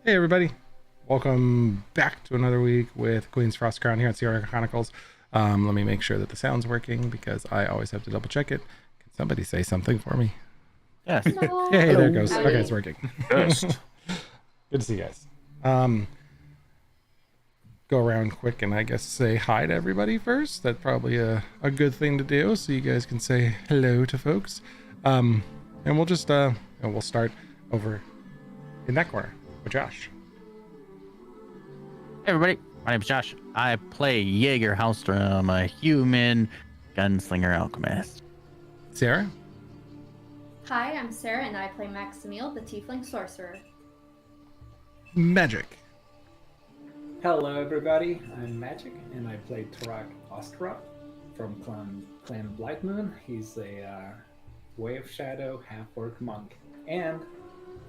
Hey everybody, welcome back to another week with Queen's Frost Crown here on Cyorion Chronicles. Let me make sure that the sound's working because I always have to double check it. Can somebody say something for me? Yes. Yeah, hey, there it goes. Howdy. Okay, it's working. Good. Good to see you guys. Go around quick and I guess say hi to everybody first. That's probably a good thing to do so you guys can say hello to folks. And we'll just we'll start over in that corner with Josh. Hey everybody, my name's Josh. I play Jaeger Hallstrom, a human gunslinger alchemist. Sarah? Hi, I'm Sarah, and I play Maximil, the Tiefling Sorcerer. Magic. Hello everybody, I'm Magic and I play Tarak Ostra from Clan Blightmoon. He's a Way of Shadow half-orc monk. And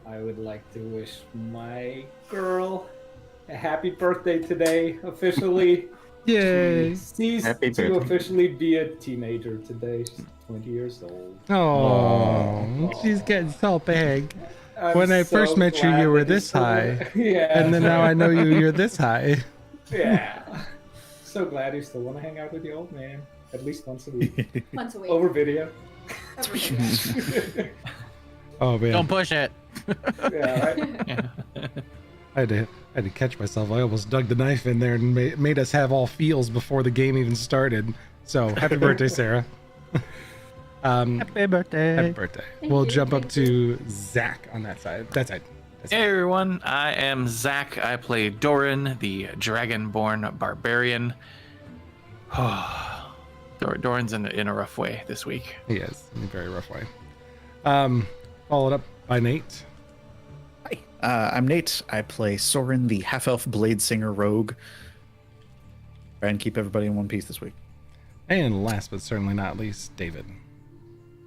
I would like to wish my girl a happy birthday today, officially. Yay! She ceased Happy to birthday. officially be a teenager today. She's 20 years old. Oh, she's getting so big. I'm When I so first met you, glad you were that this still- high. Yeah. And then now I know you're this high. Yeah. So glad you still want to hang out with the old man. At least once a week. Once a week. Over video. Over video. Oh man, Don't push it. Yeah, right? I had to catch myself. I almost dug the knife in there and made us have all feels before the game even started. So happy birthday, Sarah. Happy birthday. Happy birthday. Thank We'll you, jump up thank to Zach on that side. That side. Hey everyone, I am Zach. I play Doran, the Dragonborn Barbarian. Doran's in a rough way this week. He is in a very rough way. Followed up by Nate. Hi, I'm Nate. I play Soren, the half-elf blade singer rogue. Try and keep everybody in one piece this week. And last but certainly not least, David.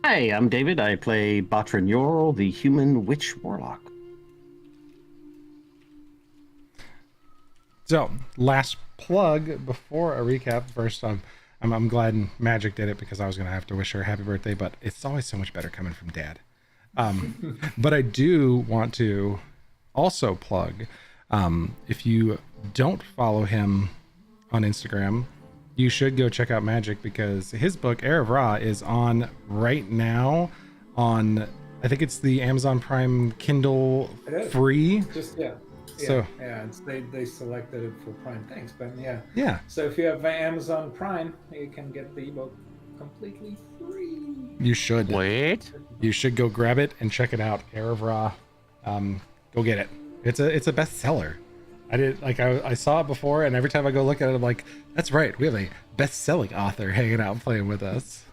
Hi, I'm David. I play Batran Yorl, the human witch warlock. So, last plug before a recap. First, I'm glad Magic did it because I was going to have to wish her a happy birthday, but it's always so much better coming from Dad. But I do want to also plug, if you don't follow him on Instagram, you should go check out Magic because his book, Heir of Ra, is on right now on, I think it's the Amazon Prime Kindle It is. free. Just, yeah. So- They selected it for Prime. Thanks, but yeah. Yeah. So if you have Amazon Prime, you can get the ebook completely free. You should. Wait. You should go grab it and check it out. Heir of Ra. Go get it. It's a bestseller. I saw it before, and every time I go look at it, I'm like, that's right. We have a best-selling author hanging out and playing with us.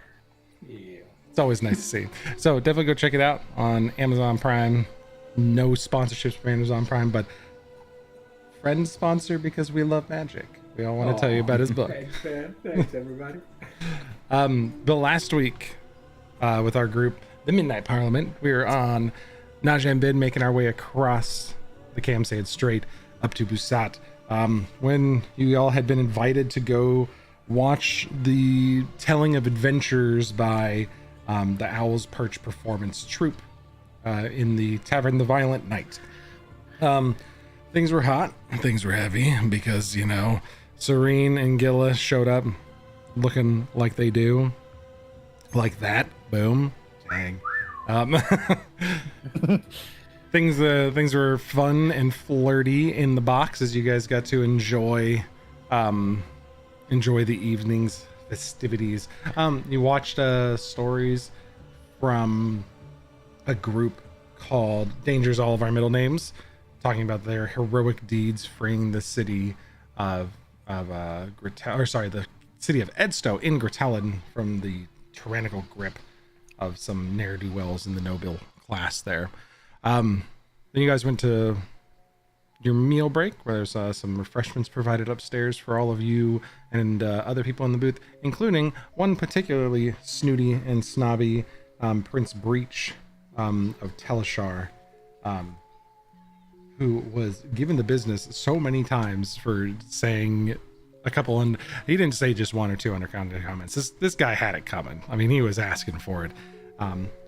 Yeah. It's always nice to see. So definitely go check it out on Amazon Prime. No sponsorships from Amazon Prime, but friend sponsor because we love Magic. We all want to tell you about his book. Thanks, man. Thanks, everybody. The last week with our group, the Midnight Parliament, we were on Najah and Bid making our way across the Camsade Strait up to Busat. When you all had been invited to go watch the telling of adventures by the Owl's Perch Performance Troupe in the Tavern the Violent Night. Things were hot, things were heavy because, you know, Serene and Gilla showed up looking like they do. Like that. Boom. Dang. Things were fun and flirty in the box as you guys got to enjoy the evening's festivities. You watched stories from a group called Danger's All of Our Middle Names, talking about their heroic deeds freeing the city of the city of Edstow in Gretellan from the tyrannical grip of some ne'er-do-wells in the noble class there. Then you guys went to your meal break where there's some refreshments provided upstairs for all of you and other people in the booth, including one particularly snooty and snobby Prince Breach of Teleshar, who was given the business so many times for saying a couple, and he didn't say just one or two undercounted comments. This guy had it coming. I mean, he was asking for it.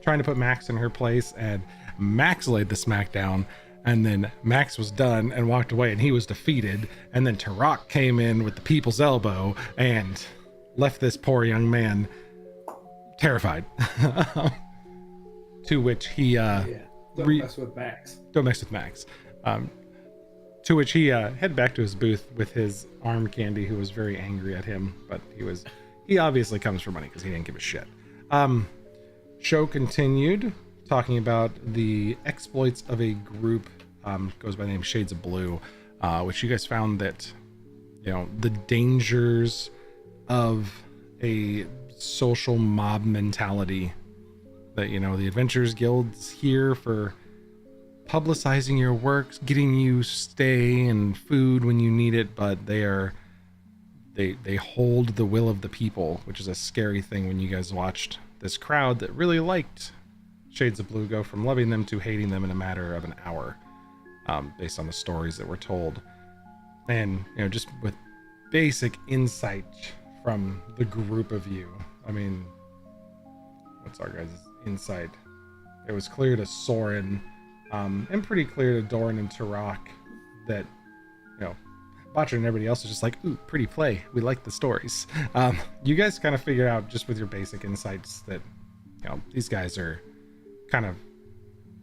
Trying to put Max in her place, and Max laid the smack down, And then Max was done and walked away, and he was defeated. And then Tarak came in with the people's elbow and left this poor young man terrified. To which he Don't mess with Max. don't mess with Max. To which he headed back to his booth with his arm candy, who was very angry at him, but he obviously comes for money because he didn't give a shit. Show continued talking about the exploits of a group, goes by the name Shades of Blue, which you guys found that, the dangers of a social mob mentality that, the Adventurers Guild's here for publicizing your works, getting you stay and food when you need it, but they hold the will of the people, which is a scary thing when you guys watched this crowd that really liked Shades of Blue go from loving them to hating them in a matter of an hour, based on the stories that were told. And, just with basic insight from the group of you. I mean, what's our guys' insight? It was clear to Soren, and pretty clear to Doran and Tarak that, Botcher and everybody else was just like, ooh, pretty play. We like the stories. You guys kind of figured out just with your basic insights that, these guys are kind of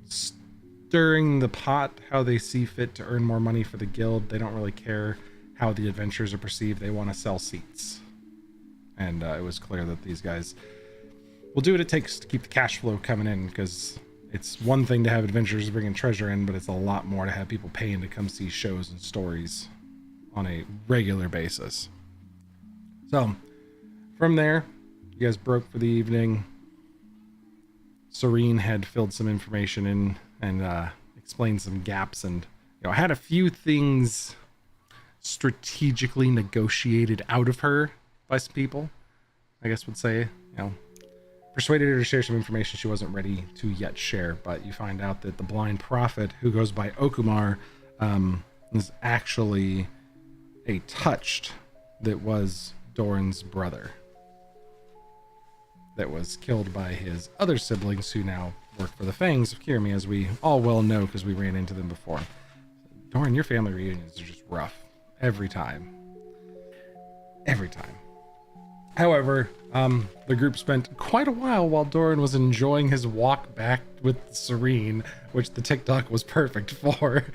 stirring the pot how they see fit to earn more money for the guild. They don't really care how the adventures are perceived. They want to sell seats. And it was clear that these guys will do what it takes to keep the cash flow coming in, because it's one thing to have adventurers bringing treasure in, but it's a lot more to have people paying to come see shows and stories on a regular basis. So from there, you guys broke for the evening. Serene had filled some information in and explained some gaps, and had a few things strategically negotiated out of her by some people, I guess would say. Persuaded her to share some information she wasn't ready to yet share, but you find out that the blind prophet, who goes by Okumar, is actually a touched that was Doran's brother, that was killed by his other siblings, who now work for the Fangs of Kirimi, as we all well know because we ran into them before. Doran, your family reunions are just rough every time. However, the group spent quite a while Doran was enjoying his walk back with Serene, which the TikTok was perfect for,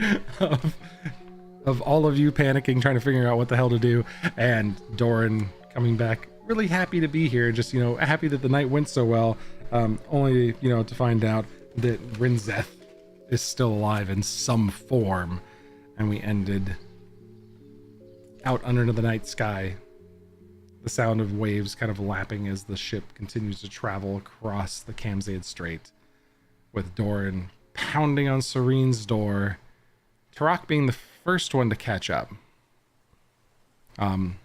of all of you panicking, trying to figure out what the hell to do, and Doran coming back really happy to be here, just, happy that the night went so well, only, to find out that Rinzeth is still alive in some form, and we ended out under the night sky, the sound of waves kind of lapping as the ship continues to travel across the Kamzade Strait, with Doran pounding on Serene's door, Tarak being the first one to catch up. And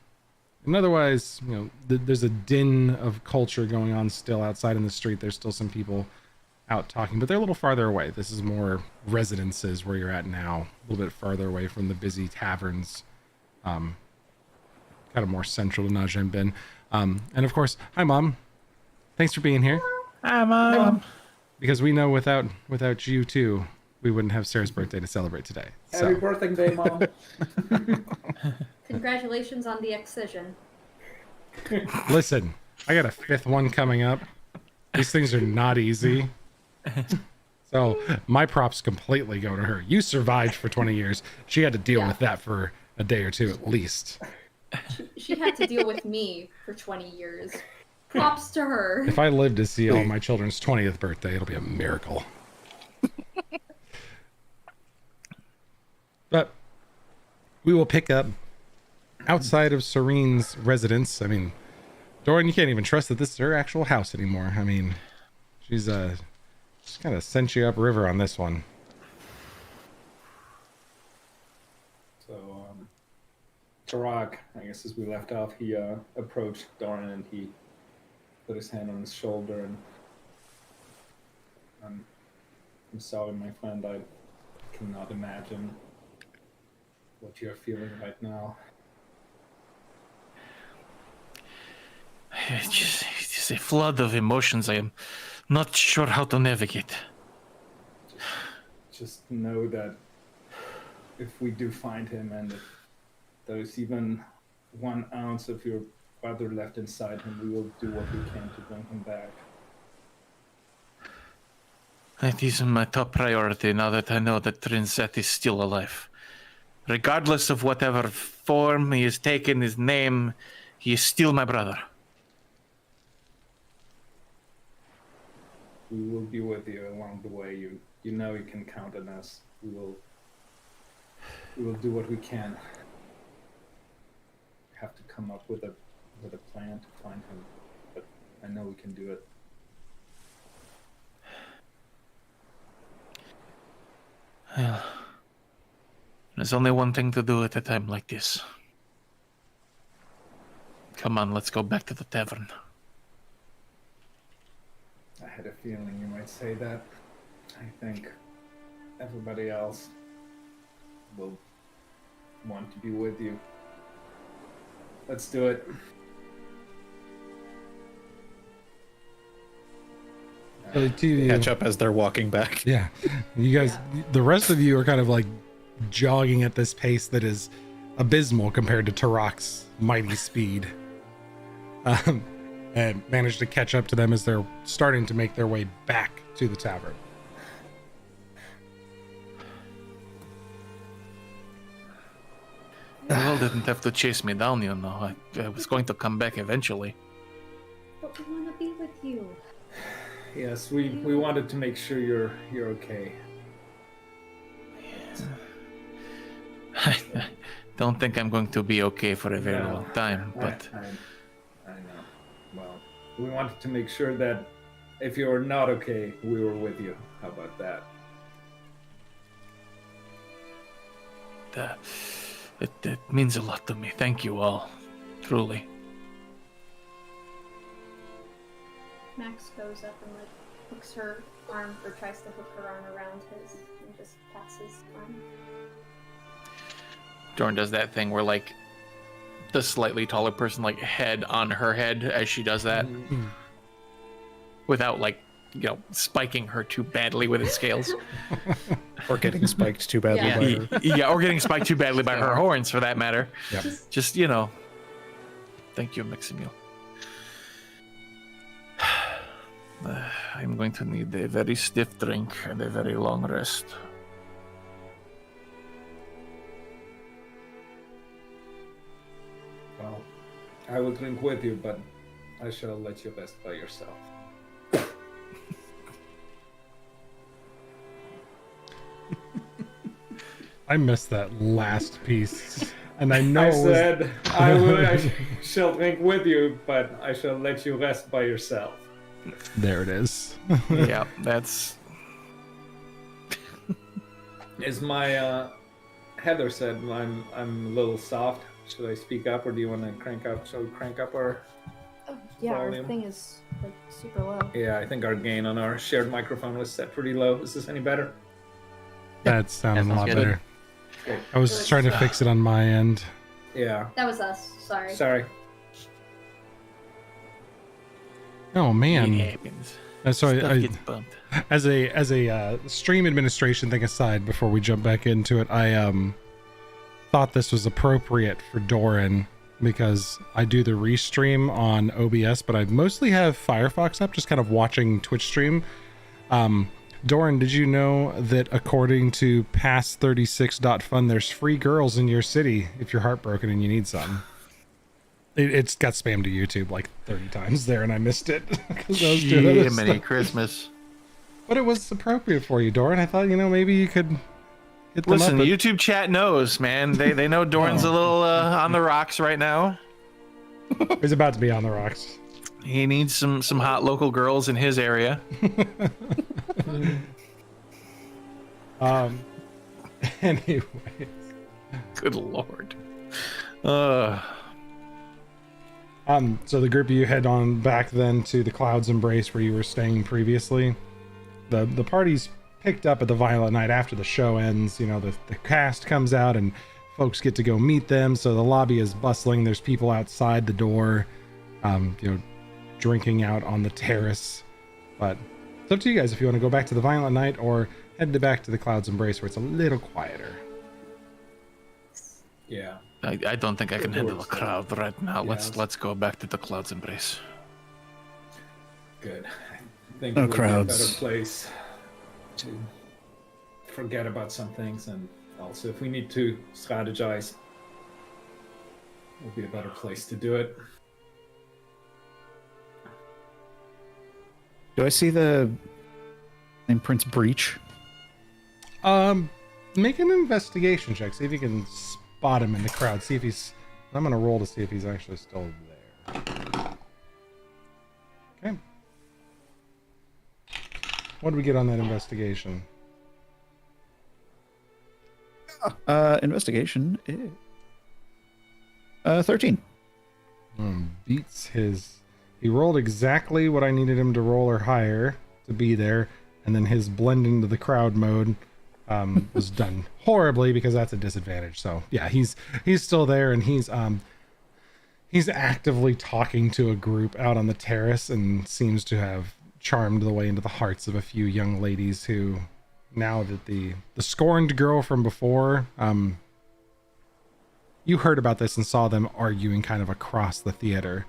otherwise, there's a din of culture going on still outside in the street. There's still some people out talking, but they're a little farther away. This is more residences where you're at now, a little bit farther away from the busy taverns, kind of more central to Najim Bin. And of course, hi Mom. Thanks for being here. Hi, Mom. Because we know without you too, we wouldn't have Sarah's birthday to celebrate today. Happy birthday day, Mom. Congratulations on the excision. Listen, I got a 5th one coming up. These things are not easy. So my props completely go to her. You survived for 20 years. She had to deal with that for a day or two at least. She had to deal with me for 20 years. Props to her. If I live to see all my children's 20th birthday, it'll be a miracle. But we will pick up outside of Serene's residence. I mean, Doran, you can't even trust that this is her actual house anymore. I mean, she's kind of sent you upriver on this one. So, Tarak, I guess as we left off, he approached Doran and he put his hand on his shoulder and I'm sorry, my friend, I cannot imagine what you're feeling right now. It's just a flood of emotions I am not sure how to navigate. Just know that if we do find him, and if there's even 1 ounce of your brother left inside him, we will do what we can to bring him back. It is my top priority now that I know that Trinset is still alive. Regardless of whatever form he has taken, his name, he is still my brother. We will be with you along the way. You know you can count on us. We will do what we can. We have to come up with a plan to find him, but I know we can do it. Well, there's only one thing to do at a time like this. Come on, let's go back to the tavern. I had a feeling you might say that. I think everybody else will want to be with you. Let's do it. Catch up as they're walking back. Yeah. You guys, the rest of you are kind of like jogging at this pace that is abysmal compared to Tarak's mighty speed. And manage to catch up to them as they're starting to make their way back to the tavern. Well, didn't have to chase me down, you know. I was going to come back eventually. But we want to be with you. Yes, we wanted to make sure you're okay. I don't think I'm going to be okay for a very No, long time, but I know. Well, we wanted to make sure that if you were not okay, we were with you. How about that? it means a lot to me. Thank you all, truly. Max goes up and like hooks her arm, or tries to hook her arm around his, and just pats his arm. Dorn does that thing where like the slightly taller person like head on her head as she does that, without like, you know, spiking her too badly with its scales. Or getting spiked too badly Yeah. by her. Yeah, or getting spiked too badly by her horns, for that matter. Yep. Just, you know. Thank you, Maximil. I'm going to need a very stiff drink and a very long rest. Well, I will drink with you, but I shall let you rest by yourself. I missed that last piece. And I know I it was- said I shall drink with you, but I shall let you rest by yourself. There it is. Yeah, that's... Is my Heather said I'm a little soft. Should I speak up, or do you want to crank up? Shall we crank up our? Oh, yeah, Volume. our thing is like super low. Yeah, I think our gain on our shared microphone was set pretty low. Is this any better? That sounded a sounds lot good. better. Okay. I was trying to fix it on my end. Yeah. That was us. Sorry. Sorry. Oh It man. happens. So Stuff I gets bumped. as a stream administration thing aside, before we jump back into it, I thought this was appropriate for Doran because I do the restream on OBS, but I mostly have Firefox up, just kind of watching Twitch stream. Doran, did you know that according to pass36.fun, there's free girls in your city if you're heartbroken and you need some? It's got spammed to YouTube like 30 times there, and I missed it because I was doing other Jiminy stuff. Christmas. But it was appropriate for you, Doran. I thought, maybe you could hit them Listen, up. YouTube chat knows, man. They know Dorn's a little on the rocks right now. He's about to be on the rocks. He needs some hot local girls in his area. Anyways. Good lord. So the group of you head on back then to the Cloud's Embrace where you were staying previously. The party's picked up at the Violent Night after the show ends. The cast comes out and folks get to go meet them. So the lobby is bustling. There's people outside the door, drinking out on the terrace. But it's up to you guys if you want to go back to the Violent Night or head back to the Cloud's Embrace where it's a little quieter. Yeah. I don't think I can handle a Towards crowd right now. Yeah, Let's go back to the cloud's embrace. Good. I think No it would be a crowds. better place to forget about some things, and also if we need to strategize, it will be a better place to do it. Do I see the imprints breach? Make an investigation check. See if you can spot him in the crowd. See if he's. I'm gonna roll to see if he's actually still there. Okay. What did we get on that investigation? Investigation is 13. Beats his. He rolled exactly what I needed him to roll or higher to be there, and then his blend into the crowd mode was done horribly because that's a disadvantage. So yeah, he's still there, and he's actively talking to a group out on the terrace, and seems to have charmed the way into the hearts of a few young ladies who, now that the scorned girl from before, you heard about this and saw them arguing kind of across the theater,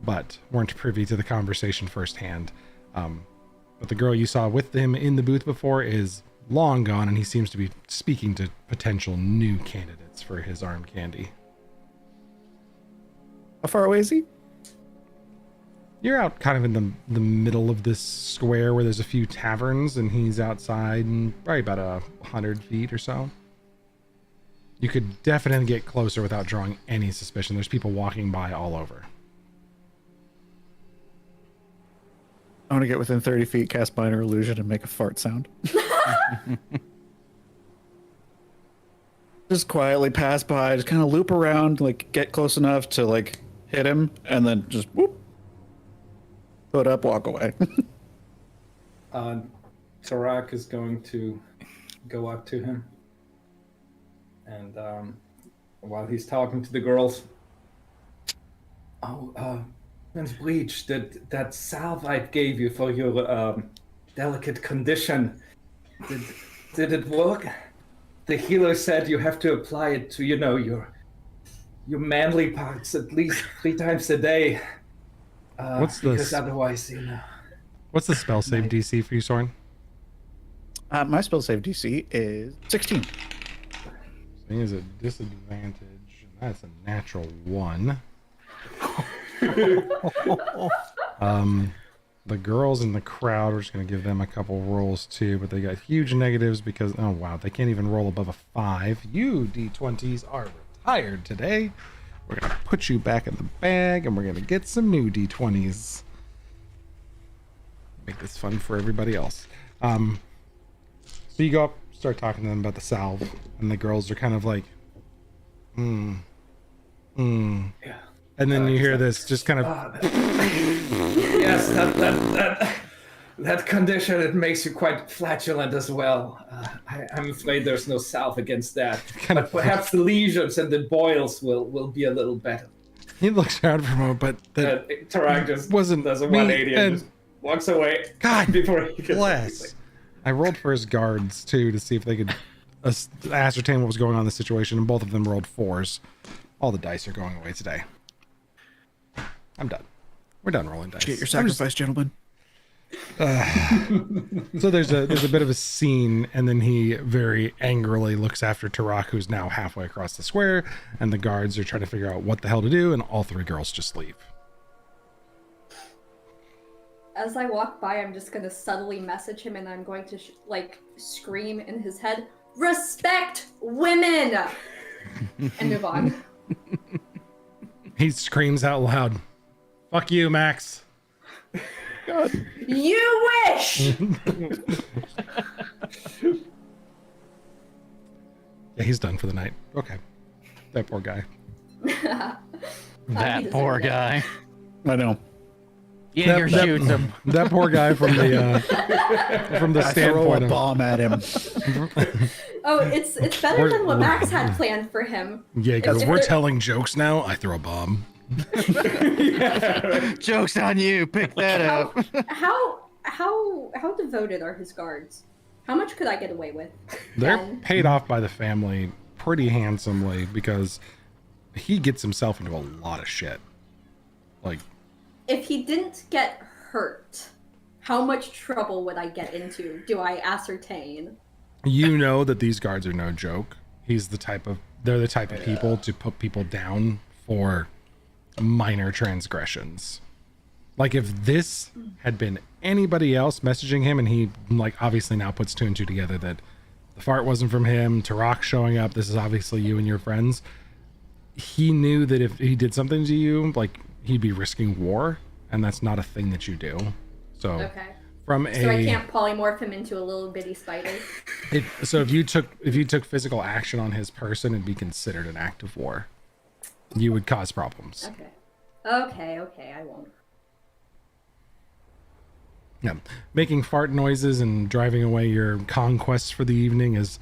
but weren't privy to the conversation firsthand. But the girl you saw with him in the booth before is long gone, and he seems to be speaking to potential new candidates for his arm candy. How far away is he? You're out kind of in the middle of this square where there's a few taverns, and he's outside and probably about 100 feet or so. You could definitely get closer without drawing any suspicion. There's people walking by all over. I want to get within 30 feet, cast minor illusion, and make a fart sound. Just quietly pass by, just kind of loop around, like get close enough to like hit him, and then just whoop, put up, walk away. Tarak is going to go up to him, and while he's talking to the girls, Prince Breach, that salve I gave you for your delicate condition, did it work? The healer said you have to apply it to, your manly parts at least 3 times a day. Because otherwise, What's the spell save DC for you, Soren? My spell save DC is 16. So he has a disadvantage, and that's a natural 1. The girls in the crowd, we're just going to give them a couple rolls too, but they got huge negatives because, oh wow, they can't even roll above a 5. You D20s are retired today. We're going to put you back in the bag, and we're going to get some new D20s. Make this fun for everybody else. So you go up, start talking to them about the salve, and the girls are kind of like, yeah. And then you hear this just kind of... Yes, that condition, it makes you quite flatulent as well. I'm afraid there's no salve against that. But perhaps the lesions and the boils will be a little better. He looks around for a moment, but Tarak just wasn't does a me, 180 and just walks away. God before he can bless. I rolled for his guards too to see if they could ascertain what was going on in the situation, and both of them rolled 4s. All the dice are going away today. I'm done. We're done rolling dice. Get your sacrifice, gentlemen. So there's a bit of a scene, and then he very angrily looks after Tarak, who's now halfway across the square, and the guards are trying to figure out what the hell to do, and all 3 girls just leave. As I walk by, I'm just gonna subtly message him, and I'm going to scream in his head, "Respect women!" and move on. He screams out loud, "Fuck you, Max." God. You wish! Yeah, he's done for the night. Okay. That poor guy. That poor guy. I know. Jaeger shoots him. That poor guy from the I throw standpoint a of... bomb at him. Oh, it's better than what Max had planned for him. Jaeger, If we're there- telling jokes now. I throw a bomb. Joke's on you. Pick that up. How devoted are his guards? How much could I get away with? They're Then? paid off by the family pretty handsomely because he gets himself into a lot of shit. Like, If he didn't get hurt, how much trouble would I get into? Do I ascertain? you know that these guards are no joke. They're the type of people to put people down for minor transgressions. Like, if this had been anybody else messaging him, and he, like, obviously now puts 2 and 2 together that the fart wasn't from him, Tarak showing up, this is obviously you and your friends. He knew that if he did something to you, like, he'd be risking war, and that's not a thing that you do. So, Okay. So I I can't polymorph him into a little bitty spider? so if you took physical action on his person, it'd be considered an act of war. You would cause problems. Okay, I won't. Yeah, making fart noises and driving away your conquests for the evening is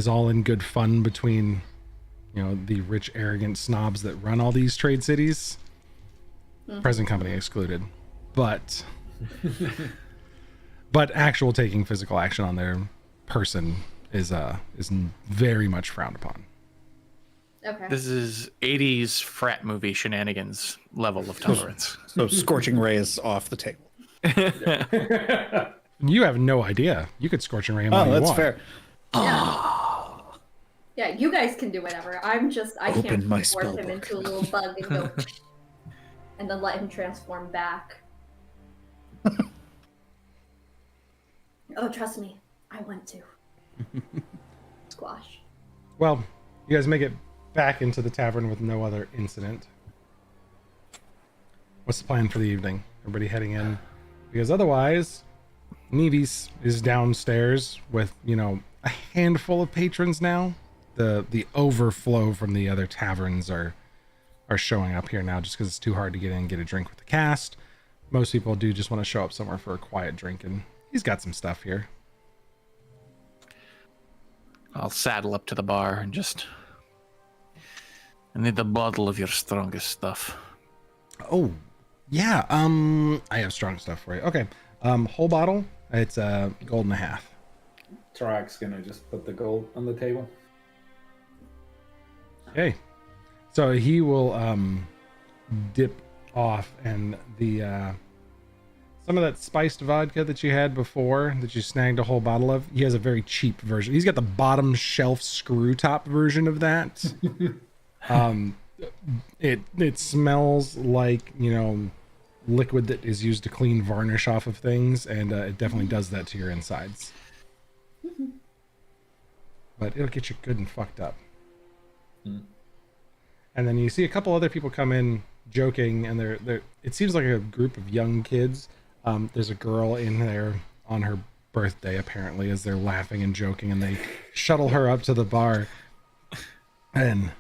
all in good fun between, you know, the rich, arrogant snobs that run all these trade cities. Present company excluded, but actual taking physical action on their person is very much frowned upon. Okay. This is 80s frat movie shenanigans level of tolerance. So scorching ray is off the table. You have no idea. You could scorch and ray him all Oh, you that's want. fair. Yeah, you guys can do whatever. I Open can't my morph spell him book. into a little bug and go, and then let him transform back. Oh, trust me, I want to. Squash. Well, you guys make it back into the tavern with no other incident. What's the plan for the evening? Everybody heading in? Because otherwise, Nevis is downstairs with, you know, a handful of patrons now. The overflow from the other taverns are showing up here now just because it's too hard to get in and get a drink with the cast. Most people do just want to show up somewhere for a quiet drink, and he's got some stuff here. I'll saddle up to the bar and just... I need a bottle of your strongest stuff. Oh, yeah. I have strong stuff for you. Okay. Whole bottle. It's a gold and a half. Tarak's gonna just put the gold on the table. Okay. So he will dip off, and the some of that spiced vodka that you had before that you snagged a whole bottle of, he has a very cheap version. He's got the bottom shelf screw top version of that. It smells like, you know, liquid that is used to clean varnish off of things, and it definitely does that to your insides. But it'll get you good and fucked up. And then you see a couple other people come in joking, and they're it seems like a group of young kids. There's a girl in there on her birthday, apparently, as they're laughing and joking, and they shuttle her up to the bar. And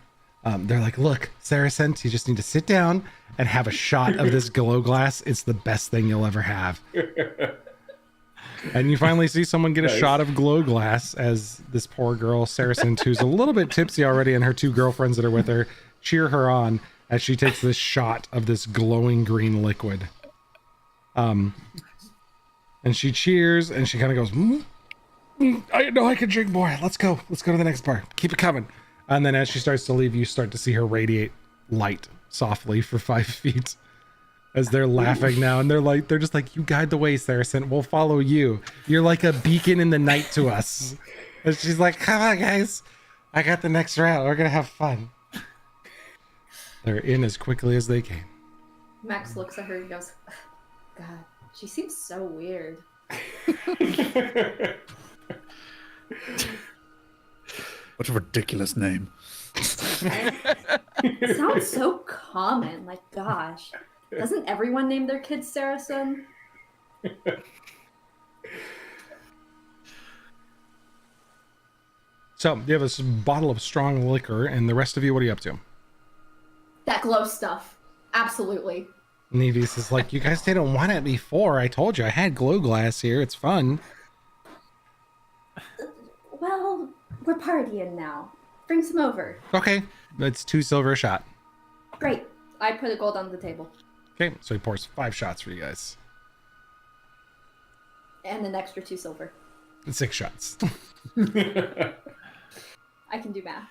they're like, look, Saracent, you just need to sit down and have a shot of this glow glass. It's the best thing you'll ever have. And you finally see someone get a shot of glow glass as this poor girl, Saracent, who's a little bit tipsy already, and her 2 girlfriends that are with her cheer her on as she takes this shot of this glowing green liquid. And she cheers, and she kind of goes, I know I can drink more. Let's go to the next bar. Keep it coming. And then as she starts to leave, you start to see her radiate light softly for 5 feet as they're laughing now. And they're just like, you guide the way, Saracen. We'll follow you. You're like a beacon in the night to us. And she's like, come on, guys. I got the next round. We're going to have fun. They're in as quickly as they can. Max looks at her and goes, God, she seems so weird. What a ridiculous name. It sounds so common. Like, gosh. Doesn't everyone name their kids Saracen? So you have this bottle of strong liquor, and the rest of you, what are you up to? That glow stuff. Absolutely. Nevis is like, you guys didn't want it before. I told you I had glow glass here. It's fun. Well, we're partying now. Bring some over. Okay, that's 2 silver a shot. Great. I put a gold on the table. Okay, so he pours 5 shots for you guys. And an extra 2 silver. 6 shots. I can do math.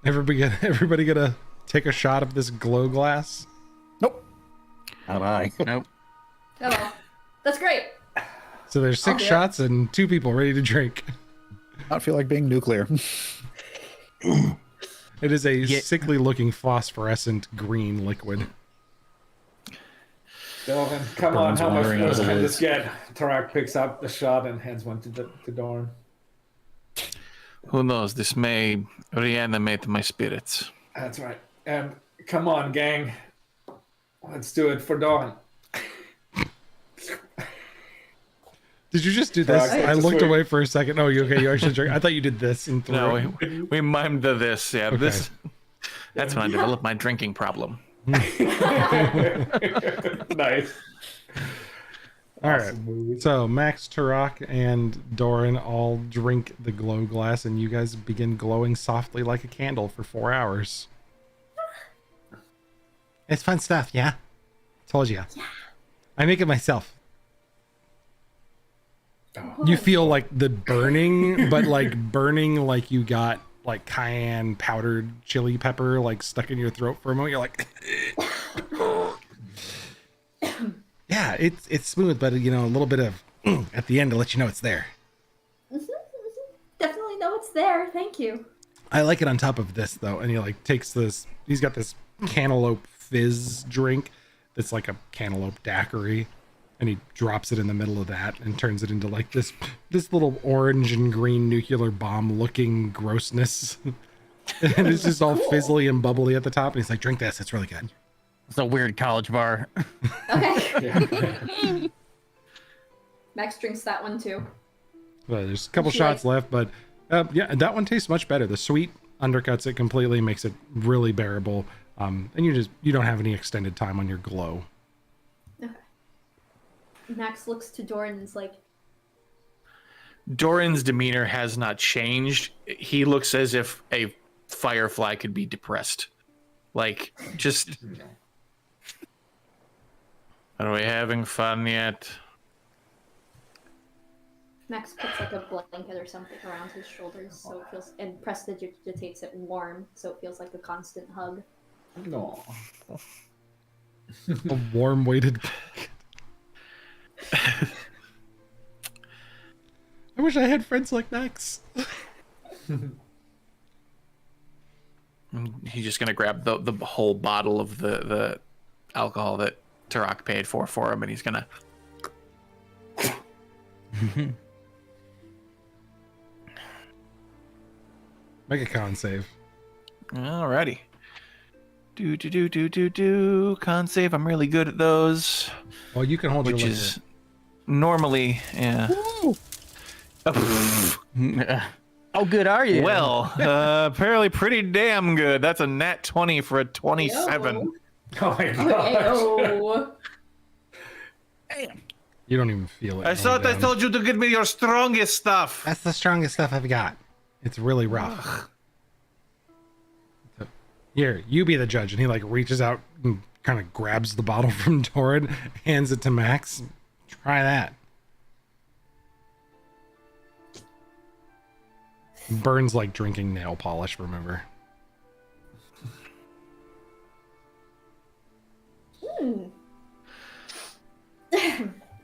Everybody gonna take a shot of this glow glass? Nope. Not I. Nope. Oh well. That's great. So there's I'll 6 do it. shots and 2 people ready to drink. Not feel like being nuclear. It is a sickly looking phosphorescent green liquid. Doran, come on, Burns how much wandering out of worse the can woods. this get? Tarak picks up the shot and hands one to Doran. Who knows? This may reanimate my spirits. That's right. Come on, gang. Let's do it for Doran. Did you just do this? Right, I just looked wait. away for a second. Oh, you okay? You actually drank. I thought you did this in 3. No, we mimed this. Yeah, Okay. this. That's when I developed my drinking problem. Nice. All right. Awesome movie. So Max, Turok, and Doran all drink the glow glass, and you guys begin glowing softly like a candle for 4 hours. It's fun stuff, yeah? Told you. Yeah. I make it myself. You feel like the burning, but like burning like you got like cayenne powdered chili pepper like stuck in your throat for a moment. You're like, yeah, it's smooth, but you know, a little bit of at the end to let you know it's there. Definitely know it's there. Thank you. I like it on top of this though, and he like takes this. He's got this cantaloupe fizz drink that's like a cantaloupe daiquiri, and he drops it in the middle of that and turns it into like this little orange and green nuclear bomb looking grossness. And it's just all fizzly and bubbly at the top. And he's like, "Drink this; it's really good." It's a weird college bar. Okay. Max drinks that one too. Well, there's a couple She shots left, but yeah, that one tastes much better. The sweet undercuts it completely, makes it really bearable. And you don't have any extended time on your glow. Okay. Max looks to Doran and is like, Doran's demeanor has not changed. He looks as if a firefly could be depressed. Like, just. Are we having fun yet? Max puts like a blanket or something around his shoulders so it feels, and prestidigitates it warm so it feels like a constant hug. No. A warm weighted. I wish I had friends like Max. He's just gonna grab the whole bottle of the alcohol that Turok paid for him, and he's gonna. Make a con save. Alrighty. Do. Con save. I'm really good at those. Well, you can hold Which your is normally, yeah. How good are you? Well, apparently pretty damn good. That's a nat 20 for a 27. Yo. Oh my gosh. Ayo. You don't even feel it. I thought I down. told you to give me your strongest stuff. That's the strongest stuff I've got. It's really rough. Here, you be the judge. And he like reaches out and kind of grabs the bottle from Doran, hands it to Max. Try that. Burns like drinking nail polish, remember?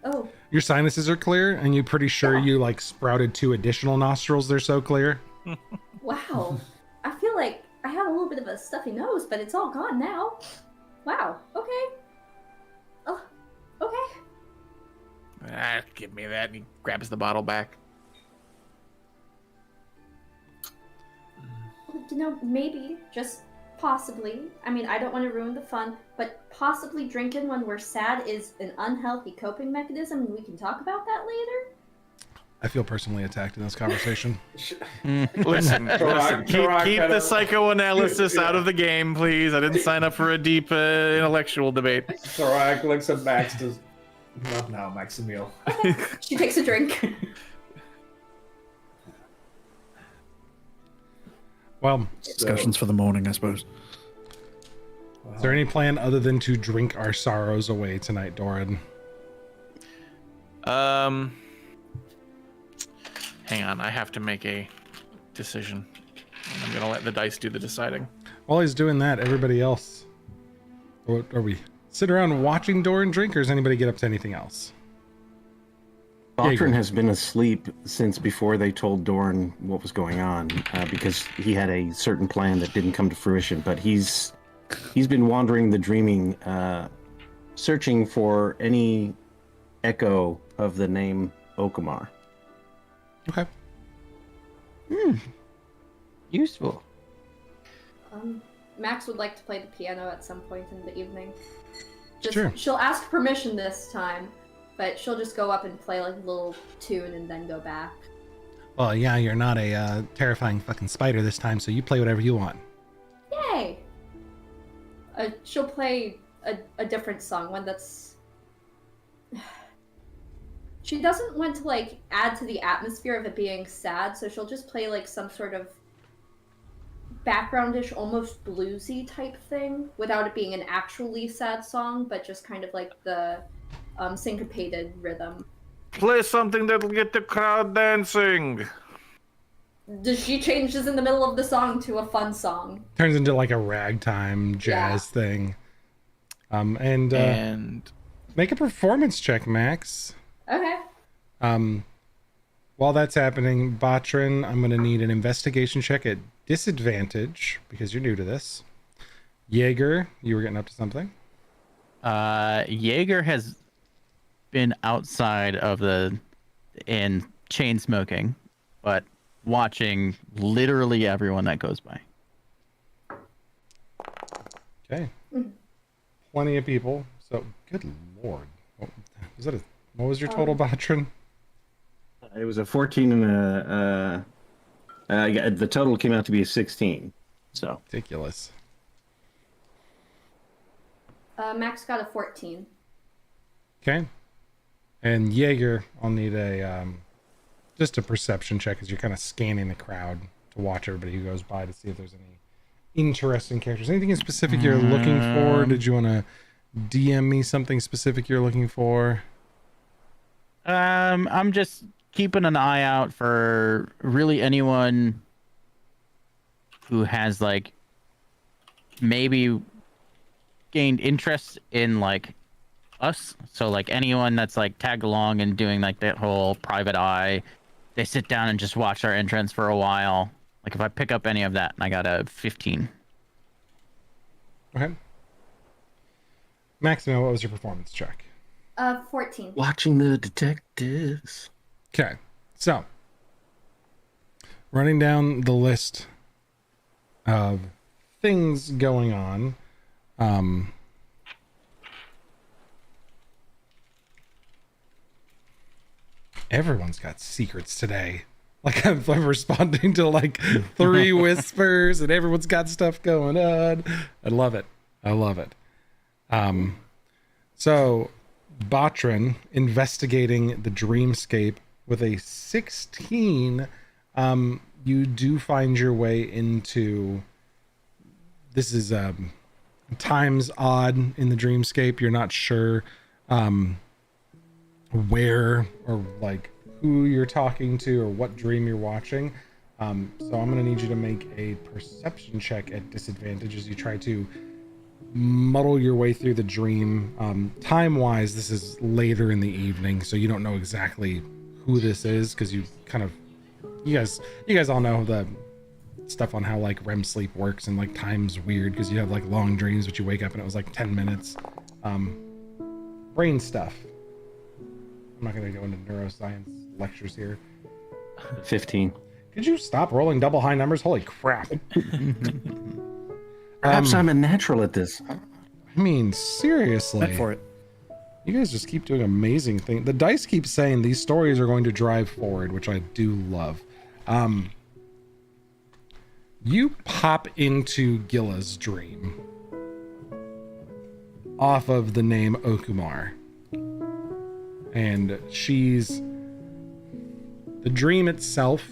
Oh, Your sinuses are clear, and you're pretty sure you like sprouted 2 additional nostrils. They're so clear. wow. I feel like I have a little bit of a stuffy nose, but it's all gone now. Wow. Okay. Oh, okay. Ah, give me that. And he grabs the bottle back. You know, maybe, just possibly. I mean, I don't want to ruin the fun, but possibly drinking when we're sad is an unhealthy coping mechanism, and we can talk about that later. I feel personally attacked in this conversation. Listen, keep the psychoanalysis out of the game, please. I didn't sign up for a deep intellectual debate. Tarak looks at Max. Does not now, Maximil. She takes a drink. Well, Discussions for the morning, I suppose. is there any plan other than to drink our sorrows away tonight, Doran? Hang on, I have to make a decision. I'm gonna let the dice do the deciding. While he's doing that, everybody else, what are we sit around watching Doran drink, or does anybody get up to anything else? Botrin has been asleep since before they told Dorn what was going on, because he had a certain plan that didn't come to fruition. But he's been wandering the dreaming, searching for any echo of the name Okamar. Okay. Useful. Max would like to play the piano at some point in the evening. Sure. She'll ask permission this time, but she'll just go up and play like a little tune and then go back. Well, yeah, you're not a terrifying fucking spider this time, so you play whatever you want. Yay! She'll play a different song, one that's... She doesn't want to like add to the atmosphere of it being sad, so she'll just play like some sort of backgroundish, almost bluesy type thing, without it being an actually sad song, but just kind of like the syncopated rhythm. Play something that'll get the crowd dancing. She changes in the middle of the song to a fun song. Turns into like a ragtime jazz thing. And make a performance check, Max. Okay. While that's happening, Botrin, I'm going to need an investigation check at disadvantage because you're new to this. Jaeger, you were getting up to something. Jaeger has been outside of in chain smoking, but watching literally everyone that goes by. Okay. Plenty of people. So, good lord. What was your total, Botrin? It was a 14 and the total came out to be a 16. So Ridiculous. Max got a 14. Okay. And Jaeger, I'll need a just a perception check as you're kind of scanning the crowd to watch everybody who goes by to see if there's any interesting characters. Anything in specific you're looking for? Did you want to DM me something specific you're looking for? I'm just keeping an eye out for really anyone who has like maybe gained interest in like us. So like anyone that's like tagged along and doing like that whole private eye, they sit down and just watch our entrance for a while. Like if I pick up any of that, and I got a 15. Okay. Maximo, what was your performance check? 14. watching the detectives. Okay. So, running down the list of things going on, everyone's got secrets today. Like I'm responding to like 3 whispers and everyone's got stuff going on. I love it. I love it. So Botrin investigating the dreamscape with a 16, you do find your way into, this is times odd in the dreamscape. You're not sure where or like who you're talking to or what dream you're watching. So I'm going to need you to make a perception check at disadvantage as you try to muddle your way through the dream. Time-wise, this is later in the evening, so you don't know exactly who this is because you kind of, you guys all know the stuff on how like REM sleep works and like time's weird because you have like long dreams, but you wake up and it was like 10 minutes. Brain stuff. I'm not going to go into neuroscience lectures here. 15. Could you stop rolling double high numbers? Holy crap. Perhaps I'm a natural at this. I mean, seriously. Went for it. You guys just keep doing amazing things. The dice keep saying these stories are going to drive forward, which I do love. You pop into Gilla's dream off of the name Okumar. And she's... The dream itself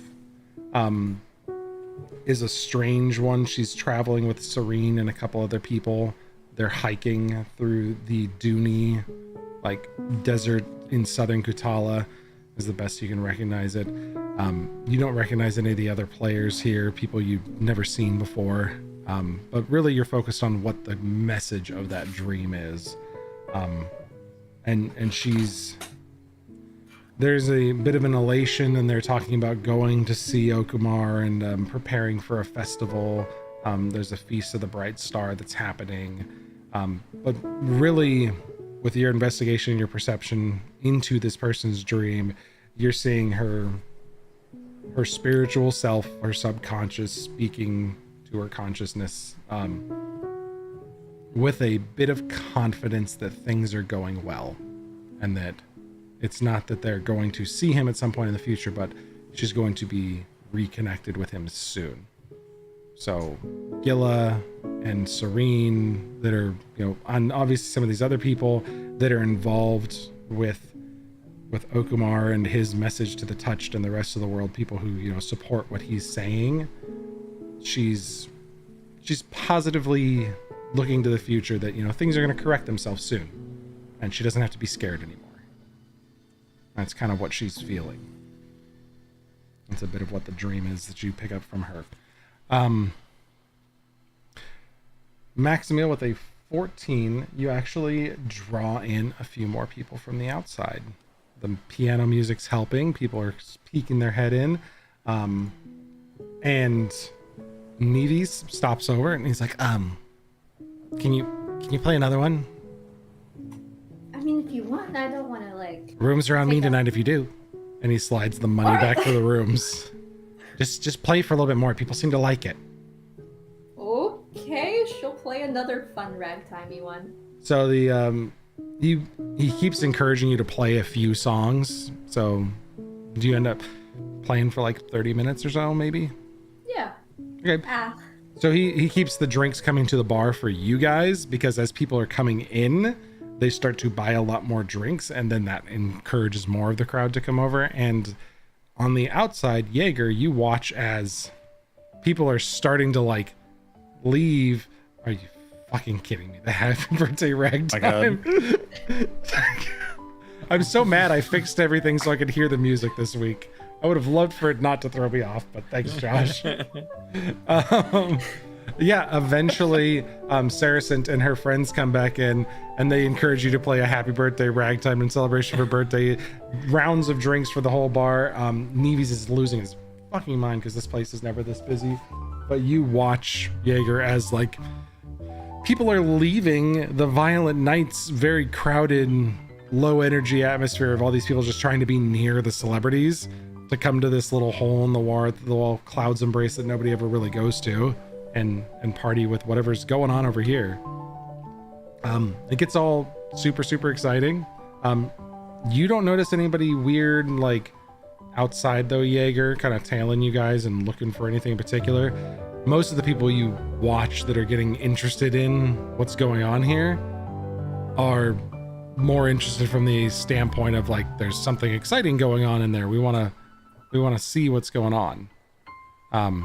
is a strange one. She's traveling with Serene and a couple other people. They're hiking through the Duni, like, desert in southern Kutala, is the best you can recognize it. You don't recognize any of the other players here, people you've never seen before. But really you're focused on what the message of that dream is. And there's a bit of an elation, and they're talking about going to see Okumar and preparing for a festival. There's a Feast of the Bright Star that's happening. But really, with your investigation and your perception into this person's dream, you're seeing her spiritual self, her subconscious, speaking to her consciousness with a bit of confidence that things are going well, and that it's not that they're going to see him at some point in the future, but she's going to be reconnected with him soon. So Gilla and Serene, that are, and obviously some of these other people that are involved with Okumar and his message to the Touched and the rest of the world, people who, support what he's saying. She's positively looking to the future that, things are going to correct themselves soon, and she doesn't have to be scared anymore. That's kind of what she's feeling. That's a bit of what the dream is that you pick up from her. Maximil, with a 14, you actually draw in a few more people from the outside. The piano music's helping. People are peeking their head in. And Neves stops over and he's like, can you play another one? I mean, if you want, I don't want to Rooms are on me tonight if you do. And he slides the money back for the rooms. Just play for a little bit more. People seem to like it. Okay, she'll play another fun ragtimey one. So he keeps encouraging you to play a few songs. So do you end up playing for 30 minutes or so, maybe? Yeah. Okay. So he keeps the drinks coming to the bar for you guys, because as people are coming in, they start to buy a lot more drinks, and then that encourages more of the crowd to come over. And on the outside, Jaeger, you watch as people are starting to leave. Are you fucking kidding me? The happy birthday ragtime. I'm so mad I fixed everything so I could hear the music this week. I would have loved for it not to throw me off, but thanks, Josh. Eventually, Saracent and her friends come back in, and they encourage you to play a happy birthday ragtime in celebration of her birthday. Rounds of drinks for the whole bar. Neves is losing his fucking mind because this place is never this busy. But you watch Jaeger as people are leaving the Violent Night's very crowded, low energy atmosphere of all these people just trying to be near the celebrities to come to this little hole in the wall clouds embrace that nobody ever really goes to, and party with whatever's going on over here. It gets all super, super exciting. You don't notice anybody weird outside though, Jaeger, kind of tailing you guys and looking for anything in particular. Most of the people you watch that are getting interested in what's going on here are more interested from the standpoint of there's something exciting going on in there. We want to see what's going on. And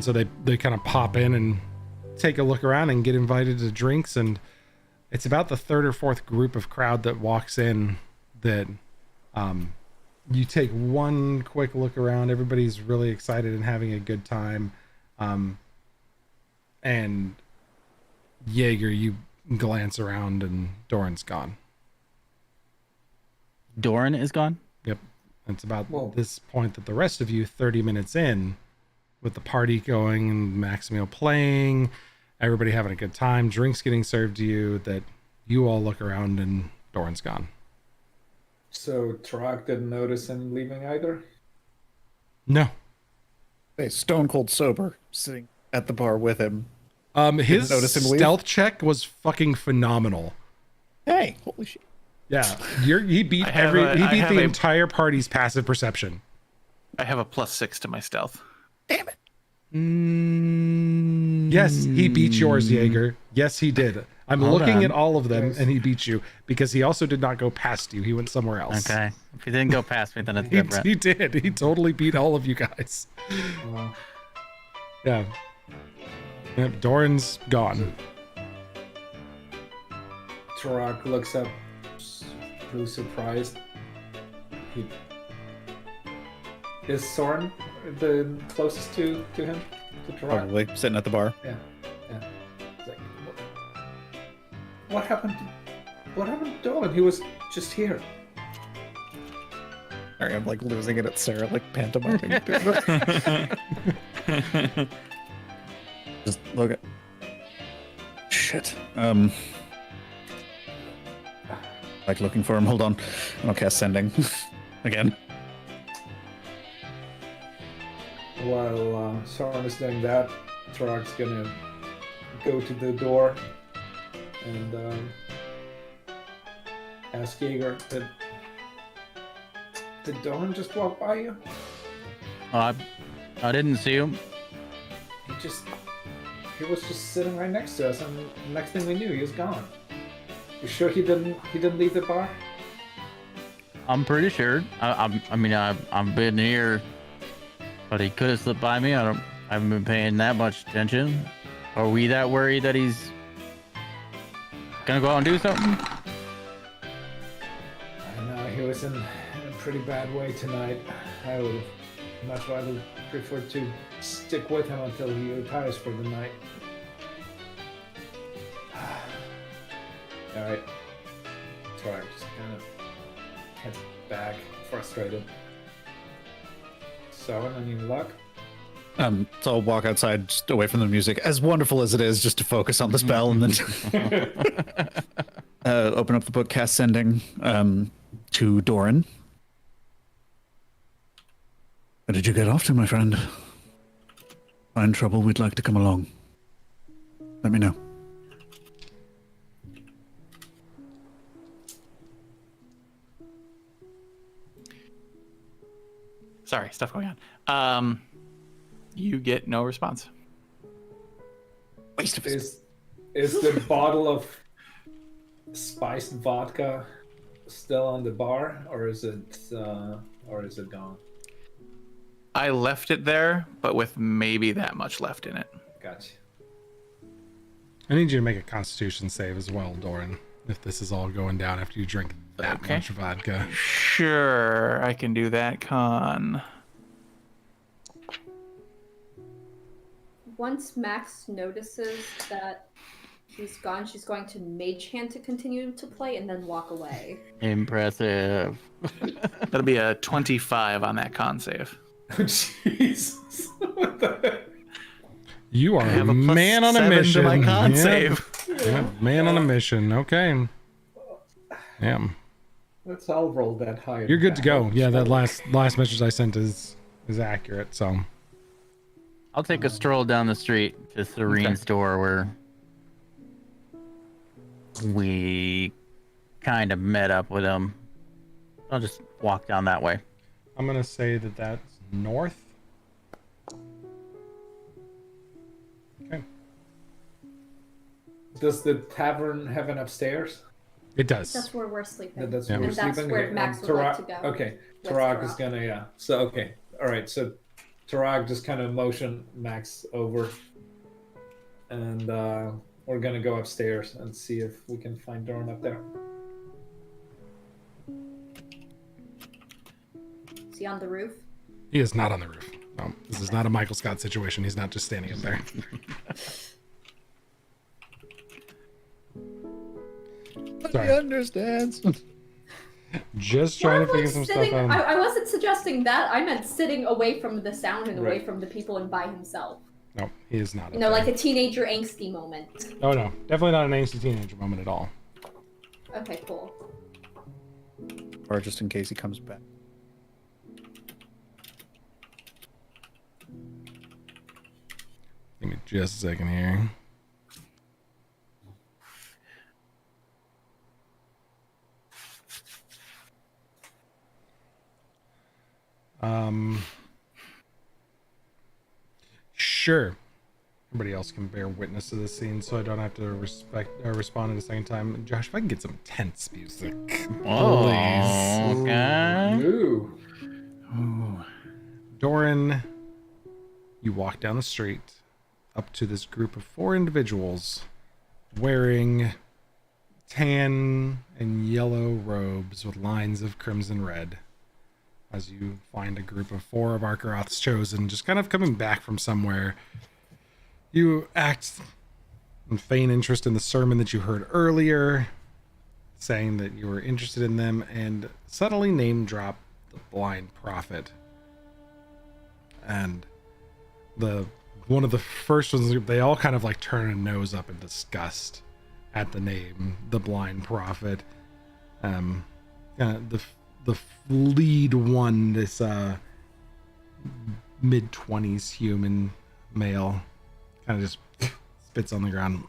so they kind of pop in and take a look around and get invited to drinks. And it's about the third or fourth group of crowd that walks in that you take one quick look around. Everybody's really excited and having a good time. And Jaeger, you glance around and Doran's gone. Doran is gone? Yep. It's about this point that the rest of you, 30 minutes in, with the party going and Maximil playing, everybody having a good time, drinks getting served to you, that you all look around and Doran's gone. So Tarak didn't notice him leaving either? No. Hey, stone cold sober, sitting at the bar with him. His notice him leave? stealth check was fucking phenomenal. Hey, holy shit. Yeah, he beat the entire party's passive perception. I have a +6 to my stealth. Damn it. Yes, he beat yours, Jaeger. Yes, he did. I'm looking at all of them, and he beat you because he also did not go past you. He went somewhere else. Okay. If he didn't go past me, then it's different. He did. He totally beat all of you guys. Yeah. Yep, Doran's gone. Tarak looks up, really surprised. Is Soren the closest to him? To Tarak? Probably sitting at the bar. Yeah. It's like, what happened to Dolan? He was just here. Sorry, I'm like losing it at Sarah, like pantomiming. Just look at. Shit. Like looking for him. Hold on. I'll cast sending again. While Soren is doing that, Tarak's gonna go to the door and ask Jaeger, did Dolan just walk by you? I didn't see him. He was just sitting right next to us, and the next thing we knew, he was gone. You sure he didn't leave the bar? I'm pretty sure. I've been here, but he could have slipped by me. I haven't been paying that much attention. Are we that worried that he's gonna go out and do something? I know he was in a pretty bad way tonight. I would have much rather preferred to stick with him until he retires for the night. Alright. Tarak just kind of heads back, frustrated. So, any luck? So I'll walk outside just away from the music, as wonderful as it is, just to focus on the spell, and then open up the book, cast sending to Doran. Where did you get off to, my friend? Find trouble, we'd like to come along. Let me know. Sorry, stuff going on. You get no response. Waste of Is the bottle of spiced vodka still on the bar, or is it gone? I left it there, but with maybe that much left in it. Gotcha. I need you to make a Constitution save as well, Doran. If this is all going down after you drink that Okay. much vodka. Sure, I can do that. Con. Once Max notices that he's gone, she's going to Mage Hand to continue to play and then walk away. Impressive. That'll be a 25 on that con save. Jesus. What the heck? You are I a have a plus man on a 7 to mission. my con Yep. save. Yep, man on a mission. Okay. Yeah. Let's all roll that high. You're good to go. Yeah, that last message I sent is accurate. So I'll take a stroll down the street to Serene's door where we kind of met up with him. I'll just walk down that way. I'm gonna say that that's north. Okay. Does the tavern have an upstairs? It does. That's where we're sleeping. That's Yeah. where we're And that's sleeping? where Okay, Max and would like Tarak- to go. Okay, With Tarak is Tarak. gonna, yeah. So, okay. Alright, so Tarak just kind of motion Max over. And we're gonna go upstairs and see if we can find Doran up there. Is he on the roof? He is not on the roof. No, this is not a Michael Scott situation. He's not just standing up there. Sorry. He understands. Just trying to Probably figure some stuff sitting- out. I wasn't suggesting that. I meant sitting away from the sound and away Right. from the people and by himself. No, he is not. You up know, there. like a teenager angsty moment. Oh no, definitely not an angsty teenager moment at all. Okay, cool. Or just in case he comes back. Give me just a second here. Sure. Everybody else can bear witness to this scene, so I don't have to respond at a second time. Josh, if I can get some tense music, Oh, please. okay. Ooh. Ooh. Doran, you walk down the street up to this group of 4 individuals wearing tan and yellow robes with lines of crimson red. as you find a group of 4 of Arkaroth's chosen just kind of coming back from somewhere. You act and feign interest in the sermon that you heard earlier, saying that you were interested in them, and subtly name drop the blind prophet. And one of the first ones, they all kind of like turn a nose up in disgust at the name, the blind prophet. The lead one, this mid-20s human male, kind of just spits on the ground.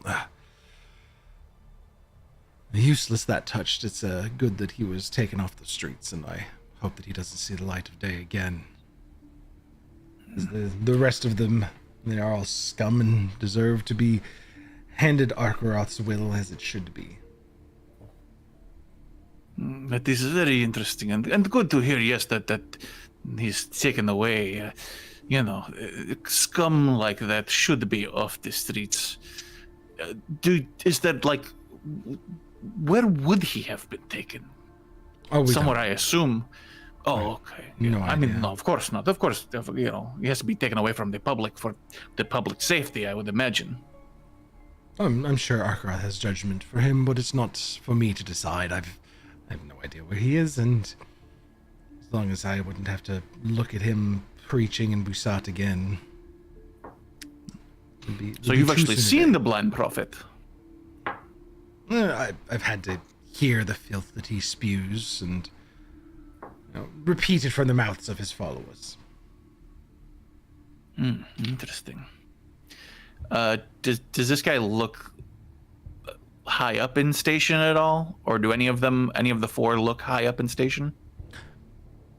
Useless that touched. It's good that he was taken off the streets, and I hope that he doesn't see the light of day again. The rest of them, they are all scum and deserve to be handed Arkaroth's will as it should be. That is very interesting and good to hear. Yes, that he's taken away. Scum like that should be off the streets. Is that like, where would he have been taken? Somewhere, I assume. Oh, right. Okay. Yeah. I mean, no, of course not. Of course, he has to be taken away from the public for the public safety, I would imagine. I'm sure Arkaroth has judgment for him, but it's not for me to decide. I have no idea where he is, and as long as I wouldn't have to look at him preaching in Busat again. So you've actually seen the blind prophet? I've had to hear the filth that he spews and repeat it from the mouths of his followers. Interesting. Does this guy look high up in station at all, or do any of the 4 look high up in station?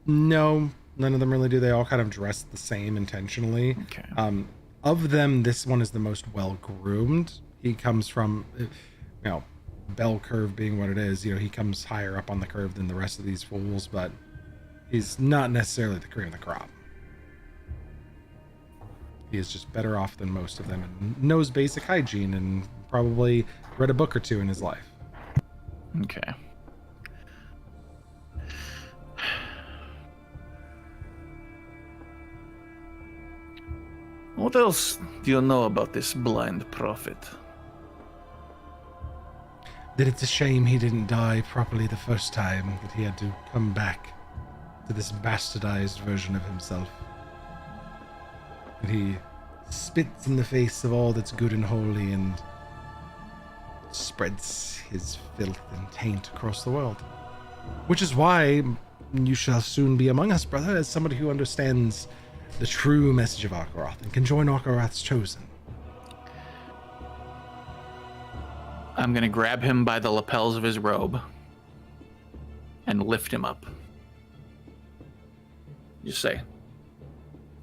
No, none of them really do. They all kind of dress the same intentionally. Okay. Of them, this one is the most well groomed. He comes from, bell curve being what it is. He comes higher up on the curve than the rest of these fools, but he's not necessarily the cream of the crop. He is just better off than most of them and knows basic hygiene and probably read a book or 2 in his life. Okay. What else do you know about this blind prophet? That it's a shame he didn't die properly the first time, that he had to come back to this bastardized version of himself. And he spits in the face of all that's good and holy and spreads his filth and taint across the world. Which is why you shall soon be among us, brother, as somebody who understands the true message of Arkaroth and can join Arkaroth's chosen. I'm gonna grab him by the lapels of his robe and lift him up. Just say,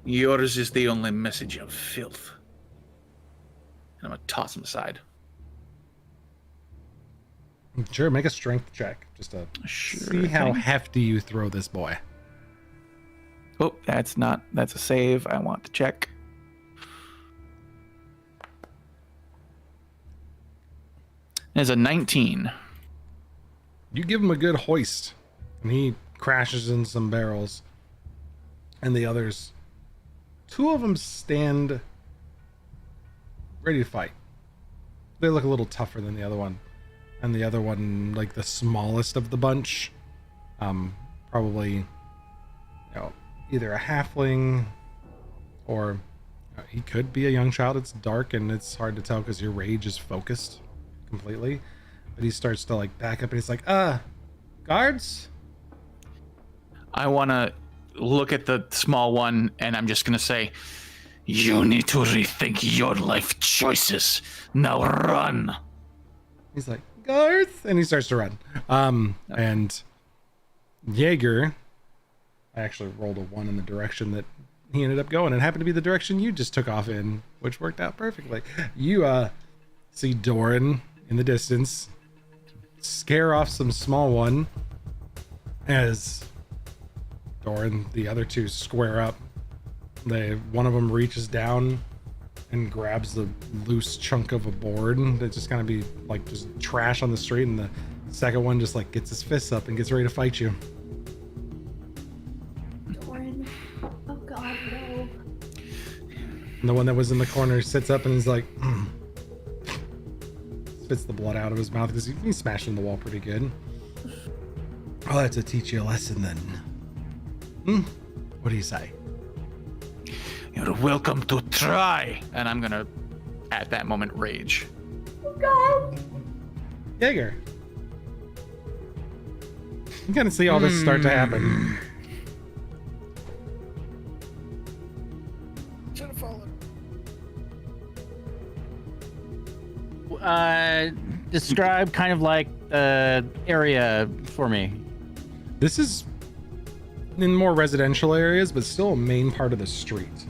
yours is the only message of filth. And I'm gonna toss him aside. Sure, make a strength check, just to see how hefty you throw this boy. Oh, that's a save. I want to check. There's a 19. You give him a good hoist, and he crashes in some barrels. And the others, 2 of them stand ready to fight. They look a little tougher than the other one. And the other one, like the smallest of the bunch, probably, either a halfling or he could be a young child. It's dark and it's hard to tell because your rage is focused completely. But he starts to back up and he's like, guards? I want to look at the small one and I'm just going to say, you need to rethink your life choices. Now run. He's like, Garth, and he starts to run. And Jaeger, I actually rolled a 1 in the direction that he ended up going, and happened to be the direction you just took off in, which worked out perfectly. You see Doran in the distance scare off some small one as Doran, the other 2 square up. One of them reaches down and grabs the loose chunk of a board that's just gonna be just trash on the street, and the second one just gets his fists up and gets ready to fight you. And the one that was in the corner sits up and is like, spits the blood out of his mouth because he's smashing the wall pretty good. I'll have to teach you a lesson then. What do you say? You're welcome to try. And I'm gonna, at that moment, rage. God. Jaeger. You kind of see all this start to happen. Should have followed. Describe kind of like the area for me. This is in more residential areas, but still a main part of the street.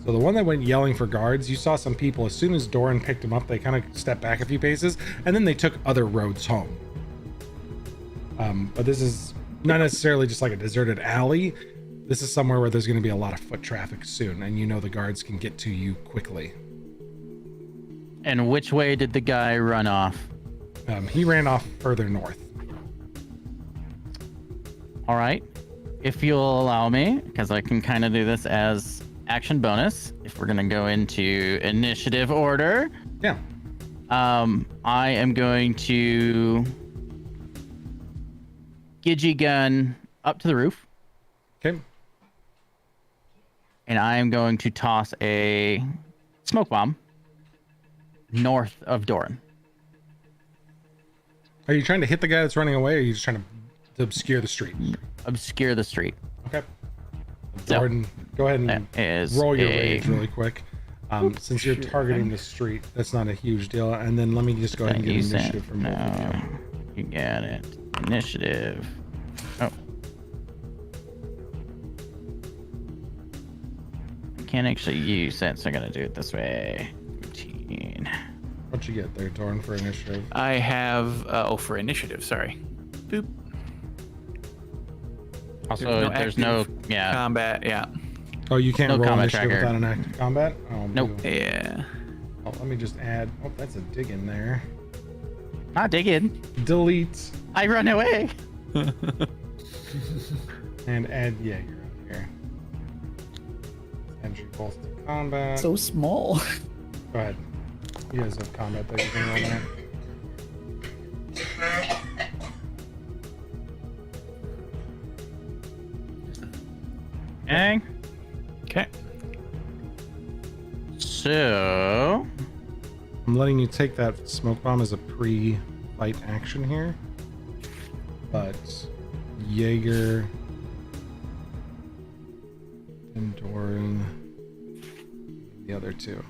So the one that went yelling for guards, you saw some people, as soon as Doran picked him up, they kind of stepped back a few paces, and then they took other roads home. But this is not necessarily just like a deserted alley. This is somewhere where there's going to be a lot of foot traffic soon, and you know the guards can get to you quickly. And which way did the guy run off? He ran off further north. All right. If you'll allow me, because I can kind of do this as action bonus, if we're going to go into initiative order. Yeah. I am going to Gidgy gun up to the roof. Okay. And I am going to toss a smoke bomb north of Doran. Are you trying to hit the guy that's running away, or are you just trying to obscure the street? Obscure the street. Okay. Jordan, go ahead and roll your rage really quick. Since you're targeting the street, that's not a huge deal. And then let me just go ahead and get initiative from both of you. You got it. Initiative. Oh. I can't actually use that, so I'm going to do it this way. Routine. What'd you get there, Doran, for initiative? I have, for initiative, sorry. Boop. Also, there's no combat, yeah. Oh, you can't roll combat initiative tracker. without an active combat? Oh, Nope. boo. Yeah. Oh, let me just add. Oh, that's a dig in there. Not digging. Delete I run away. and add Jaeger up here. Entry both to combat. So small. Go ahead. You guys have combat that you can roll there. Okay. Okay. So I'm letting you take that smoke bomb as a pre-fight action here. But Jaeger and Doran, the other two.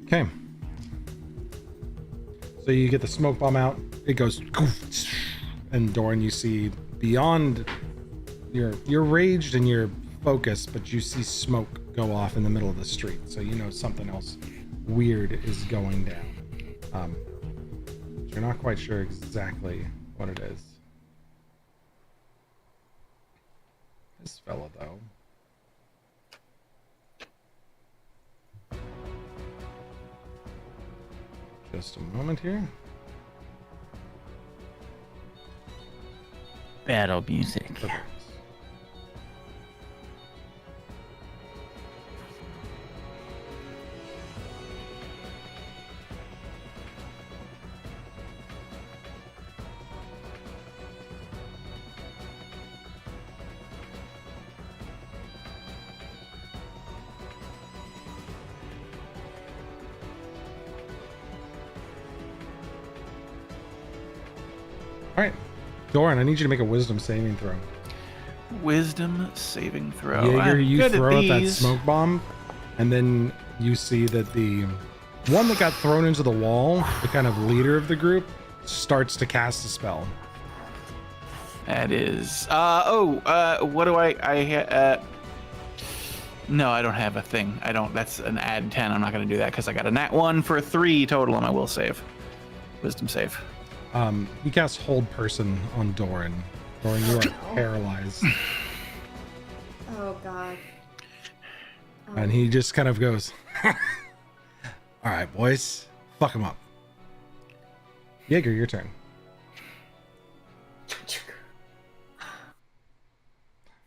Okay. So you get the smoke bomb out. It goes, and Doran, you see beyond. You're raged and you're focused, but you see smoke go off in the middle of the street. So you know something else weird is going down. You're not quite sure exactly what it is. This fella, though. Just a moment here. battle music. Perfect. All right, Doran, I need you to make a wisdom saving throw. Wisdom saving throw. Jaeger, I'm you good at throw out that these. smoke bomb, and then you see that the one that got thrown into the wall, the kind of leader of the group, starts to cast a spell. That is. What do no, I don't have a thing. I don't. That's an add 10. I'm not going to do that because I got a nat 1 for a 3 total on my will save. Wisdom save. He casts Hold Person on Doran. Doran, you are paralyzed. Oh god. And he just kind of goes, all right, boys, fuck him up. Jaeger, your turn.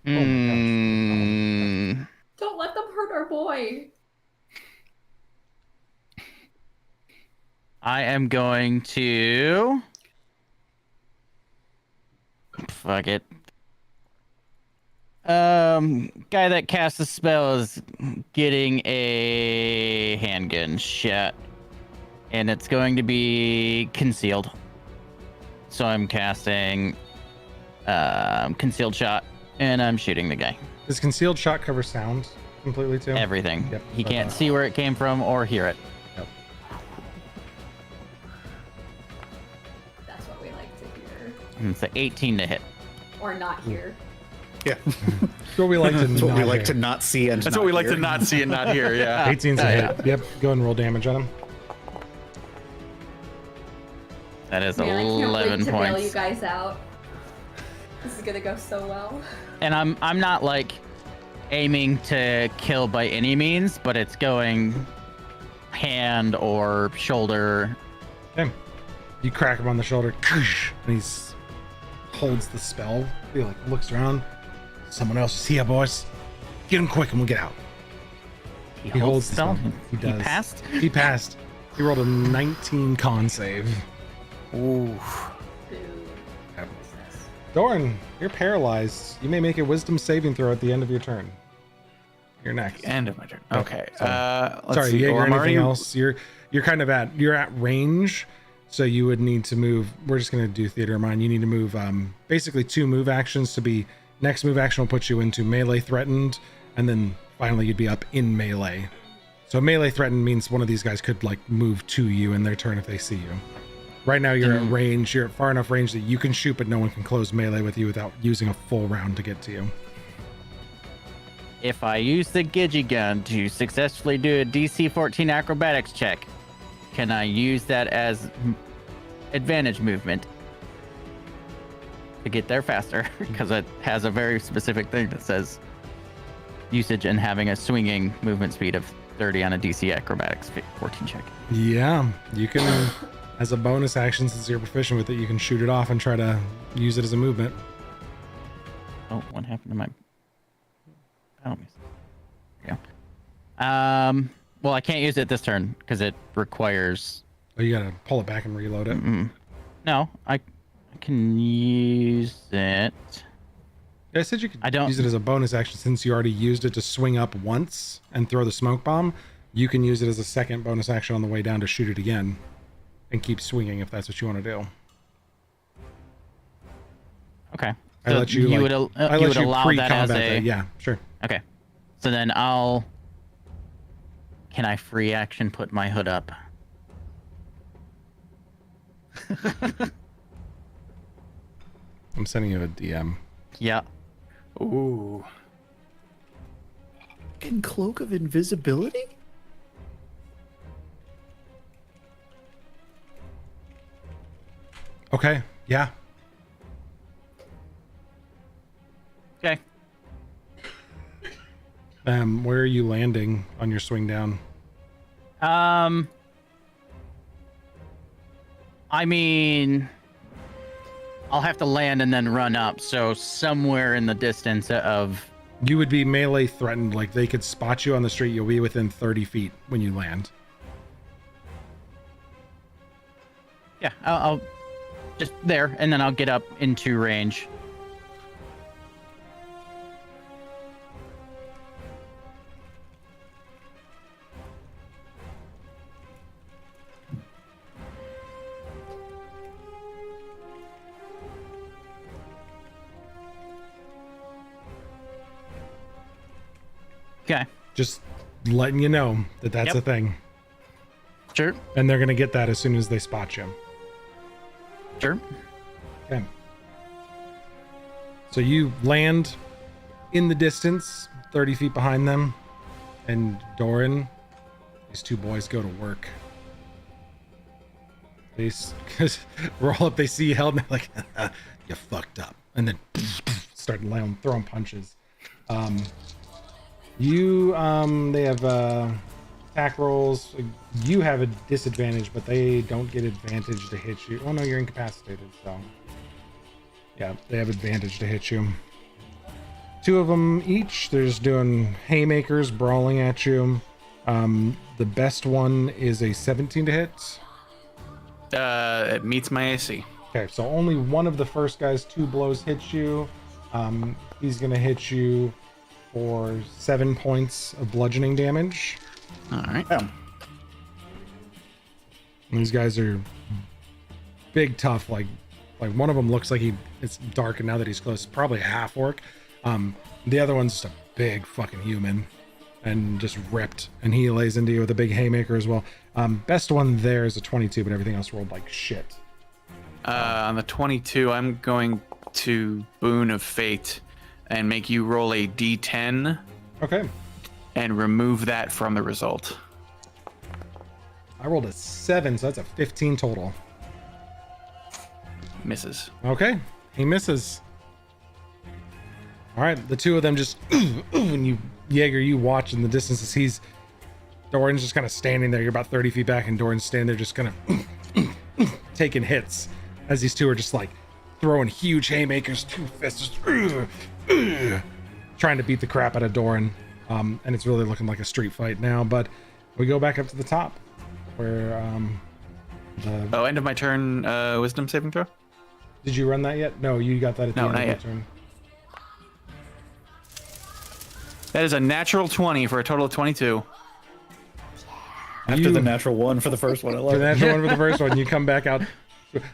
Mm, Why? I am going to fuck it. Guy that casts the spell is getting a handgun shot, and it's going to be concealed. So I'm casting concealed shot, and I'm shooting the guy. Does concealed shot cover sound completely too? Everything. Yep. He can't see where it came from or hear it. Yep. That's what we like to hear. And it's an 18 to hit. Or not hear. Yeah. That's what we like to. That's what we not like hear. to not see and That's not what we like hear. to not see and not hear. Yeah. 18's a hit. Yep. Go and roll damage on him. That is Man, I can't 11 wait to bail you points. guys out. This is gonna go so well. And I'm not like aiming to kill by any means, but it's going hand or shoulder. Okay. You crack him on the shoulder, and he's holds the spell. He like looks around. Someone else is here, boys. Get him quick, and we'll get out. He He holds the spell. spell. He does. Passed. He passed. He rolled a 19 con save. Ooh. Boo. Doran, you're paralyzed. You may make a wisdom saving throw at the end of your turn. You're next. End of my turn. Okay. Sorry. Let's Sorry, see. you or anything Ormari- else? You're kind of at range, so you would need to move. We're just gonna do theater of mind. You need to move basically 2 move actions to be. Next move action will put you into melee threatened, and then finally you'd be up in melee. So melee threatened means one of these guys could like move to you in their turn if they see you. Right now you're at range. You're at far enough range that you can shoot, but no one can close melee with you without using a full round to get to you. If I use the Gidgy gun to successfully do a DC 14 acrobatics check, can I use that as advantage movement to get there faster? Because it has a very specific thing that says usage and having a swinging movement speed of 30 on a DC acrobatics 14 check. Yeah, you can. As a bonus action, since you're proficient with it, you can shoot it off and try to use it as a movement. Oh, what happened to my... Oh, there we go. Well, I can't use it this turn because it requires... Oh, you gotta pull it back and reload it. No, I can use it. Yeah, I said you could I don't- use it as a bonus action since you already used it to swing up once and throw the smoke bomb. You can use it as a second bonus action on the way down to shoot it again and keep swinging if that's what you want to do. Okay. I let you, like, would, I you let would you allow that as pre-combat a... that. Yeah, sure. Okay. So then Can I free action put my hood up? I'm sending you a DM. Yeah. Ooh. In Cloak of Invisibility? Okay. Yeah. Okay. Where are you landing on your swing down? I mean, I'll have to land and then run up, so somewhere in the distance of... You would be melee threatened. Like they could spot you on the street. You'll be within 30 feet when you land. Yeah, I'll just there, and then I'll get up into range. Okay. Just letting you know that that's Yep. a thing. Sure. And they're going to get that as soon as they spot you. Sure. Okay. So you land in the distance, 30 feet behind them, and Doran, these 2 boys go to work. They roll up, they see you held, and they're like, you fucked up. And then start throwing punches. They have attack rolls. You have a disadvantage, but they don't get advantage to hit you. Oh no, you're incapacitated, so. Yeah, they have advantage to hit you. two of them each. They're just doing haymakers, brawling at you. The best one is a 17 to hit. It meets my AC. Okay, so only one of the first guy's 2 blows hits you. He's gonna hit you for 7 points of bludgeoning damage. All right. And these guys are big, tough. Like one of them looks like it's dark, and now that he's close, probably a half orc. The other one's just a big fucking human and just ripped, and he lays into you with a big haymaker as well. Best one there is a 22, but everything else rolled like shit. On the 22, I'm going to Boon of Fate and make you roll a D10 Okay. and remove that from the result. I rolled a 7, so that's a 15 total. Misses. Okay, he misses. All right, the two of them just, and you, Jaeger, you watch in the distance as Doran's just kind of standing there. You're about 30 feet back, and Doran's standing there just kind of taking hits as these two are just like throwing huge haymakers, 2 fists, just, trying to beat the crap out of Doran. And it's really looking like a street fight now, but we go back up to the top where end of my turn, wisdom saving throw? Did you run that yet? No, you got that at the No, end not of your yet. turn. That is a natural 20 for a total of 22. After the natural 1 for the first one, I love The it. natural one for the first one, you come back out.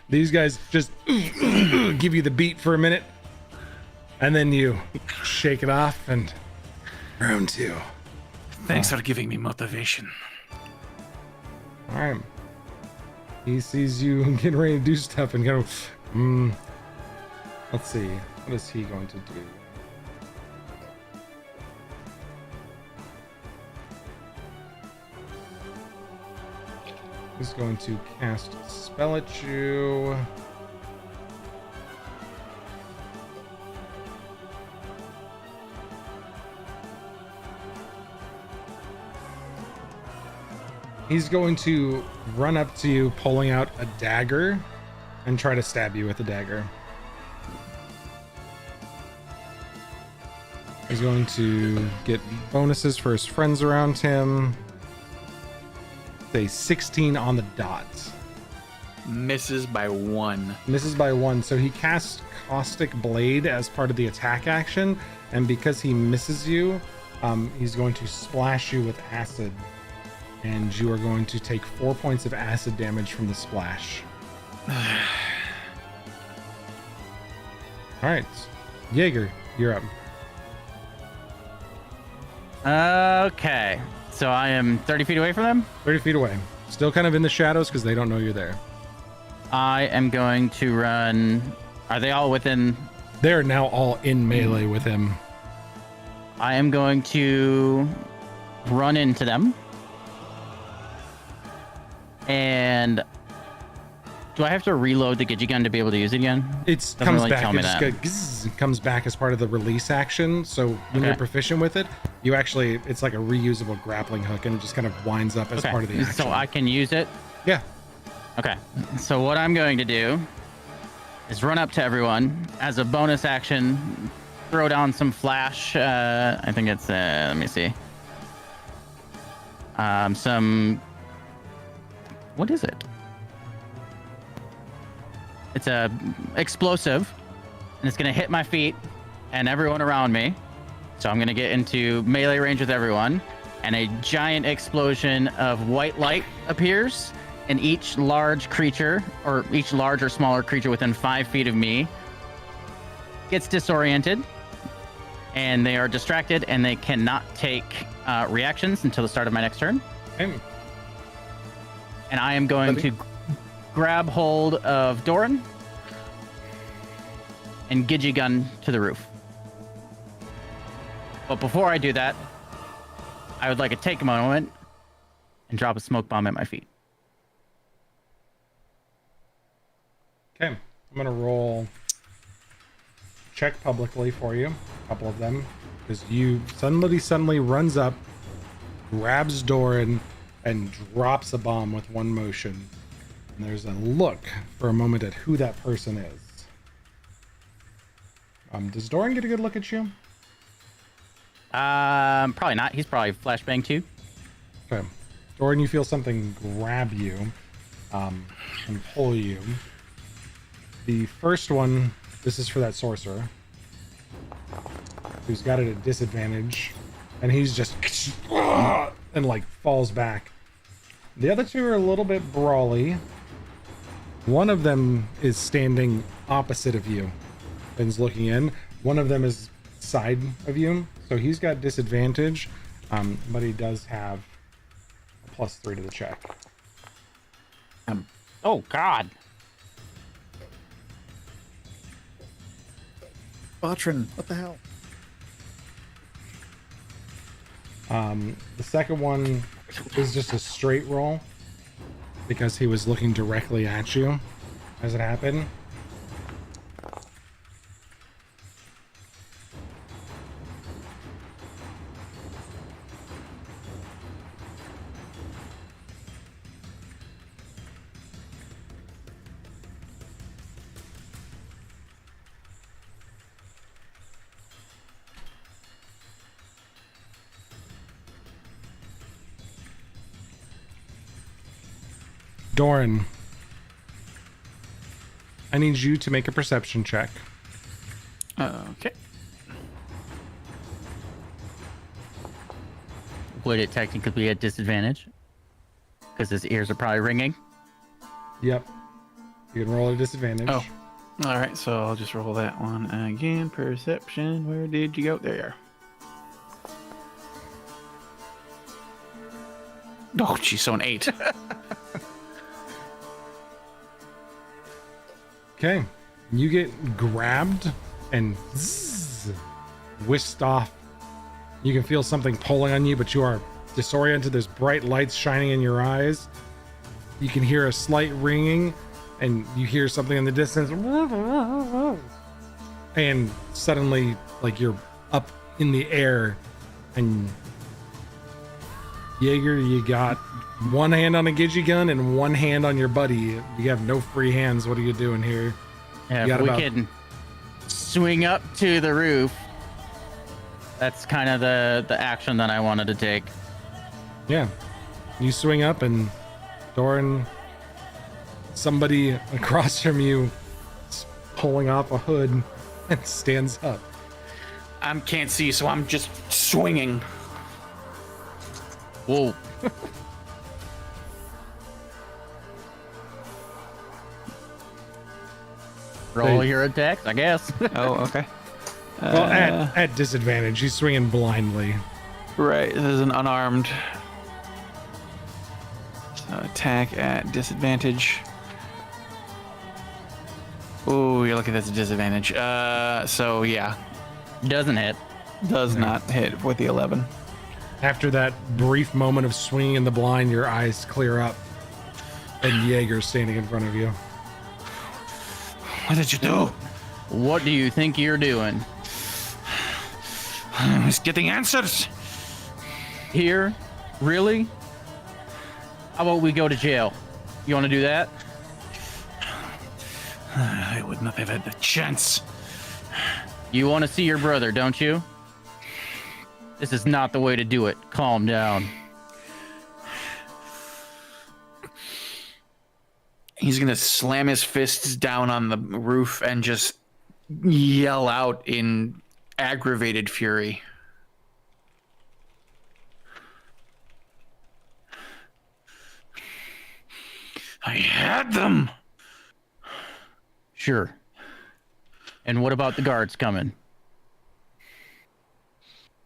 These guys just give you the beat for a minute, and then you shake it off, and round 2. Thanks for giving me motivation. All right. He sees you getting ready to do stuff and go, let's see. What is he going to do? He's going to cast a spell at you. He's going to run up to you, pulling out a dagger, and try to stab you with the dagger. He's going to get bonuses for his friends around him. Say 16 on the dot. Misses by 1. Misses by 1, so he casts Caustic Blade as part of the attack action, and because he misses you, he's going to splash you with acid, and you are going to take 4 points of acid damage from the splash. All right, Jaeger, you're up. Okay, so I am 30 feet away from them. 30 feet away, still kind of in the shadows because they don't know you're there. I am going to run. Are they all within? They're now all in melee with him. I am going to run into them. And do I have to reload the Gidget gun to be able to use it again? It Doesn't comes really back. tell It me just that. goes, comes back as part of the release action. So when you're Okay. proficient with it, you actually, it's like a reusable grappling hook, and it just kind of winds up as Okay, part of the action. so I can use it. Yeah. Okay, so what I'm going to do is run up to everyone as a bonus action, throw down some flash. I think it's let me see. Some. What is it? It's a explosive, and it's gonna hit my feet and everyone around me. So I'm gonna get into melee range with everyone, and a giant explosion of white light appears, and each large creature, or each large or smaller creature within 5 feet of me, gets disoriented, and they are distracted, and they cannot take reactions until the start of my next turn. Okay. And I am going to grab hold of Doran and Gidget gun to the roof. But before I do that, I would like to take a moment and drop a smoke bomb at my feet. Okay. I'm gonna roll check publicly for you, a couple of them, because somebody suddenly runs up, grabs Doran, and drops a bomb with one motion. And there's a look for a moment at who that person is. Does Doran get a good look at you? Probably not. He's probably flashbang too. Okay. Doran, you feel something grab you and pull you. The first one, this is for that sorcerer who's got it at disadvantage, and he's just and like falls back. The other two are a little bit brawly. One of them is standing opposite of you and is looking in. One of them is side of you, so he's got disadvantage, but he does have a +3 to the check. Oh God. Botrin, what the hell? The second one is just a straight roll because he was looking directly at you as it happened. Doran, I need you to make a perception check. Okay. Would it technically be at disadvantage? Because his ears are probably ringing. Yep. You can roll at a disadvantage. Oh. All right, so I'll just roll that one again. Perception. Where did you go? There you are. Oh, geez, so an 8. Okay. You get grabbed and whisked off. You can feel something pulling on you, but you are disoriented. There's bright lights shining in your eyes. You can hear a slight ringing, and you hear something in the distance. And suddenly, like, you're up in the air. And Jaeger, you got one hand on a Gidgee gun and one hand on your buddy. You have no free hands. What are you doing here? Yeah, You if got we about- can swing up to the roof. That's kind of the action that I wanted to take. Yeah. You swing up and Doran, somebody across from you is pulling off a hood and stands up. I can't see, so I'm just swinging. Whoa. Roll Hey. your attacks, I guess. Oh, okay. Well, at disadvantage. He's swinging blindly. Right, this is an unarmed. So attack at disadvantage. Oh, you're looking at this disadvantage. So yeah, Doesn't hit. does not hit with the 11. After that brief moment of swinging in the blind, your eyes clear up. And Jaeger's standing in front of you. What did you do? What do you think you're doing? I was getting answers. Here? Really? How about we go to jail? You want to do that? I would not have had the chance. You want to see your brother, don't you? This is not the way to do it. Calm down. He's gonna slam his fists down on the roof and just yell out in aggravated fury. I had them. Sure. And what about the guards coming?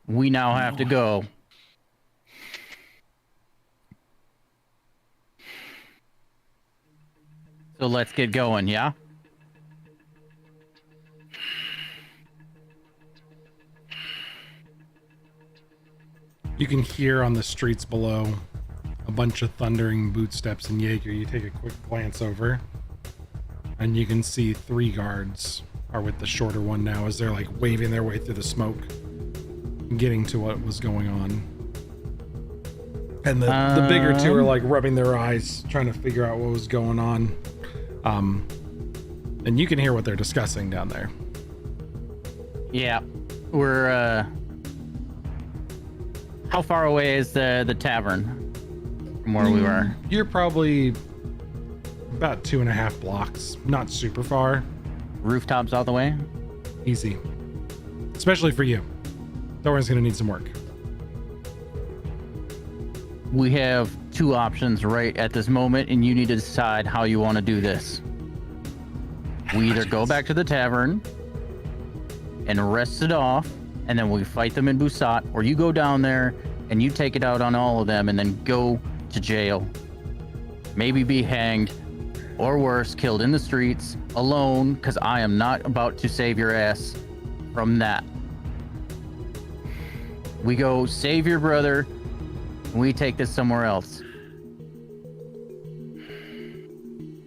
We now have to go. So let's get going, yeah? You can hear on the streets below a bunch of thundering bootsteps, and Jaeger, you take a quick glance over, and you can see 3 guards are with the shorter one now as they're like waving their way through the smoke, getting to what was going on. And the bigger 2 are like rubbing their eyes, trying to figure out what was going on. And you can hear what they're discussing down there. Yeah. We're How far away is the tavern from where we were? You're probably about 2.5 blocks. Not super far. Rooftops all the way? Easy. Especially for you. Thorin's gonna need some work. We have 2 options right at this moment, and you need to decide how you want to do this. We either go back to the tavern and rest it off, and then we fight them in Busat, or you go down there and you take it out on all of them and then go to jail. Maybe be hanged, or worse, killed in the streets, alone, because I am not about to save your ass from that. We go save your brother, and we take this somewhere else.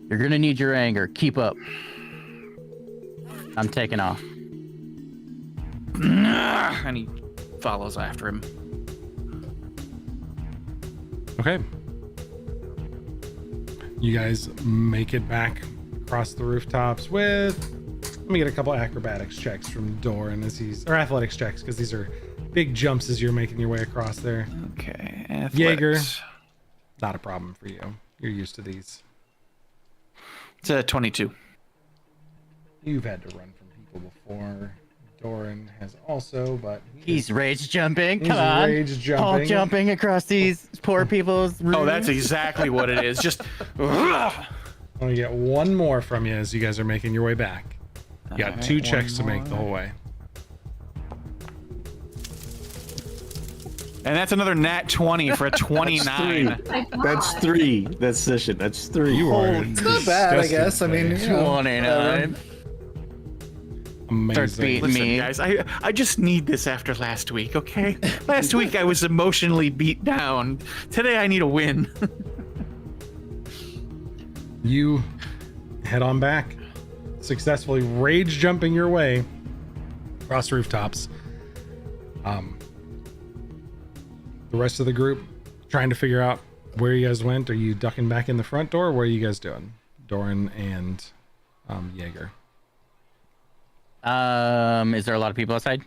You're gonna need your anger. Keep up. I'm taking off. And he follows after him. Okay. You guys make it back across the rooftops with. Let me get a couple acrobatics checks from Doran or athletics checks, because these are big jumps as you're making your way across there. Okay. Jaeger, Athletics. not a problem for you. You're used to these. It's a 22. You've had to run from people before. Doran has also, but He's rage jumping. He's Come on. rage jumping. All jumping across these poor people's roofs. Oh, that's exactly what it is. Just. I'm gonna get one more from you as you guys are making your way back. You got Alright, 2 checks to one make the more. whole way. And that's another nat 20 for a 29. Oh my God. That's 3. That's session. That's 3. You are It's not bad, I guess. I mean, you know, 29. Starts Amazing. beating Listen, me. guys, I just need this after last week, okay? Last week I was emotionally beat down. Today I need a win. You head on back, successfully rage jumping your way across rooftops. The rest of the group trying to figure out where you guys went. Are you ducking back in the front door? What are you guys doing? Doran and Jaeger. Is there a lot of people outside?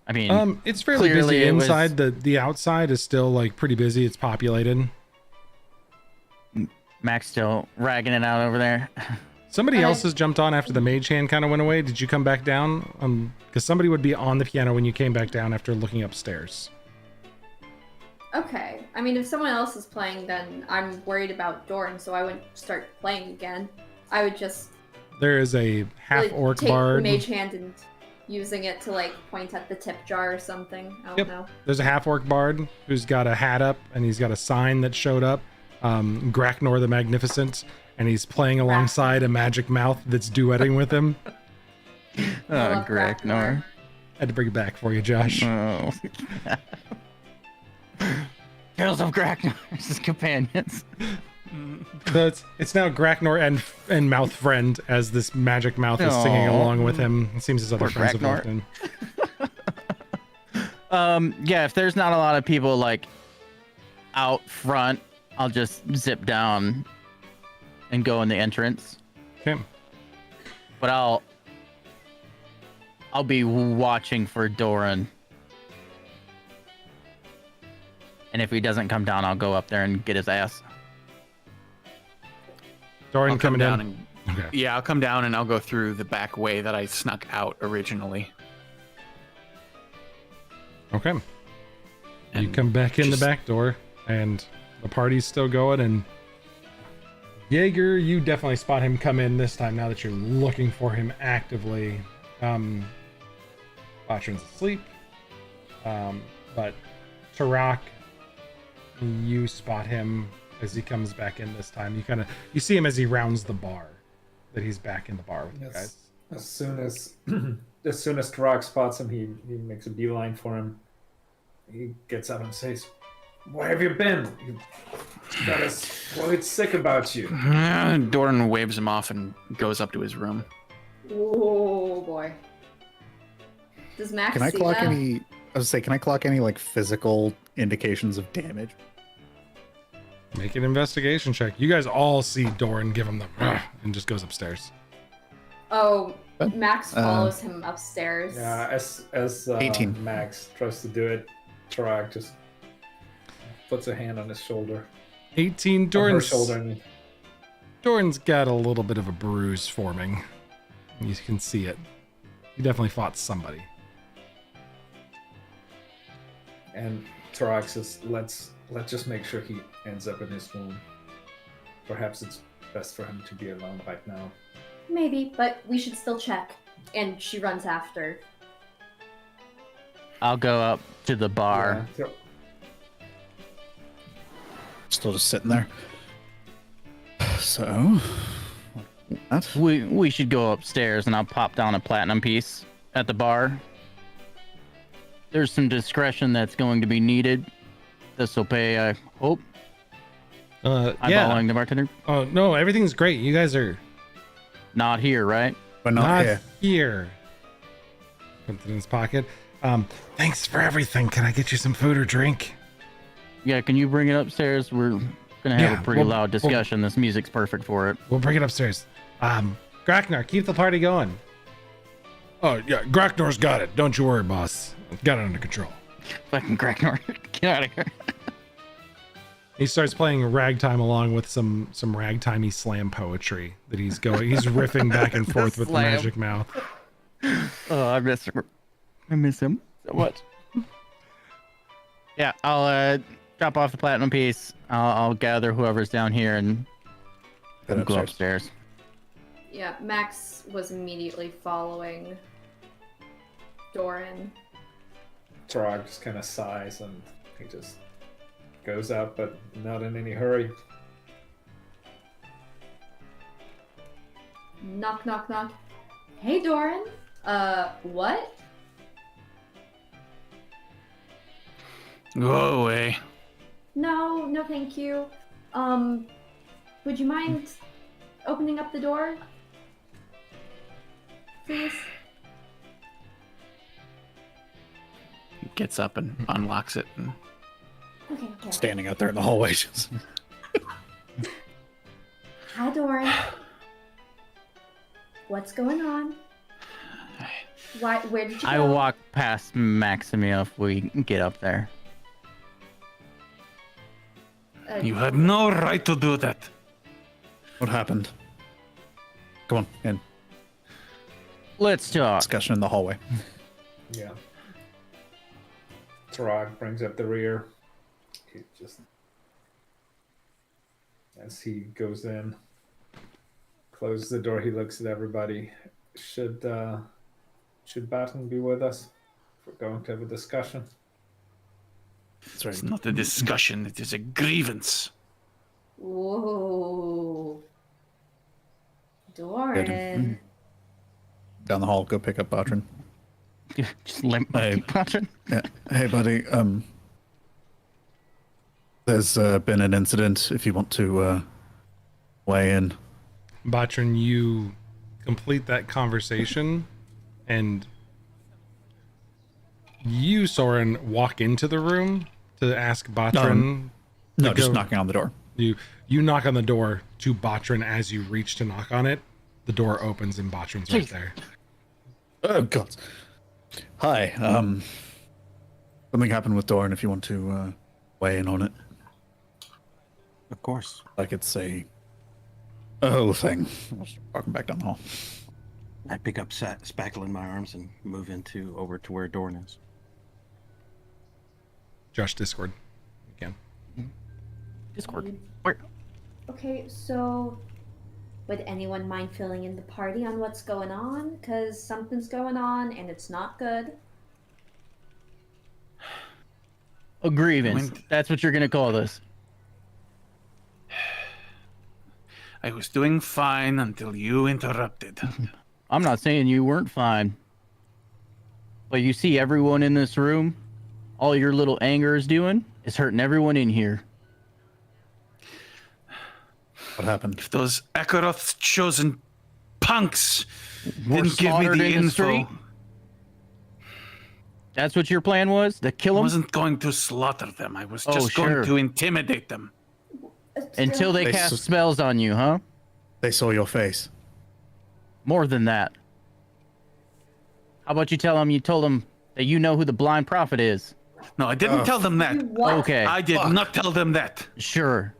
I mean, It's fairly clearly busy it was- inside. The outside is still like pretty busy. It's populated. Mac's still ragging it out over there. Somebody Okay. else has jumped on after the mage hand kind of went away. Did you come back down? Because somebody would be on the piano when you came back down after looking upstairs. Okay. I mean, if someone else is playing, then I'm worried about Doran, so I wouldn't start playing again. I would just There is a half like, orc take bard. Mage Hand and using it to like point at the tip jar or something. I don't Yep. know. There's a half orc bard who's got a hat up and he's got a sign that showed up. Graknor the Magnificent, and he's playing alongside a magic mouth that's duetting with him. I love Graknor. Had to bring it back for you, Josh. Oh. Tales of Graknor's companions. So it's now Graknor and Mouth Friend, as this magic mouth is singing Aw. along with him. It seems his other Poor friends have Graknor. left in. Yeah, if there's not a lot of people like out front, I'll just zip down and go in the entrance. Okay. But I'll be watching for Doran. And if he doesn't come down, I'll go up there and get his ass. Doran I'll come coming down in. and Okay. yeah, I'll come down and I'll go through the back way that I snuck out originally. Okay. You And come back in the just- back door, and the party's still going. And Jaeger, you definitely spot him come in this time. Now that you're looking for him actively, Botrin's asleep. But Tarak, you spot him as he comes back in this time. You see him as he rounds the bar. That he's back in the bar with you guys. As soon as Tarak spots him, he makes a beeline for him. He gets up and says, "Where have you been? You got us worried sick about you." Doran waves him off and goes up to his room. Oh boy. Does Max Can I see clock that? any? I was say, can I clock any like physical indications of damage? Make an investigation check. You guys all see Doran give him the and just goes upstairs. Oh, What? Max follows him upstairs. Yeah, as 18. Max tries to do it, Tarak just puts a hand on his shoulder. 18. On her Doran's, shoulder, I mean. Doran's got a little bit of a bruise forming. You can see it. He definitely fought somebody. And Tarak says, let's just make sure he ends up in his room. Perhaps it's best for him to be alone right now. Maybe, but we should still check. And she runs after. I'll go up to the bar. Yeah. Still just sitting there. So, that? We should go upstairs and I'll pop down a platinum piece at the bar. There's some discretion that's going to be needed. This will pay, I hope. Eyeballing the bartender. Oh, no, everything's great. You guys are Not here, right? But not here. here. Puts it in his pocket. Thanks for everything. Can I get you some food or drink? Yeah, can you bring it upstairs? We're gonna have Yeah, a pretty we'll- loud discussion. This music's perfect for it. We'll bring it upstairs. Graknar, keep the party going. Oh, yeah, Graknar's got it. Don't you worry, boss. Got it under control. Fucking Graknar, get out of here. He starts playing ragtime along with some ragtimey slam poetry that he's going. He's riffing back and forth with the slam. magic mouth. Oh, I miss him so much. Yeah, I'll drop off the platinum piece. I'll gather whoever's down here and Head go upstairs. upstairs. Yeah, Max was immediately following Doran. Tarak just kind of sighs and he just goes out, but not in any hurry. Knock, knock, knock. Hey, Doran. What? Go away. No, no, thank you. Would you mind opening up the door? Please? He gets up and unlocks it. And Okay, okay. Standing out there in the hallway. Just... Hi, Doran. What's going on? Where did you go? I walk past Maximia if we get up there. you had no right to do that. What happened? Come on, in. Let's talk. Discussion in the hallway. Yeah. Tarak brings up the rear. He just, as he goes in, closes the door. He looks at everybody. Should Batten be with us? If we're going to have a discussion. That's right. It's not a discussion, it is a grievance. Whoa. Doran. Down the hall, go pick up Batrin. Just limp Hey. Patrick. Yeah. Hey, buddy. There's been an incident. If you want to weigh in. Batrin, you complete that conversation, and you, Soren, walk into the room to ask Batrin. No, to just go- knocking on the door. You knock on the door to Batrin. As you reach to knock on it, the door opens and Batrin's right there. Oh God. Hi. Something happened with Doran. If you want to weigh in on it, Of course. like it's a whole thing. I'll start walking back down the hall. I pick up Spackle in my arms and move over to where Dorn is. Josh Discord again. Discord. Where? Okay, so would anyone mind filling in the party on what's going on? Because something's going on and it's not good. A grievance. When- That's what you're gonna call this. I was doing fine until you interrupted. I'm not saying you weren't fine. But you see everyone in this room, all your little anger is doing is hurting everyone in here. What happened? If those Akaroth's chosen punks Were didn't give me slaughtered the in the info, street? That's what your plan was? To kill I them? wasn't going to slaughter them. I was Oh, just sure. going to intimidate them. Until they They cast s- spells on you, huh? They saw your face. More than that. How about you tell them you told them that you know who the blind prophet is? No, I didn't tell them that. You what? Okay. I did not tell them that. Sure.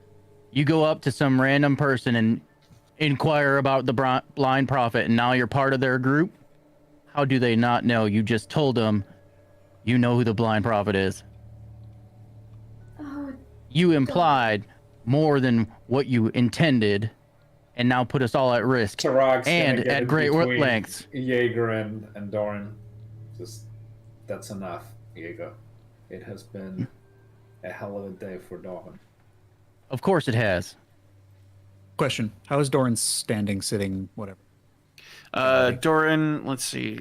You go up to some random person and inquire about the blind prophet, and now you're part of their group? How do they not know? You just told them you know who the blind prophet is. Oh, You implied more than what you intended, and now put us all at risk. Tarak's And gonna get at it great between lengths. Jaeger and Doran. Just that's enough, Jaeger. It has been a hell of a day for Doran. Of course it has. Question: how is Doran standing, sitting, whatever? Doran, let's see.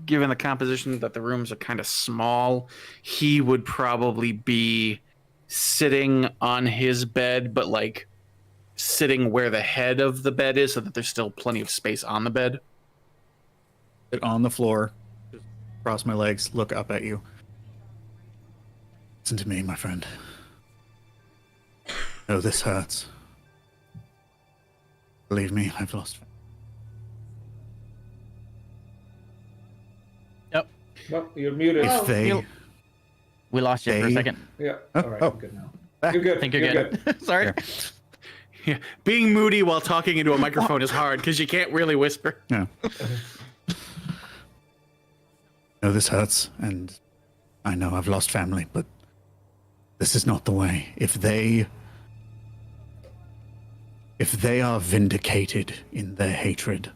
Given the composition that the rooms are kind of small, he would probably be sitting on his bed, but like sitting where the head of the bed is, so that there's still plenty of space on the bed. Sit on the floor, just cross my legs, look up at you. Listen to me, my friend. Oh, this hurts. Believe me, I've lost. Yep. Well, you're muted. Oh. If they, We lost you for a They- second. Yeah. Oh, All right. oh. I'm good now. Back. You're good. I think you're good. Sorry. Yeah, being moody while talking into a microphone is hard because you can't really whisper. yeah. No, this hurts, and I know I've lost family, but this is not the way. If they are vindicated in their hatred,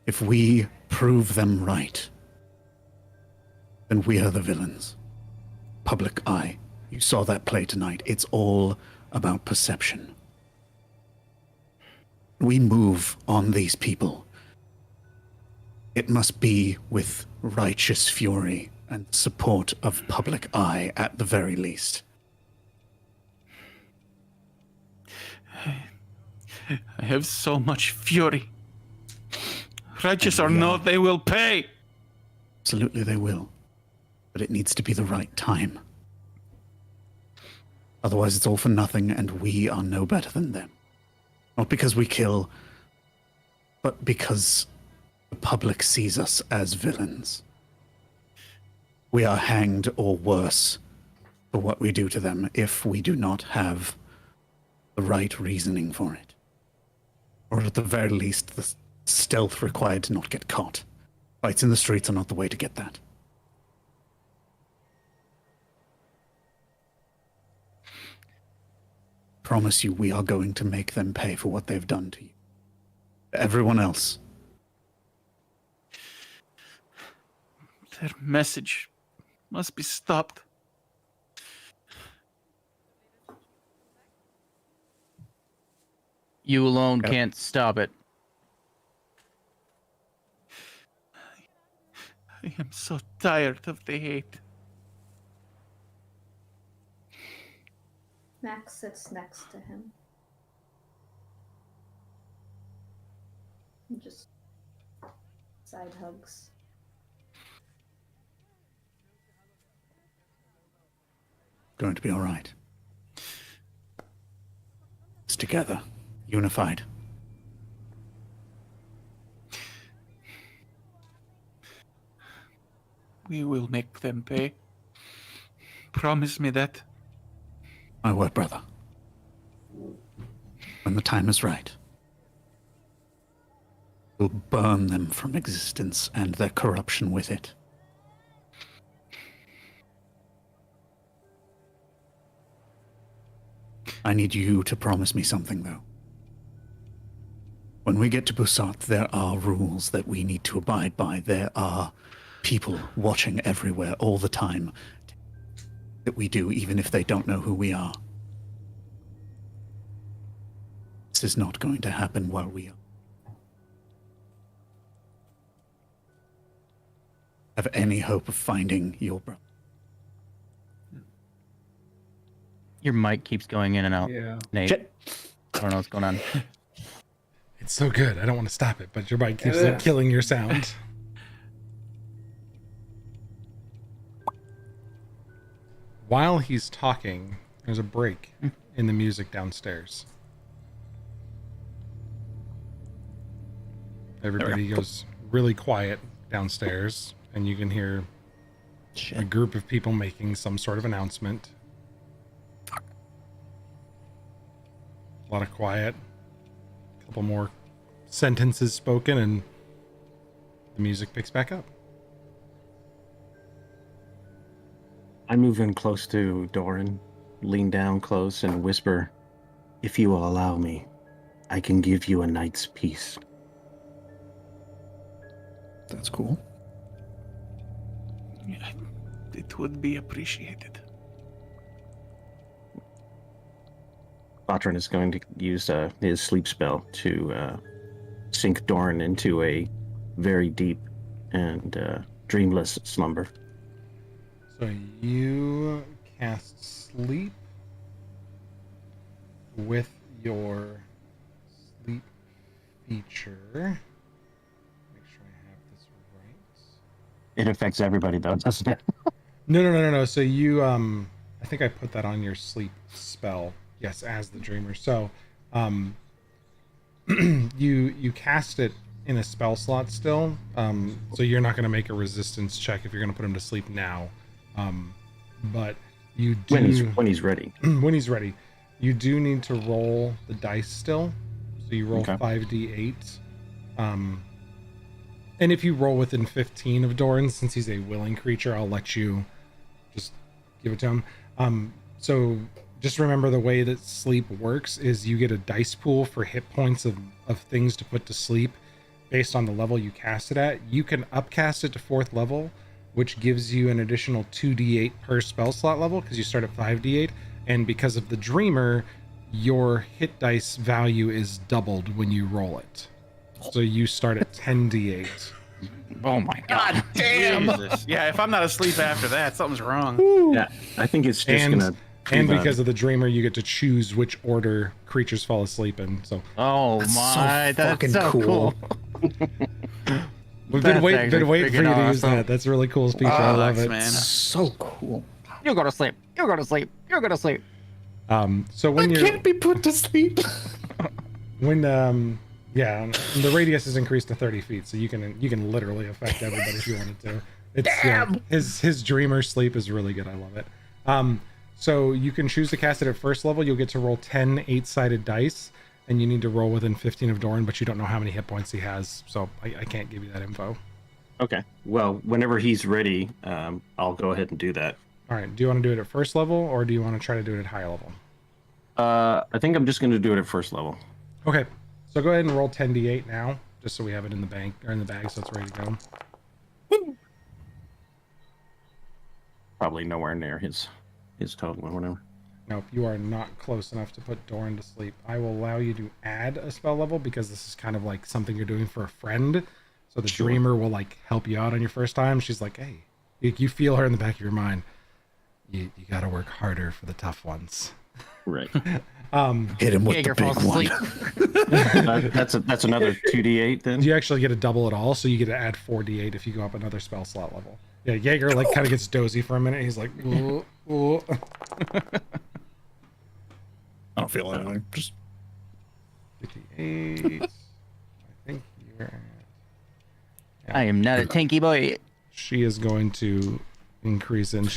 if we prove them right, then we are the villains. Public eye. You saw that play tonight. It's all about perception. We move on these people. It must be with righteous fury and support of public eye at the very least. I have so much fury. Righteous or not, they will pay. Absolutely they will. But it needs to be the right time. Otherwise it's all for nothing, and we are no better than them. Not because we kill, but because the public sees us as villains. We are hanged or worse for what we do to them if we do not have the right reasoning for it. Or at the very least, the stealth required to not get caught. Fights in the streets are not the way to get that. Promise you we are going to make them pay for what they've done to you. Everyone else. Their message must be stopped. You alone Yep. can't stop it. I am so tired of the hate. Max sits next to him. And just side hugs. Going to be all right. It's together, unified. We will make them pay. Promise me that. My word, brother. When the time is right, we'll burn them from existence and their corruption with it. I need you to promise me something, though. When we get to Busat, there are rules that we need to abide by. There are people watching everywhere all the time that we do, even if they don't know who we are. This is not going to happen while we have any hope of finding your brother. Your mic keeps going in and out. Yeah. Nate, Shit. I don't know what's going on. It's so good. I don't want to stop it, but your mic keeps It is. killing your sound. While he's talking, there's a break in the music downstairs. Everybody goes really quiet downstairs, and you can hear a group of people making some sort of announcement. A lot of quiet. A couple more sentences spoken, and the music picks back up. I move in close to Doran, lean down close, and whisper, "If you will allow me, I can give you a night's peace." That's cool. Yeah, it would be appreciated. Vatran is going to use his sleep spell to sink Doran into a very deep and dreamless slumber. So you cast sleep with your sleep feature. Make sure I have this right. It affects everybody, though, doesn't it? No. So you, I think I put that on your sleep spell. Yes, as the dreamer. So, you cast it in a spell slot still. So you're not going to make a resistance check if you're going to put him to sleep now. But you do when he's ready. When he's ready, you do need to roll the dice still. So you roll 5d8. And if you roll within 15 of Doran, since he's a willing creature, I'll let you just give it to him. So just remember the way that sleep works is you get a dice pool for hit points of things to put to sleep based on the level you cast it at. You can upcast it to 4th level, which gives you an additional 2d8 per spell slot level because you start at 5d8. And because of the Dreamer, your hit dice value is doubled when you roll it. So you start at 10d8. Oh my god. Damn. Jesus. Yeah, if I'm not asleep after that, something's wrong. Yeah, I think it's just gonna. And because of the Dreamer, you get to choose which order creatures fall asleep in. So Oh my, that's so cool. we've been waiting for you to use that. That's a really cool feature. I love it. Man. So cool. You go to sleep. You go to sleep. You go to sleep. So when I can't be put to sleep. When the radius is increased to 30 feet, so you can literally affect everybody if you wanted to. It's Damn! His Dreamer sleep is really good. I love it. So you can choose to cast it at 1st level. You'll get to roll 10 8-sided dice, and you need to roll within 15 of Doran, but you don't know how many hit points he has, so I can't give you that info. Okay. Well, whenever he's ready, I'll go ahead and do that. All right. Do you want to do it at 1st level, or do you want to try to do it at higher level? I think I'm just going to do it at 1st level. Okay. So go ahead and roll 10d8 now, just so we have it in the bank or in the bag, so it's ready to go. Probably nowhere near his total or whatever. Nope, you are not close enough to put Doran to sleep. I will allow you to add a spell level because this is kind of like something you're doing for a friend. So the Dreamer will like help you out on your first time. She's like, hey, you feel her in the back of your mind. You got to work harder for the tough ones. Right. Hit him with the big one. That's another 2d8 then. You actually get to double it all, so you get to add 4d8 if you go up another spell slot level. Yeah, Jaeger like kind of gets dozy for a minute. He's like, ooh, ooh. I don't feel anything. Just 58. I think you're at. I am not a tanky boy. She is going to increase it. And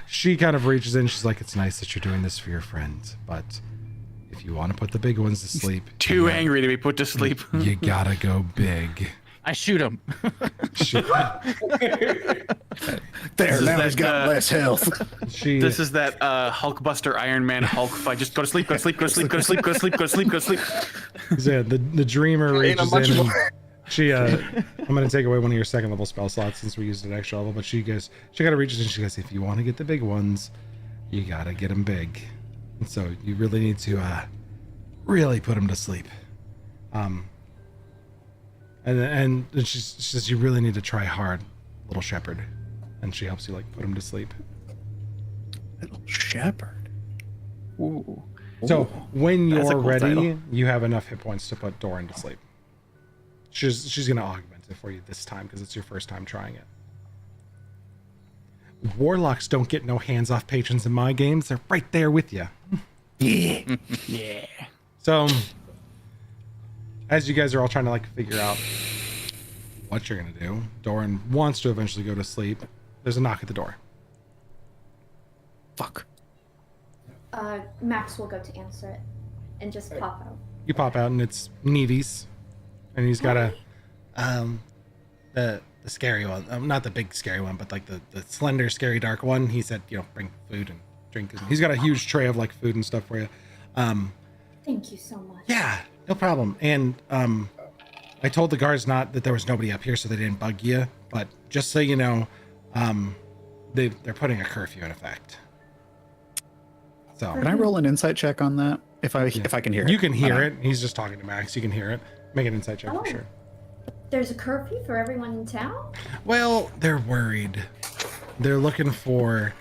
she kind of reaches in. She's like, it's nice that you're doing this for your friend, but if you want to put the big ones to sleep, Too angry to be put to sleep. you gotta go big. I shoot him. there, now he's got less health. This is that Hulkbuster Iron Man Hulk fight. Just go to sleep, go to sleep, go to sleep, go to sleep, go to sleep, go to sleep, go to sleep. Yeah, the Dreamer reaches in. And she, I'm gonna take away one of your 2nd level spell slots since we used an extra level. But she kind of reaches in. She goes, if you want to get the big ones, you gotta get them big. And so you really need to really put them to sleep. And she says you really need to try hard, little shepherd, and she helps you like put him to sleep. Little shepherd. Ooh. So when That's a you're cool ready, title. you have enough hit points to put Doran to sleep. She's gonna augment it for you this time because it's your first time trying it. Warlocks don't get no hands off patrons in my games. They're right there with you. Yeah. Yeah. So as you guys are all trying to like figure out what you're gonna do, Doran wants to eventually go to sleep. there's a knock at the door. Fuck. Max will go to answer it and just pop out. You pop out and it's Needy's, and he's got the scary one, not the big scary one, but like the slender, scary, dark one. He said, bring food and drink. He's got a huge tray of like food and stuff for you. Thank you so much. Yeah, no problem. And I told the guards not that there was nobody up here, so they didn't bug you. But just so you know, they're putting a curfew in effect. So Can I roll an insight check on that? If I can hear it. You can hear it. He's just talking to Max. You can hear it. Make an insight check for sure. There's a curfew for everyone in town? Well, they're worried. They're looking for,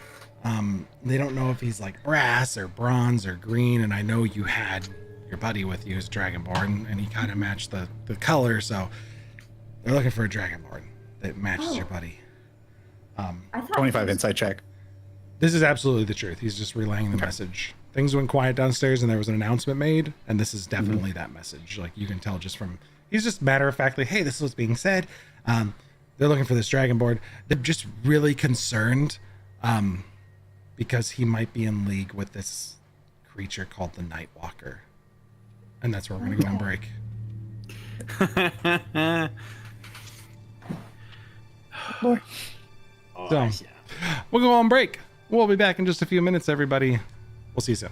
they don't know if he's like brass or bronze or green. And I know you had your buddy with you, who's Dragonborn, and he kind of matched the color. So they're looking for a Dragonborn that matches your buddy. I thought 25 insight check. This is absolutely the truth. He's just relaying the message. Things went quiet downstairs and there was an announcement made. And this is definitely that message. Like you can tell just from, he's just matter of factly, hey, this is what's being said. They're looking for this Dragonborn. They're just really concerned because he might be in league with this creature called the Nightwalker. And that's where we're going to go on break. Lord. So, we'll go on break. We'll be back in just a few minutes, everybody. We'll see you soon.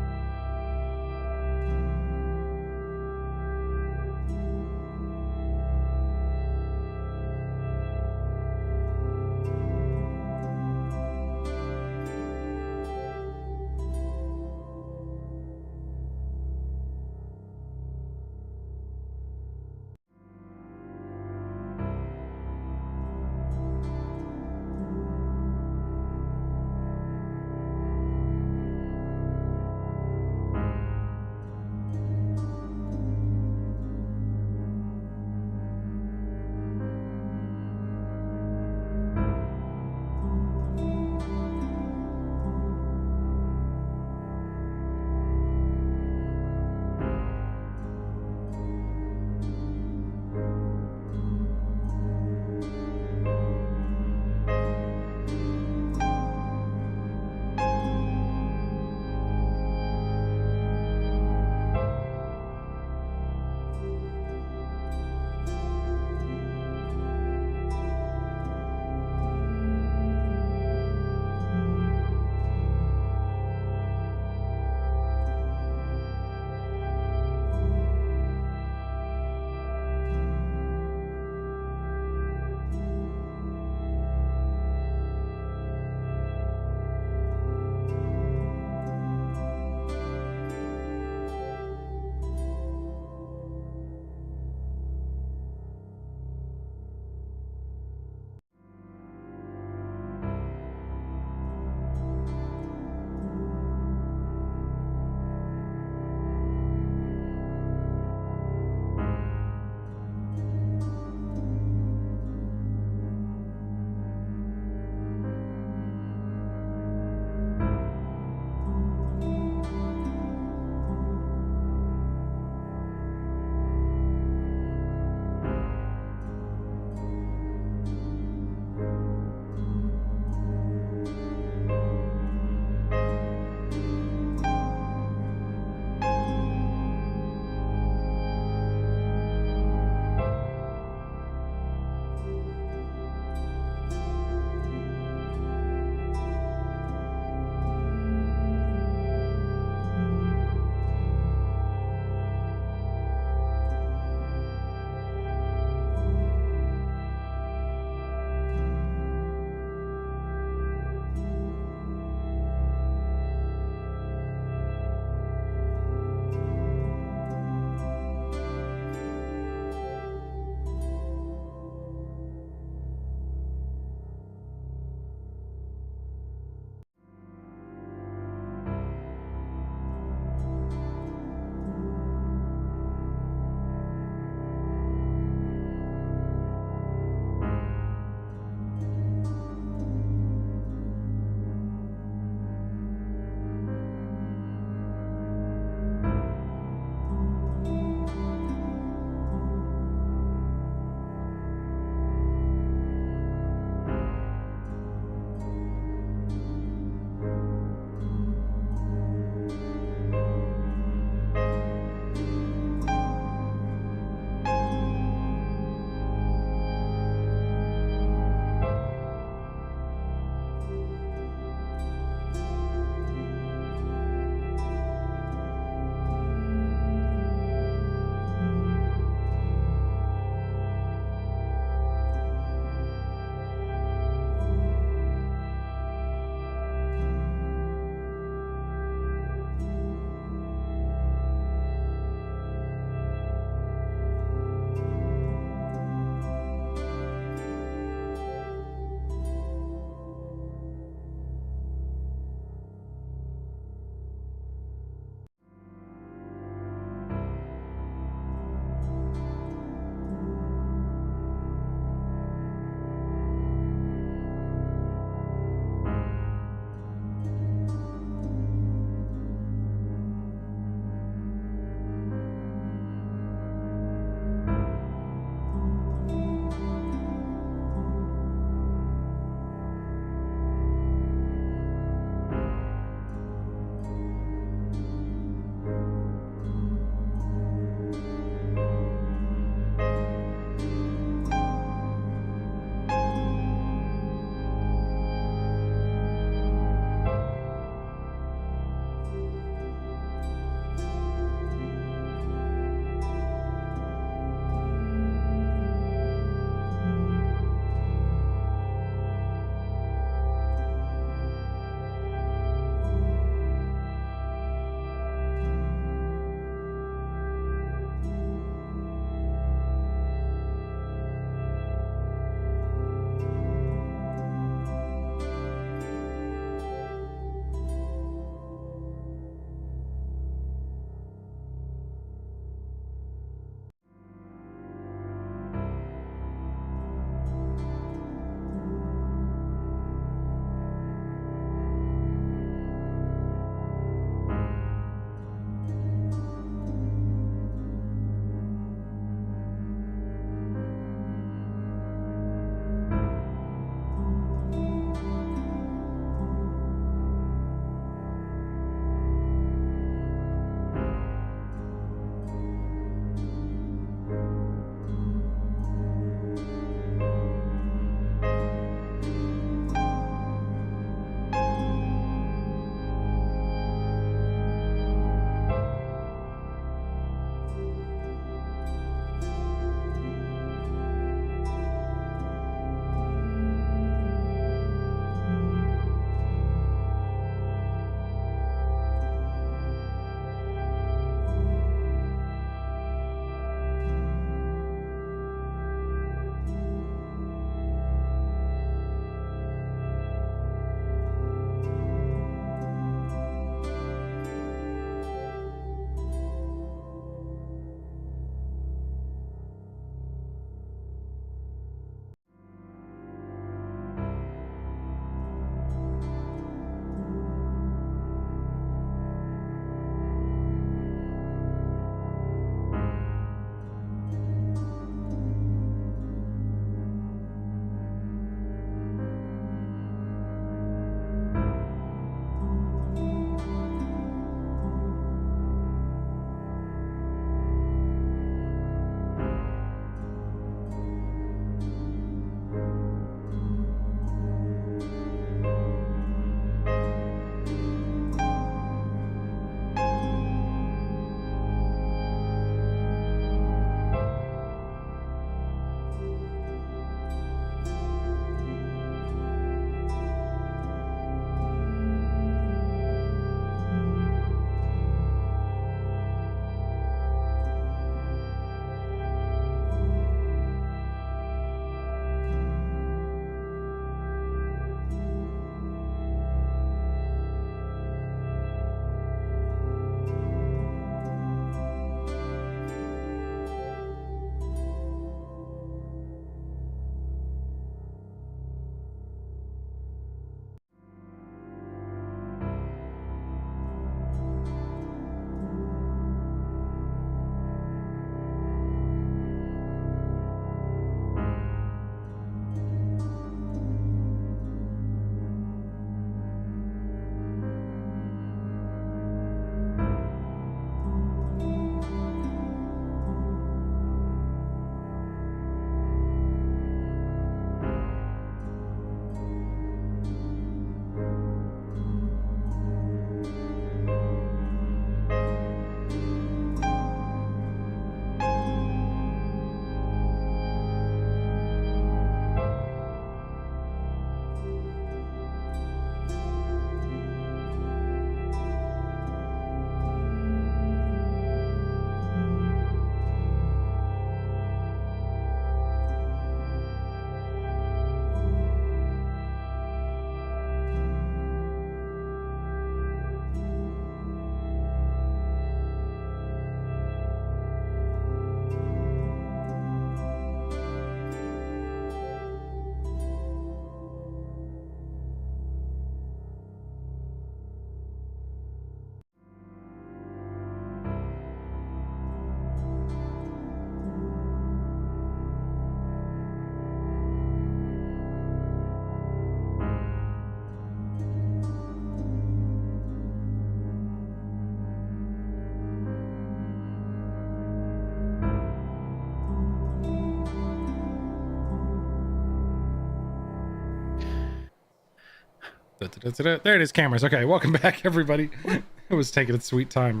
There it is, cameras. Okay, welcome back, everybody. It was taking its sweet time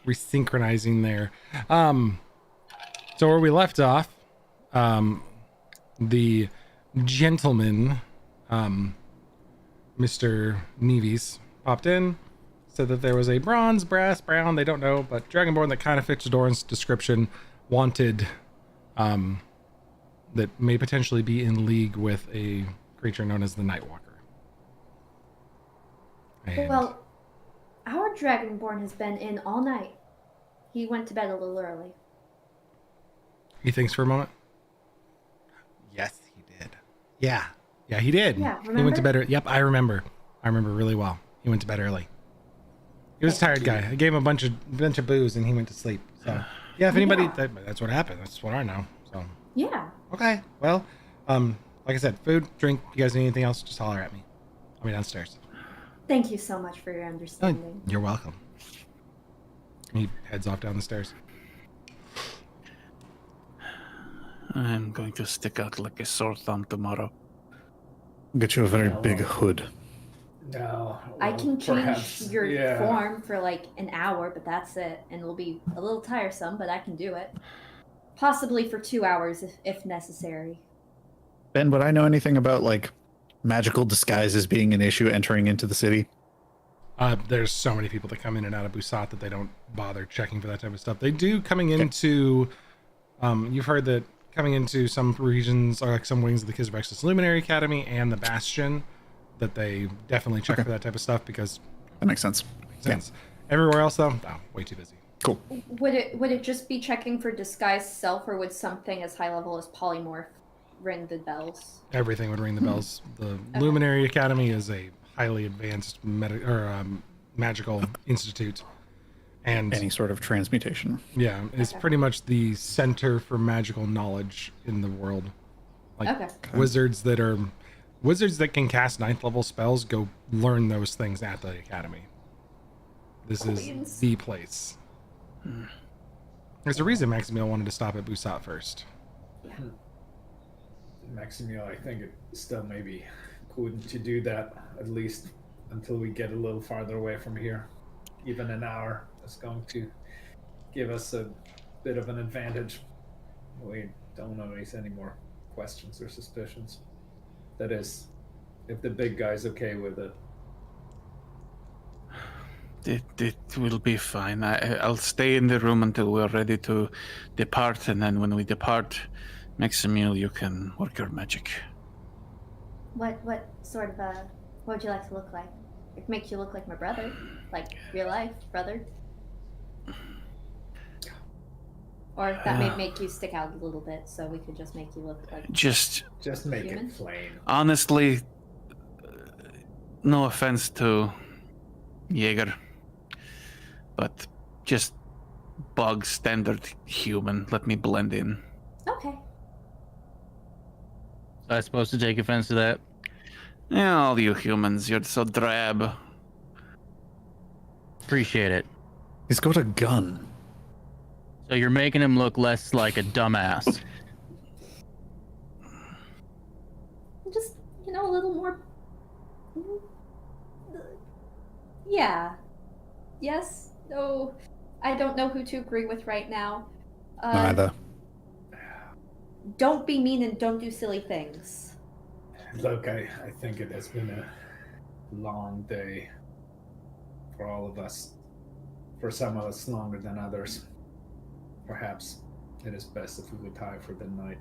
resynchronizing there. So where we left off, the gentleman, Mr. Neves, popped in, said that there was a bronze, brass, brown, they don't know, but dragonborn that kind of fits Doran's description, wanted, that may potentially be in league with a creature known as the Nightwalker. And Well, our Dragonborn has been in all night. He went to bed a little early. he thinks for a moment. Yes, he did. Yeah, he did. Yeah, he went to bed. Yep, I remember. I remember really well. He went to bed early. He was a tired guy. I gave him a bunch of booze and he went to sleep. So yeah, if anybody, that's what happened. That's what I know. So Yeah. okay, well, like I said, food, drink. You guys need anything else? Just holler at me. I'll be downstairs. Thank you so much for your understanding. You're welcome. He heads off down the stairs. I'm going to stick out like a sore thumb tomorrow. Get you a very big hood. No. I well, can change perhaps, your yeah. form for like an hour, but that's it. And it'll be a little tiresome, but I can do it. Possibly for 2 hours if necessary. Ben, would I know anything about like magical disguises being an issue entering into the city? There's so many people that come in and out of Busat that they don't bother checking for that type of stuff. They do coming into, you've heard that coming into some regions or like some wings of the Kisrexis Luminary Academy and the Bastion, that they definitely check for that type of stuff because That makes sense. sense. Everywhere else though, no, way too busy. Cool. Would it just be checking for disguised self, or would something as high level as polymorph ring the bells? Everything would ring the bells. The Luminary Academy is a highly advanced magical institute, and Any sort of transmutation. yeah, it's pretty much the center for magical knowledge in the world. Like Okay. wizards that can cast 9th level spells go learn those things at the academy. This is Queens. the place. There's a reason Maximiel wanted to stop at Busat first. Maximiel, I think it still may be good to do that, at least until we get a little farther away from here. Even an hour is going to give us a bit of an advantage. We don't raise any more questions or suspicions. That is, if the big guy's okay with it. It will be fine. I'll stay in the room until we're ready to depart, and then when we depart, Maximiel, you can work your magic. What sort of what would you like to look like? It makes you look like my brother, like real life brother. Or that may make you stick out a little bit, so we could just make you look like Just make Human? it plain. honestly, no offense to Jaeger, but just bug standard human. Let me blend in. Okay. So I'm supposed to take offense to that? Yeah, all you humans, you're so drab. Appreciate it. He's got a gun. So you're making him look less like a dumbass. Just, a little more. Yeah. Yes? No. I don't know who to agree with right now. Neither. Don't be mean and don't do silly things. Look, I think it has been a long day for all of us. For some of us longer than others. Perhaps it is best if we retire for the night.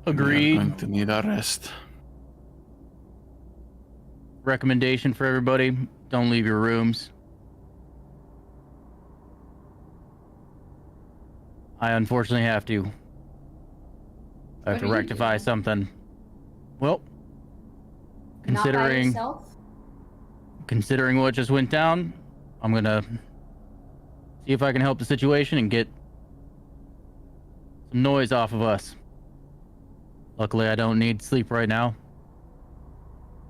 Agreed. We're going to need our rest. Recommendation for everybody: don't leave your rooms. I unfortunately have to. I have What to are you rectify doing? something. Well, Not by considering yourself? considering what just went down, I'm gonna see if I can help the situation and get some noise off of us. Luckily, I don't need sleep right now.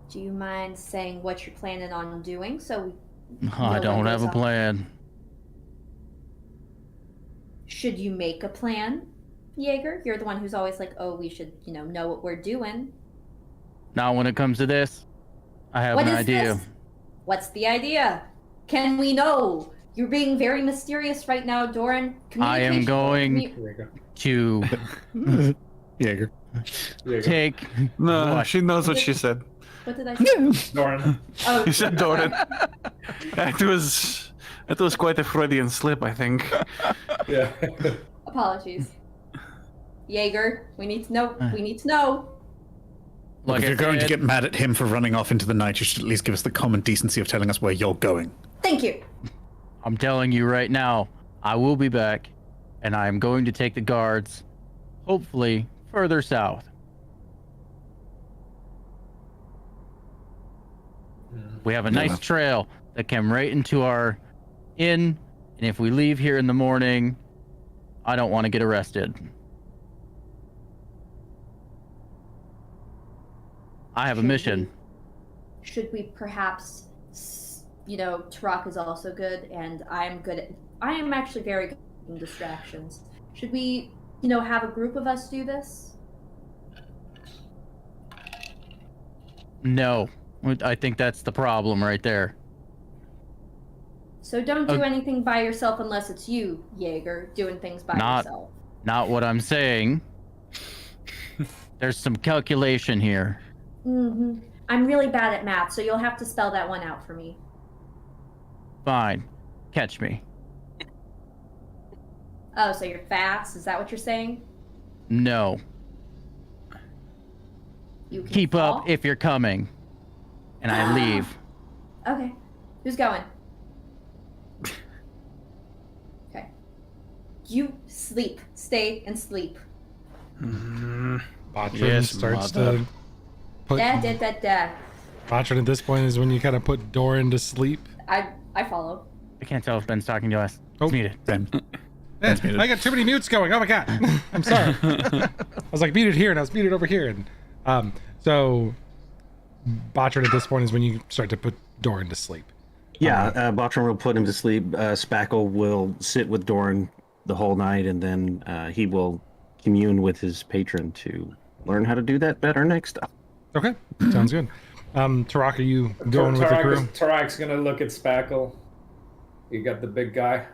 Do you mind saying what you're planning on doing so we I what don't have goes a on? plan. Should you make a plan, Jaeger? You're the one who's always like, oh, we should, know what we're doing. Not when it comes to this. I have What an is idea. this? What's the idea? Can we know? You're being very mysterious right now, Doran. I am going Here we go. to Jaeger. Here you go. take. No, What? she knows what she said. What did I say? Doran. Oh, You said Doran. That was quite a Freudian slip, I think. Yeah. apologies. Jaeger, we need to know. We need to know. Look, Like if I you're going to said, get mad at him for running off into the night, you should at least give us the common decency of telling us where you're going. Thank you. I'm telling you right now, I will be back, and I am going to take the guards, hopefully further south. We have a nice trail that came right into our inn, and if we leave here in the morning, I don't want to get arrested. I have a mission. Should we perhaps, Tarak is also good, and I am actually very good in distractions. Should we, have a group of us do this? No, I think that's the problem right there. So don't do anything by yourself unless it's you, Jaeger, doing things by yourself. Not what I'm saying. There's some calculation here. Mm-hmm. I'm really bad at math, so you'll have to spell that one out for me. Fine. Catch me. Oh, so you're fast? Is that what you're saying? No. You can Keep fall? up if you're coming. And I leave. Okay. Who's going? Okay. You sleep. Stay and sleep. Botrin Yes, starts mother. to put. Da. Botrin at this point is when you kind of put Doran to sleep. I follow. I can't tell if Ben's talking to us. Oh. It's muted. Then I got too many mutes going. Oh my god. I'm sorry. I was like muted here and I was muted over here. And so Botrin at this point is when you start to put Doran to sleep. Yeah, Botron will put him to sleep. Spackle will sit with Doran the whole night, and then he will commune with his patron to learn how to do that better next time. Okay. Sounds good. Tarak, are you going with the crew? Tarak's gonna look at Spackle. You got the big guy.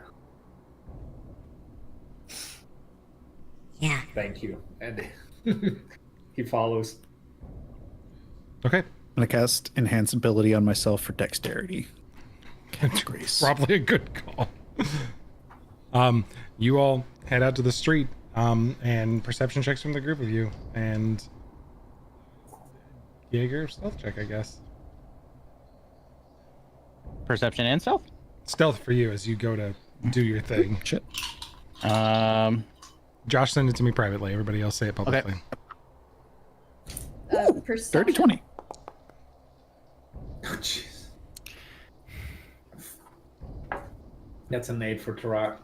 Yeah. Thank you. And he follows. Okay. I'm going to cast Enhance Ability on myself for Dexterity. Grace. Probably a good call. You all head out to the street, and perception checks from the group of you, and Jaeger, stealth check, I guess. Perception and stealth? Stealth for you as you go to do your thing. Shit. Josh, send it to me privately. Everybody else say it publicly. Perception. Dirty 20. Oh, jeez. That's an 8 for Tarak.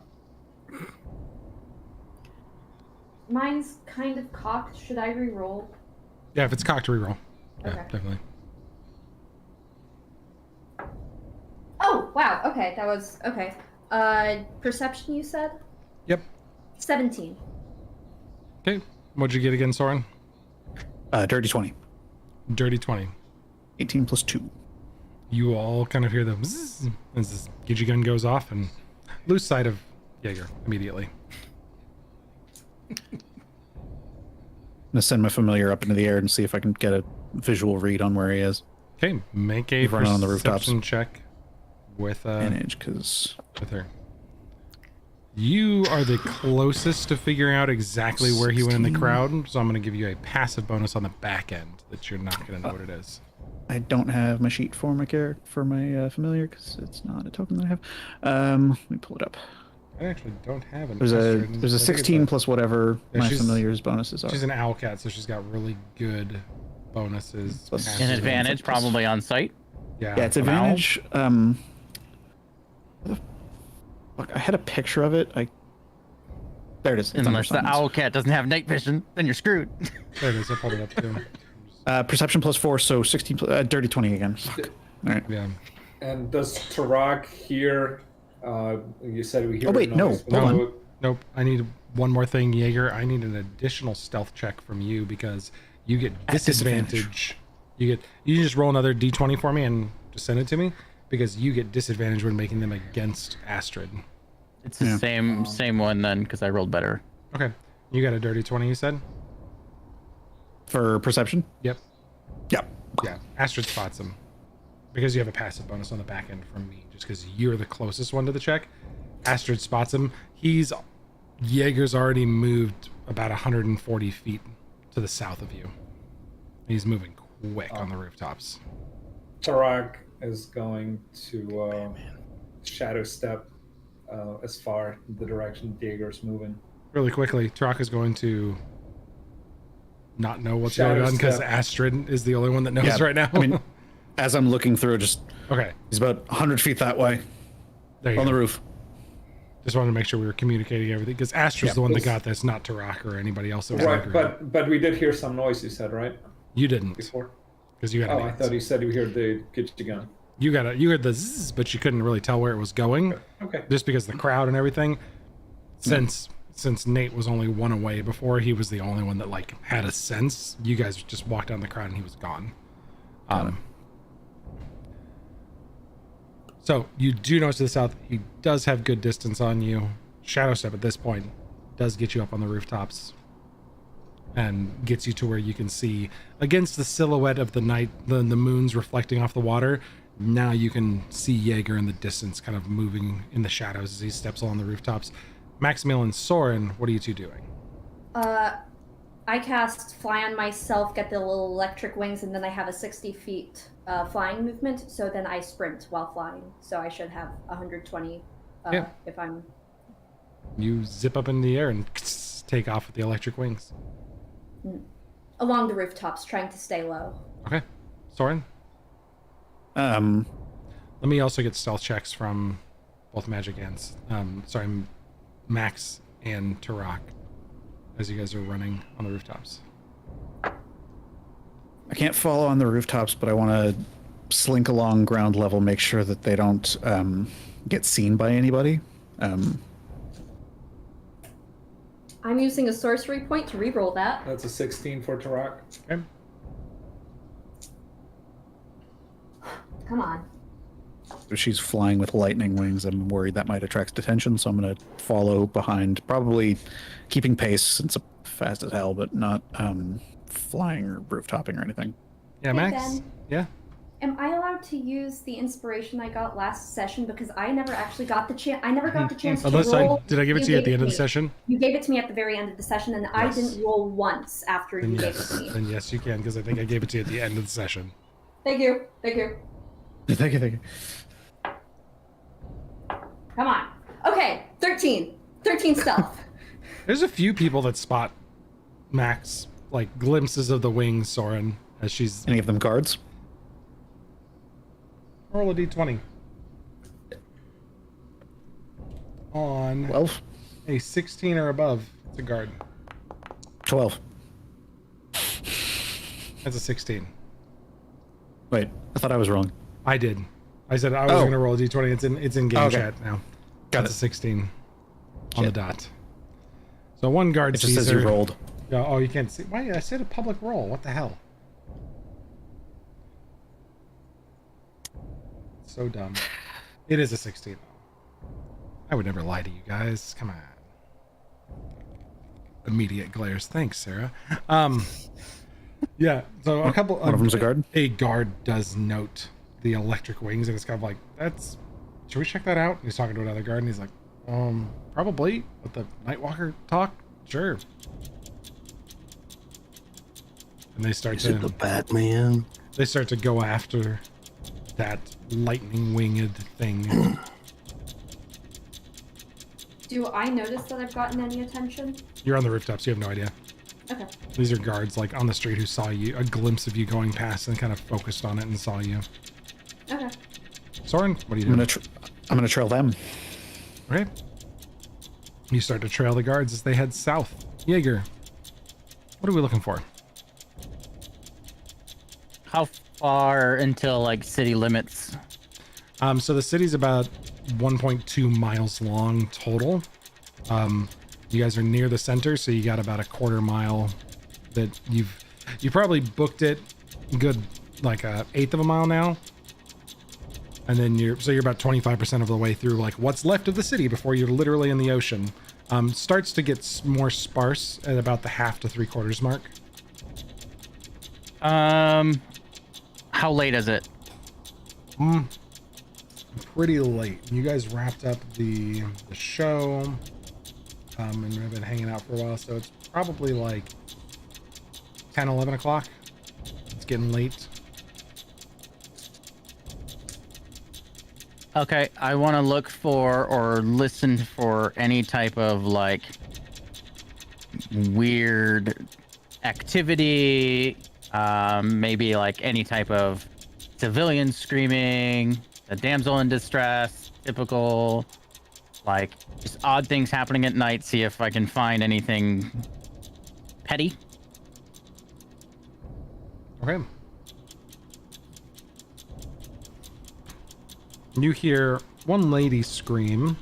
Mine's kind of cocked. Should I re-roll? Yeah, if it's cocked, reroll. Yeah, Okay. definitely. Oh, wow. Okay, that was okay. Perception, you said? Yep. 17. Okay. What'd you get again, Soren? Dirty 20. Dirty 20. 18 plus 2. You all kind of hear the bzzz as this Gigi gun goes off and lose sight of Jaeger immediately. I'm going to send my familiar up into the air and see if I can get a visual read on where he is. Okay, make a He's running on the rooftops. perception check with Manage, because with her. You are the closest to figuring out exactly where he went in the 16. crowd, so I'm going to give you a passive bonus on the back end that you're not going to know what it is. I don't have my sheet for my familiar because it's not a token that I have. Let me pull it up. I actually don't have an. There's a Astrid. there's a I think it's 16 plus whatever Yeah, my she's- familiar's bonuses are. She's an owl cat, so she's got really good bonuses. Plus- passive An An advantage, plus- probably on site. Yeah, Yeah, it's an owl. advantage. Where the fuck, I had a picture of it. There it is. It's under Unless the summons. owl cat doesn't have night vision, then you're screwed. There it is. I pulled it up too. Perception plus 4, so 16. Dirty 20 again. Fuck. All right. Yeah. And does Tarak hear? You said we hear. Oh, wait, a no, noise. hold on. Nope. I need one more thing, Jaeger. I need an additional stealth check from you because you get At disadvantage. disadvantage You just roll another d20 for me and just send it to me, because you get disadvantage when making them against Astrid. It's the same one then, because I rolled better. Okay. You got a dirty 20, you said? For perception? Yep. Yep. Yeah. Astrid spots him. Because you have a passive bonus on the back end from me, just because you're the closest one to the check. Astrid spots him. Jaeger's already moved about 140 feet to the south of you. He's moving quick on the rooftops. Tarak is going to shadow step as far in the direction Jaeger's moving. Really quickly, Tarak is going to not know what's going on because Astrid is the only one that knows right now. I mean, as I'm looking through, just okay. He's about 100 feet that way. There you on go. The roof. Just wanted to make sure we were communicating everything, because Astrid's the one that got this, not Tarak or anybody else. That was right, but we did hear some noise. You said, right? You didn't before, because you got. Oh, I thought you said you heard the get you gun. You heard the zzz, but you couldn't really tell where it was going. Okay. Just because of the crowd and everything. Since Nate was only one away before, he was the only one that like had a sense. You guys just walked down the crowd and he was gone. So you do notice to the south, he does have good distance on you. Shadow step at this point does get you up on the rooftops and gets you to where you can see against the silhouette of the night, the moon's reflecting off the water. Now you can see Jaeger in the distance, kind of moving in the shadows as he steps along the rooftops. Maximilian, Soren, what are you two doing? I cast Fly on myself, get the little electric wings, and then I have a 60 feet flying movement, so then I sprint while flying. So I should have 120 if I'm... You zip up in the air and take off with the electric wings. Along the rooftops, trying to stay low. Okay. Soren? Let me also get stealth checks from both Magic and... Max and Tarak, as you guys are running on the rooftops. I can't follow on the rooftops, but I want to slink along ground level, make sure that they don't get seen by anybody. I'm using a sorcery point to reroll that. That's a 16 for Tarak. Okay. Come on. She's flying with lightning wings. I'm worried that might attract attention, so I'm going to follow behind, probably keeping pace since I'm fast as hell, but not flying or roof-topping or anything. Yeah, Hey, Max? Ben. Yeah? Am I allowed to use the inspiration I got last session? Because I never actually got the chance. I never got the chance to roll. Did I give it to you at the end of the session? You gave it to me at the very end of the session, and I didn't roll once after you gave it to me. Then yes, you can, because I think I gave it to you at the end of the session. Thank you. Thank you. Thank you. Come on. Okay, 13. 13 stealth. There's a few people that spot Max, like glimpses of the wings, Soren, as she's... Any of them guards? Roll a d20. On 12. A 16 or above, it's a guard. 12. That's a 16. Wait, I thought I was wrong. I did. I said I was going to roll a d20. It's in game chat now. That's a 16 on the dot. So one guard it just sees says her. you rolled. Oh, you can't see. Why? I said a public roll. What the hell? So dumb. It is a 16. I would never lie to you guys. Come on. Immediate glares. Thanks, Sarah. Yeah. So a couple. One of them's a guard. A guard does note the electric wings, and it's kind of like, that's... Should we check that out? And he's talking to another guard, and he's like, probably. With the Nightwalker talk? Sure. And they start Is it the Batman? They start to go after that lightning winged thing. Do I notice that I've gotten any attention? You're on the rooftops, you have no idea. Okay. These are guards like on the street who saw you, a glimpse of you going past and kind of focused on it and saw you. Okay. Soren, what are you doing? I'm gonna trail them. Okay. You start to trail the guards as they head south. Jaeger, what are we looking for? How far until like city limits? So the city's about 1.2 miles long total. You guys are near the center, so you got about a quarter mile that you probably booked it good like a eighth of a mile now. And then you're about 25% of the way through like what's left of the city before you're literally in the ocean. Starts to get more sparse at about the half to 3/4 mark. How late is it? Pretty late. You guys wrapped up the show, and we've been hanging out for a while, so it's probably like 10, 11 o'clock. It's getting late. Okay, I want to look for or listen for any type of like weird activity, maybe like any type of civilian screaming, a damsel in distress, typical, like just odd things happening at night. See if I can find anything petty. Okay. You hear one lady scream,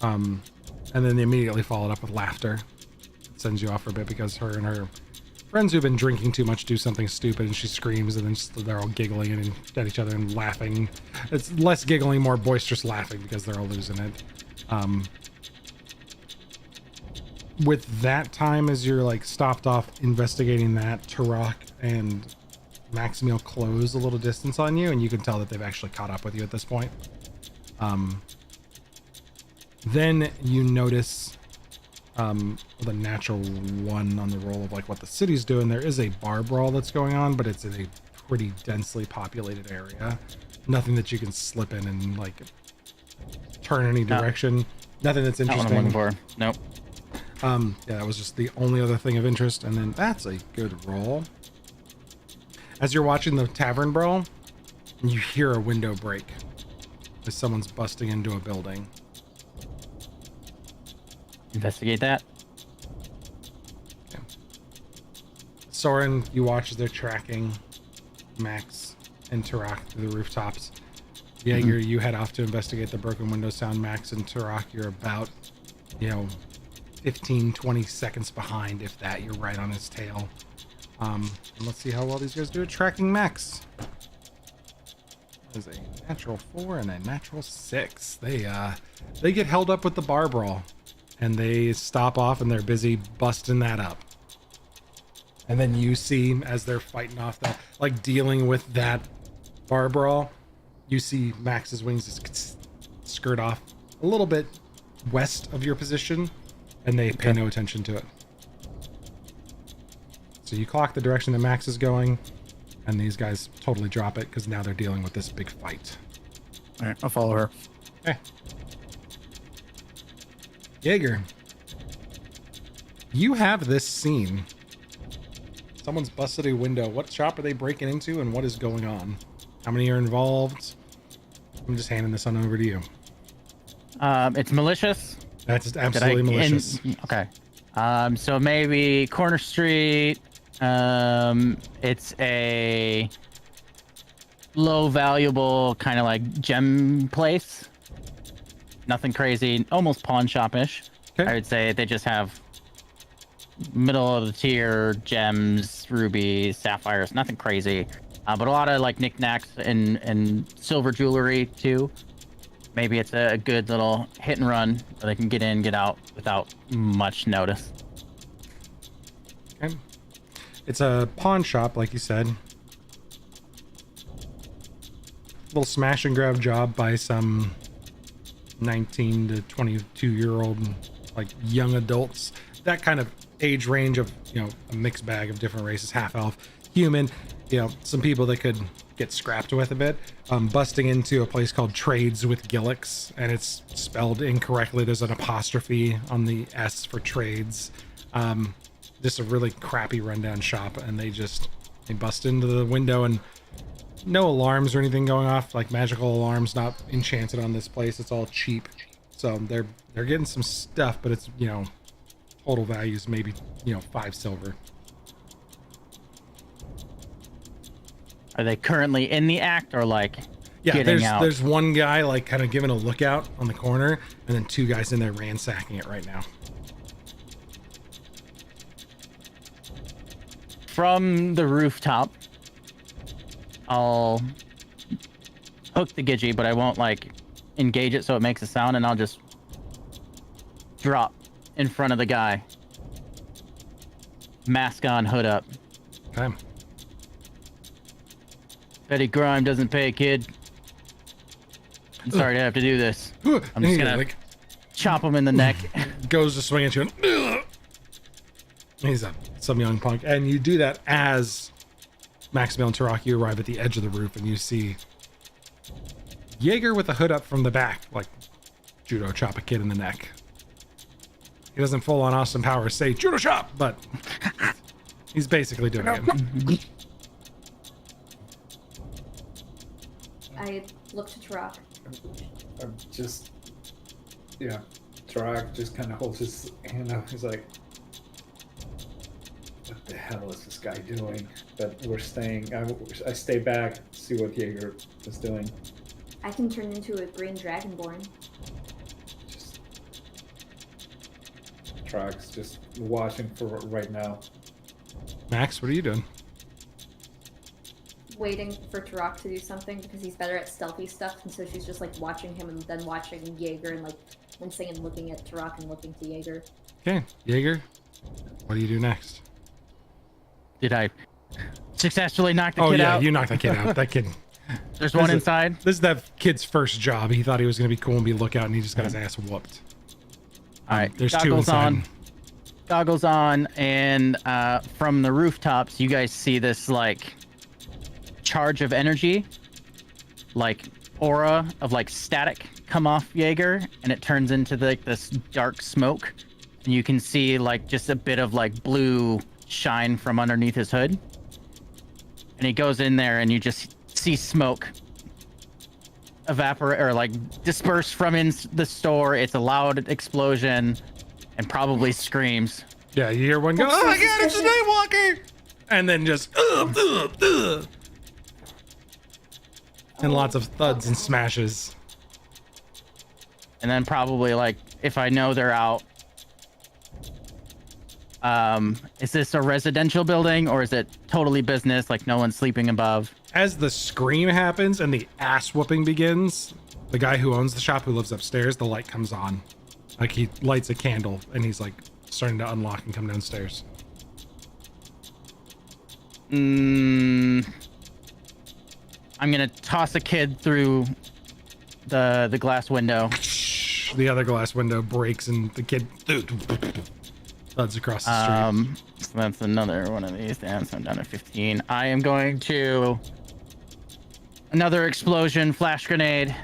and then they immediately follow it up with laughter. It sends you off for a bit because her and her friends who've been drinking too much do something stupid, and she screams, and then they're all giggling and at each other and laughing. It's less giggling, more boisterous laughing because they're all losing it. With that time, as you're like stopped off investigating that, Turok and Maximiel close a little distance on you, and you can tell that they've actually caught up with you at this point. Then you notice the natural one on the roll of like what the city's doing. There is a bar brawl that's going on, but it's in a pretty densely populated area. Nothing that you can slip in and like turn any direction. Nothing that's interesting. Not what I'm looking for. Nope. Yeah, that was just the only other thing of interest, and then that's a good roll. As you're watching the tavern brawl, you hear a window break as someone's busting into a building. Investigate that. Okay. Soren, you watch as they're tracking Max and Turok through the rooftops. Jaeger, you head off to investigate the broken window sound. Max and Turok, you're about, 15, 20 seconds behind, if that. You're right on his tail. And let's see how well these guys do at tracking Max. There's a natural 4 and a natural 6. They get held up with the bar brawl, and they stop off, and they're busy busting that up. And then you see, as they're fighting off that, like dealing with that bar brawl, you see Max's wings just skirt off a little bit west of your position, and they pay no attention to it. So you clock the direction that Max is going, and these guys totally drop it because now they're dealing with this big fight. All right, I'll follow her. Okay. Jaeger, you have this scene. Someone's busted a window. What shop are they breaking into, and what is going on? How many are involved? I'm just handing this on over to you. It's malicious. That's absolutely malicious. Okay. So maybe corner street. It's a low valuable kind of like gem place. Nothing crazy, almost pawn shop-ish. Okay. I would say they just have middle of the tier gems, rubies, sapphires, nothing crazy. But a lot of like knickknacks and silver jewelry too. Maybe it's a good little hit and run where they can get in, get out without much notice. Okay. It's a pawn shop, like you said. Little smash and grab job by some 19 to 22-year-old, like young adults. That kind of age range of, a mixed bag of different races, half elf, human, some people that could get scrapped with a bit. Busting into a place called Trades with Gillick's, and it's spelled incorrectly. There's an apostrophe on the S for trades. Just a really crappy rundown shop, and they bust into the window, and no alarms or anything going off, like magical alarms not enchanted on this place. It's all cheap. So they're getting some stuff, but it's, total values maybe, 5 silver. Are they currently in the act or like Yeah, getting out? there's one guy like kind of giving a lookout on the corner, and then 2 guys in there ransacking it right now. From the rooftop, I'll hook the Gidgee, but I won't like engage it so it makes a sound, and I'll just drop in front of the guy. Mask on, hood up. Okay. Petty crime doesn't pay, kid. I'm sorry to have to do this. I'm just gonna chop him in the neck. Goes to swing at you. And, he's some young punk. And you do that as Maximilian Taraki arrive at the edge of the roof, and you see Jaeger with the hood up from the back, like judo chop a kid in the neck. He doesn't full on Austin Powers say judo chop, but he's basically doing it. I look to Tarak. I'm just, Tarak just kind of holds his hand up. He's like, what the hell is this guy doing? But we're staying, I stay back, see what Jaeger is doing. I can turn into a green dragonborn. Just, Tarak's just watching for right now. Max, what are you doing? Waiting for Tarak to do something because he's better at stealthy stuff, and so she's just like watching him and then watching Jaeger and like wincing and looking at Tarak and looking to Jaeger. Okay, Jaeger, what do you do next? Did I successfully knock the Oh kid yeah, out? you knocked that kid out. That kid. There's one inside. This is that kid's first job. He thought he was gonna be cool and be lookout, and he just got his ass whooped. All right, There's two goggles inside. on. Goggles on, and from the rooftops, you guys see this like charge of energy, like aura of like static come off Jaeger, and it turns into like this dark smoke, and you can see like just a bit of like blue shine from underneath his hood, and he goes in there, and you just see smoke evaporate or like disperse from in the store. It's a loud explosion and probably screams. Yeah, you hear one go, "Oh my god, it's a Nightwalker!" And then just and lots of thuds and smashes. And then probably like if I know they're out, is this a residential building or is it totally business, like no one's sleeping above? As the scream happens and the ass whooping begins, the guy who owns the shop, who lives upstairs, the light comes on. Like he lights a candle and he's like starting to unlock and come downstairs. I'm gonna toss a kid through the glass window. The other glass window breaks and the kid thuds across the street. So that's another one of these. Damn, so I'm down to 15. I am going to another explosion, flash grenade,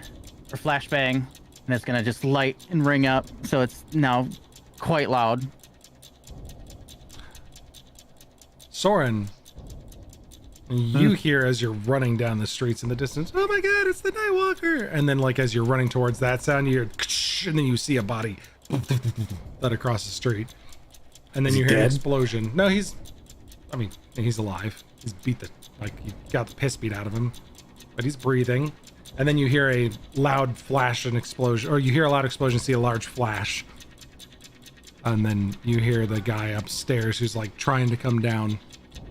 or flashbang, and it's gonna just light and ring up, so it's now quite loud. Soren, you hear as you're running down the streets in the distance, "Oh my god, it's the Nightwalker!" And then, like, as you're running towards that sound, you hear, and then you see a body thud across the street. And then you hear an explosion. No, he's alive. He's beat he got the piss beat out of him, but he's breathing. And then you hear a loud flash and explosion, or you hear a loud explosion, see a large flash. And then you hear the guy upstairs who's like trying to come down,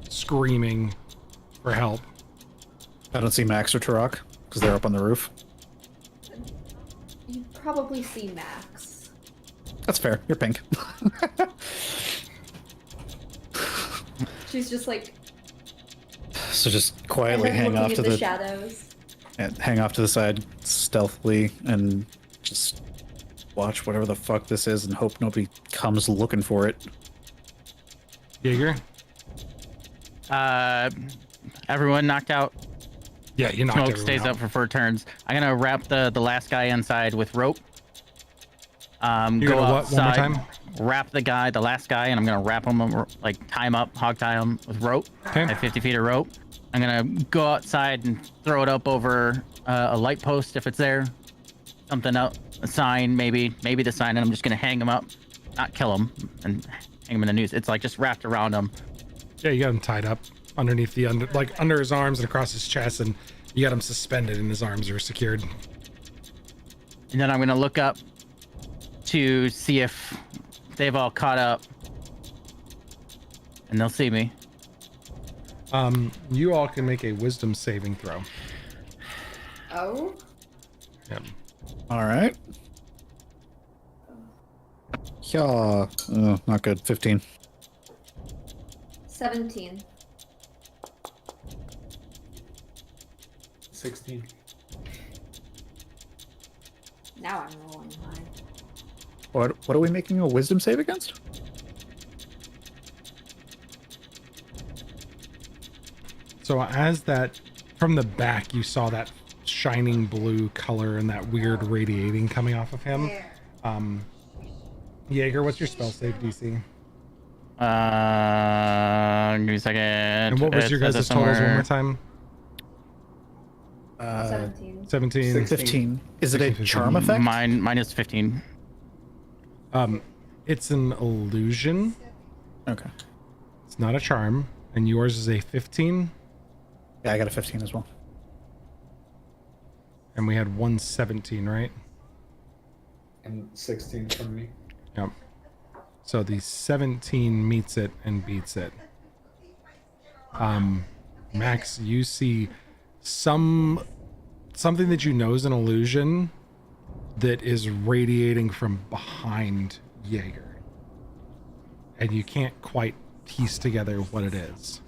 screaming for help. I don't see Max or Tarak because they're up on the roof. You probably see Max. That's fair. You're pink. She's just like. So just quietly hang off to the shadows. And hang off to the side stealthily and just watch whatever the fuck this is and hope nobody comes looking for it. Jaeger? Everyone knocked out. Yeah, you knocked Smoke everyone stays out. up for 4 turns. I'm gonna wrap the last guy inside with rope. You're Go gonna what, one more outside, time? wrap the last guy, and I'm gonna wrap him, like tie him up, hog tie him with rope. Okay. At 50 feet of rope. I'm gonna go outside and throw it up over a light post if it's there. Something up, a sign, maybe the sign, and I'm just gonna hang him up, not kill him, and hang him in the noose. It's like just wrapped around him. Yeah, you got him tied up underneath under his arms and across his chest, and you got him suspended and his arms are secured. And then I'm gonna look up to see if they've all caught up, and they'll see me. You all can make a wisdom saving throw. Oh? Yep. All right. Yeah. Not good. 15. 17. 16. Now I'm rolling high. What are we making a wisdom save against? So as that, from the back, you saw that shining blue color and that weird radiating coming off of him. Jaeger, what's your spell save DC? Give me a second. And what was your guys' totals one more time? 17. 17. 15. Is it a 15. charm effect? Mine is 15. It's an illusion. Okay. It's not a charm. And yours is a 15. Yeah, I got a 15 as well. And we had 117, right? And 16 from me. Yep. So the 17 meets it and beats it. Max, you see something that you know is an illusion that is radiating from behind Jaeger. And you can't quite piece together what it is.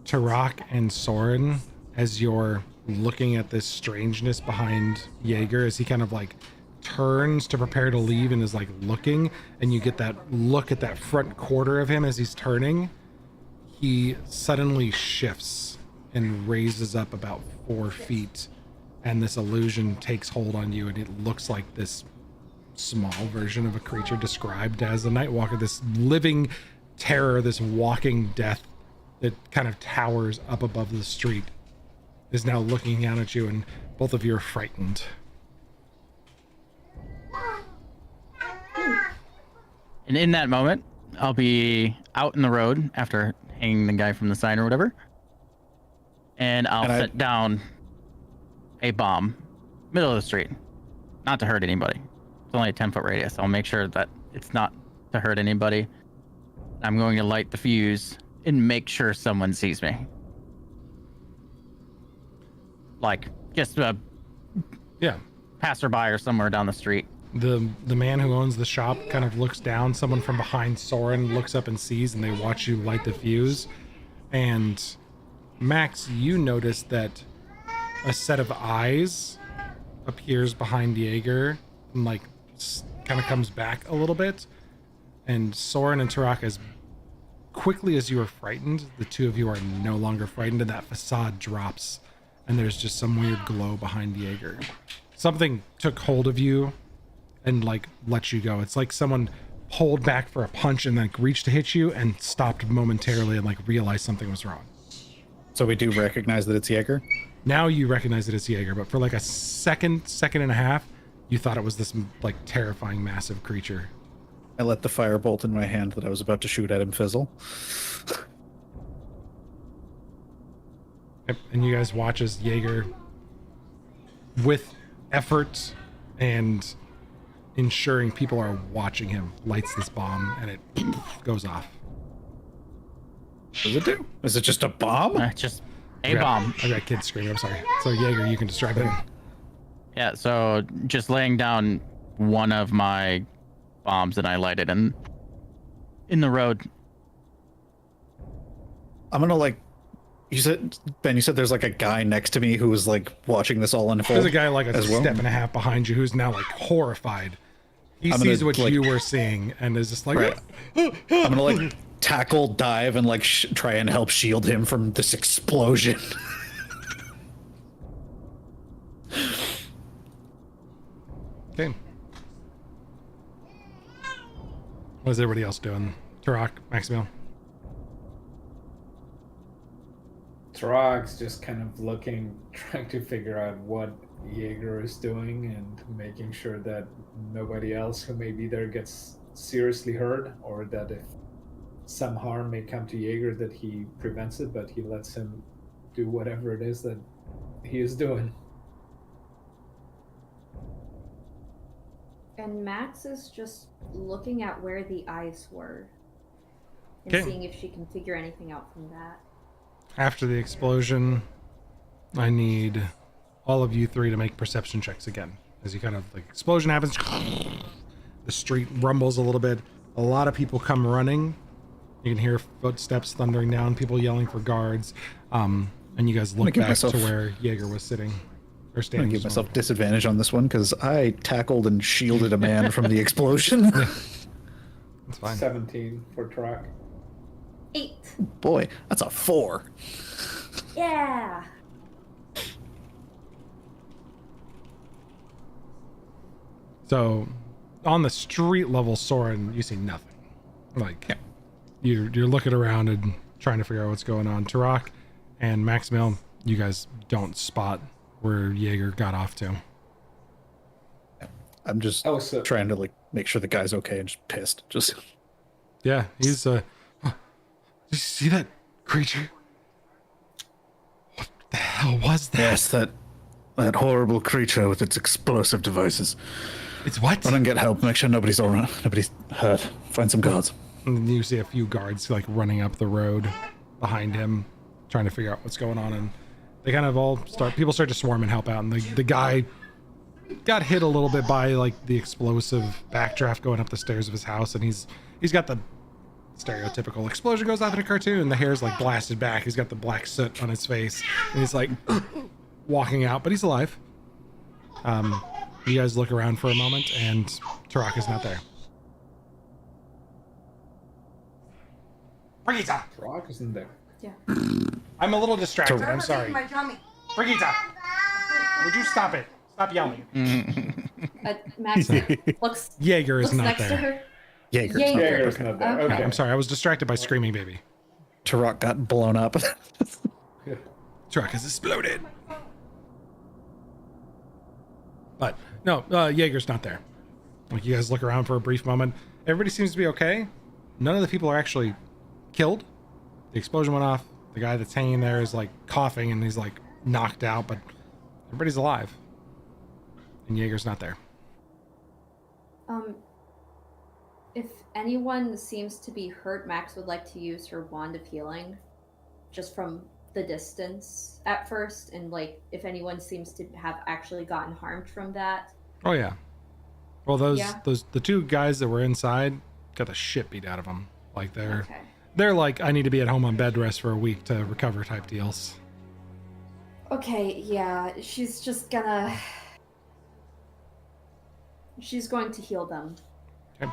Tarak and Soren, as you're looking at this strangeness behind Jaeger, as he kind of like turns to prepare to leave and is like looking, and you get that look at that front quarter of him as he's turning, he suddenly shifts and raises up about 4 feet, and this illusion takes hold on you, and it looks like this small version of a creature described as a Nightwalker, this living terror, this walking death that kind of towers up above the street, is now looking down at you, and both of you are frightened. And in that moment, I'll be out in the road after hanging the guy from the sign or whatever. And I'll set down a bomb, middle of the street. Not to hurt anybody. It's only a 10-foot radius. I'll make sure that it's not to hurt anybody. I'm going to light the fuse and make sure someone sees me. Like, just a passerby or somewhere down the street. The man who owns the shop kind of looks down. Someone from behind Soren looks up and sees, and they watch you light the fuse. And Max, you notice that a set of eyes appears behind Jaeger and like kind of comes back a little bit. And Soren and Tarak, as quickly as you are frightened, the two of you are no longer frightened, and that facade drops, and there's just some weird glow behind Jaeger. Something took hold of you and like let you go. It's like someone pulled back for a punch and like reached to hit you and stopped momentarily and like realized something was wrong. So we do recognize that it's Jaeger? Now you recognize it as Jaeger, but for like a second and a half, you thought it was this like terrifying, massive creature. I let the firebolt in my hand that I was about to shoot at him fizzle. Yep. And you guys watch as Jaeger, with effort and ensuring people are watching him, lights this bomb, and it goes off. What does it do? Is it just a bomb? Just a bomb. I got kids screaming, I'm sorry. So Jaeger, you can describe it. Yeah, so just laying down one of my bombs that I lighted in the road. I'm gonna like, you said there's like a guy next to me who was like watching this all unfold. There's a guy like a step and a half behind you who's now like horrified. He sees what you were seeing and is just like, right. I'm gonna like tackle, dive, and like try and help shield him from this explosion. Okay. What is everybody else doing? Tarak, Maximil? Tarak's just kind of looking, trying to figure out what Jaeger is doing and making sure that nobody else who may be there gets seriously hurt, or that if some harm may come to Jaeger, that he prevents it, but he lets him do whatever it is that he is doing. And Max is just looking at where the eyes were and Okay. seeing if she can figure anything out from that. After the explosion, I need all of you three to make perception checks again. As you kind of, like, explosion happens, the street rumbles a little bit. A lot of people come running. You can hear footsteps thundering down, people yelling for guards. And you guys look back to where Jaeger was sitting. Or I'm standing. gonna give myself disadvantage on this one because I tackled and shielded a man from the explosion. It's fine. 17 for Turok. 8. Boy, that's a 4. Yeah. So, on the street level, Soren, you see nothing. Like, you're looking around and trying to figure out what's going on. Turok and Maximil, you guys don't spot where Jaeger got off to. I'm just trying to like make sure the guy's okay and just pissed. Just yeah, he's did you see that creature? What the hell was that? yes, that horrible creature with its explosive devices. It's what? Run and get help. Make sure nobody's all right. Nobody's hurt. Find some guards. And you see a few guards like running up the road behind him, trying to figure out what's going on, and they kind of all people start to swarm and help out, and the guy got hit a little bit by like the explosive backdraft going up the stairs of his house, and he's got the stereotypical explosion goes off in a cartoon, the hair's like blasted back, he's got the black soot on his face, and he's like walking out, but he's alive. You guys look around for a moment, and Turok is not there. Brigitte! Turok isn't there. Yeah. I'm a little distracted, I'm sorry. Brigitte! Would you stop it? Stop yelling. Max looks. Jaeger is not next to there. her. Jaeger's not there. Okay. Okay. I'm sorry, I was distracted by Screaming Baby. Turok got blown up. Turok has exploded. But no, Jaeger's not there. Like, you guys look around for a brief moment. Everybody seems to be okay. None of the people are actually killed. The explosion went off. The guy that's hanging there is like coughing and he's like knocked out, but everybody's alive. And Jaeger's not there. If anyone seems to be hurt, Max would like to use her wand of healing, just from the distance at first, and like if anyone seems to have actually gotten harmed from that. Oh yeah. Well, the two guys that were inside got the shit beat out of them. Like they're like, I need to be at home on bed rest for a week to recover type deals. Okay, yeah, she's going to heal them. Okay.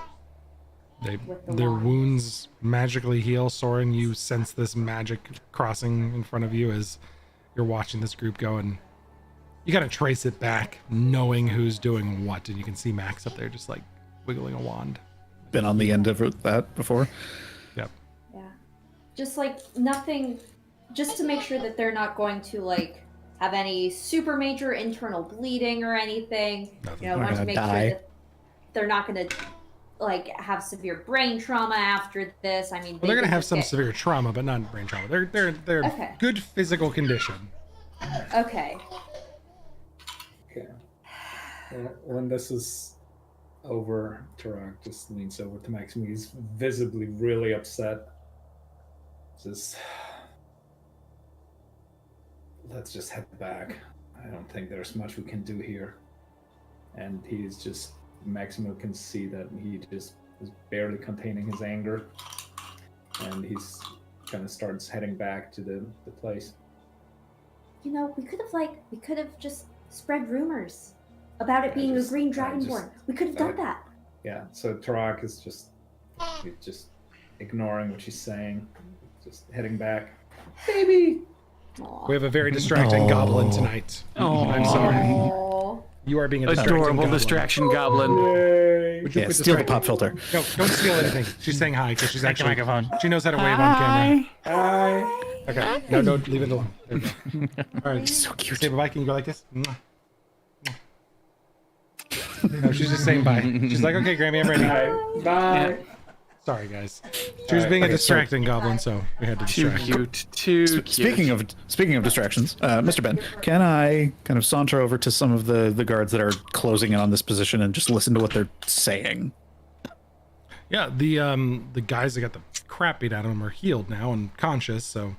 With the Their wand. wounds magically heal. Soren, you sense this magic crossing in front of you as you're watching this group go, and you gotta trace it back, knowing who's doing what, and you can see Max up there just like wiggling a wand. Been on the end of that before. Yep. Yeah. Just like nothing, just to make sure that they're not going to like have any super major internal bleeding or anything. Nothing. You know, I want to make sure that they're not going to like have severe brain trauma after this. I mean, Well, they're gonna have some severe trauma, but not brain trauma. They're Okay. good physical condition. Okay. Okay. When this is over, Turok just leans over to Maxim. He's visibly really upset. Just let's just head back. I don't think there's much we can do here. And he's just Maximo can see that he just is barely containing his anger, and he's kind of starts heading back to the place. You know, we could have just spread rumors about it being a green dragonborn. We could have done that. Yeah, so Turok is just ignoring what she's saying, just heading back. Baby! Aww. We have a very distracting goblin tonight. I'm sorry. Aww. You are being a distracting Adorable goblin. distraction goblin. Yay! Would you Yeah, quit steal the distracting? pop filter. No, don't steal anything. She's saying hi because she's Take the actually microphone. she knows how to wave on camera. Hi! Okay. No, don't leave it alone. There you go. All right. So cute. Say bye-bye. Can you go like this? Mwah. Mwah. No, she's just saying bye. She's like, okay, Grammy, I'm ready. Bye! Bye! Sorry, guys. She was being a distracting goblin, so we had to Too distract. cute. Too cute. Speaking of distractions, Mr. Ben, can I kind of saunter over to some of the guards that are closing in on this position and just listen to what they're saying? Yeah, the guys that got the crap beat out of them are healed now and conscious, so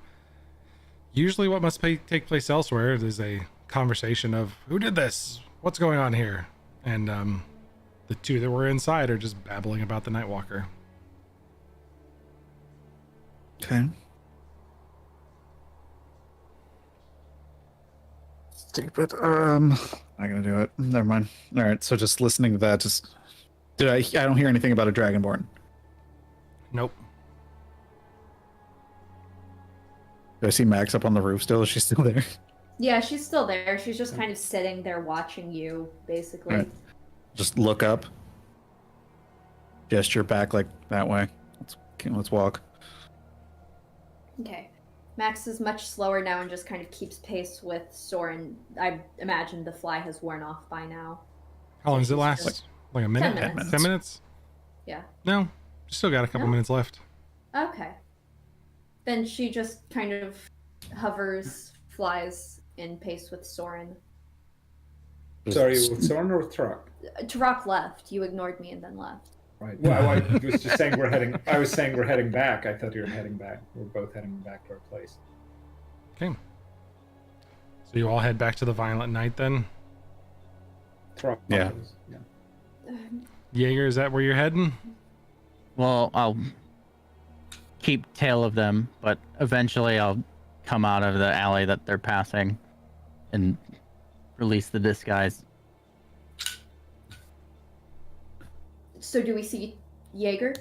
Usually what must take place elsewhere is a conversation of, who did this? What's going on here? And the two that were inside are just babbling about the Nightwalker. Okay. Stupid. Not gonna do it. Never mind. All right. So just listening to that, I don't hear anything about a Dragonborn. Nope. Do I see Max up on the roof still? Is she still there? Yeah, she's still there. She's just kind of sitting there watching you, basically. All right. Just look up. Gesture back like that way. Let's walk. Okay. Max is much slower now and just kind of keeps pace with Soren. I imagine the fly has worn off by now. How long does it last? Like a minute? 10 minutes. 10 minutes? Yeah. No. Still got a couple minutes left. Okay. Then she just kind of hovers, flies in pace with Soren. Sorry, with Soren or with Turok? Turok left. You ignored me and then left. Right. Well, I was just saying we're heading. I was saying we're heading back. I thought you were heading back. We're both heading back to our place. Okay. So you all head back to the Violent Night then? Turok. Yeah. Jaeger, is that where you're heading? Well, I'll keep tail of them, but eventually I'll come out of the alley that they're passing and release the disguise. So do we see Jaeger?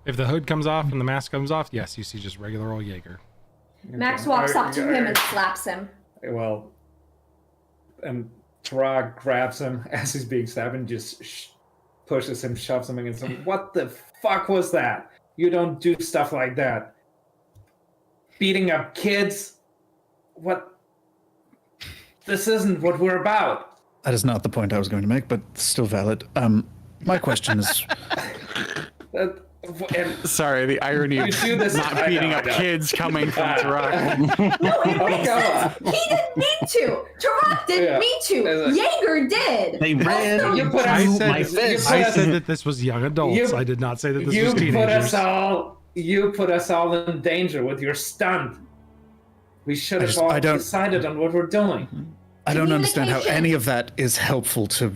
If the hood comes off and the mask comes off, yes, you see just regular old Jaeger. Max walks up to him and slaps him. Well, and Turok grabs him as he's being stabbed and just pushes him, shoves him against him. What the fuck was that? You don't do stuff like that. Beating up kids? What? This isn't what we're about. That is not the point I was going to make, but still valid. My question is... Sorry, the irony of You do this- not I beating know, up I know. kids coming from Turok. No, it makes come sense. on. He didn't mean to. Turok didn't Yeah. mean to. Is Jaeger did. They ran Also, You put I us- said, my fist. I said that this was young adults. I did not say that this You was put teenagers. you put us all in danger with your stunt. We should have all decided on what we're doing. I don't understand how Communication. any of that is helpful to...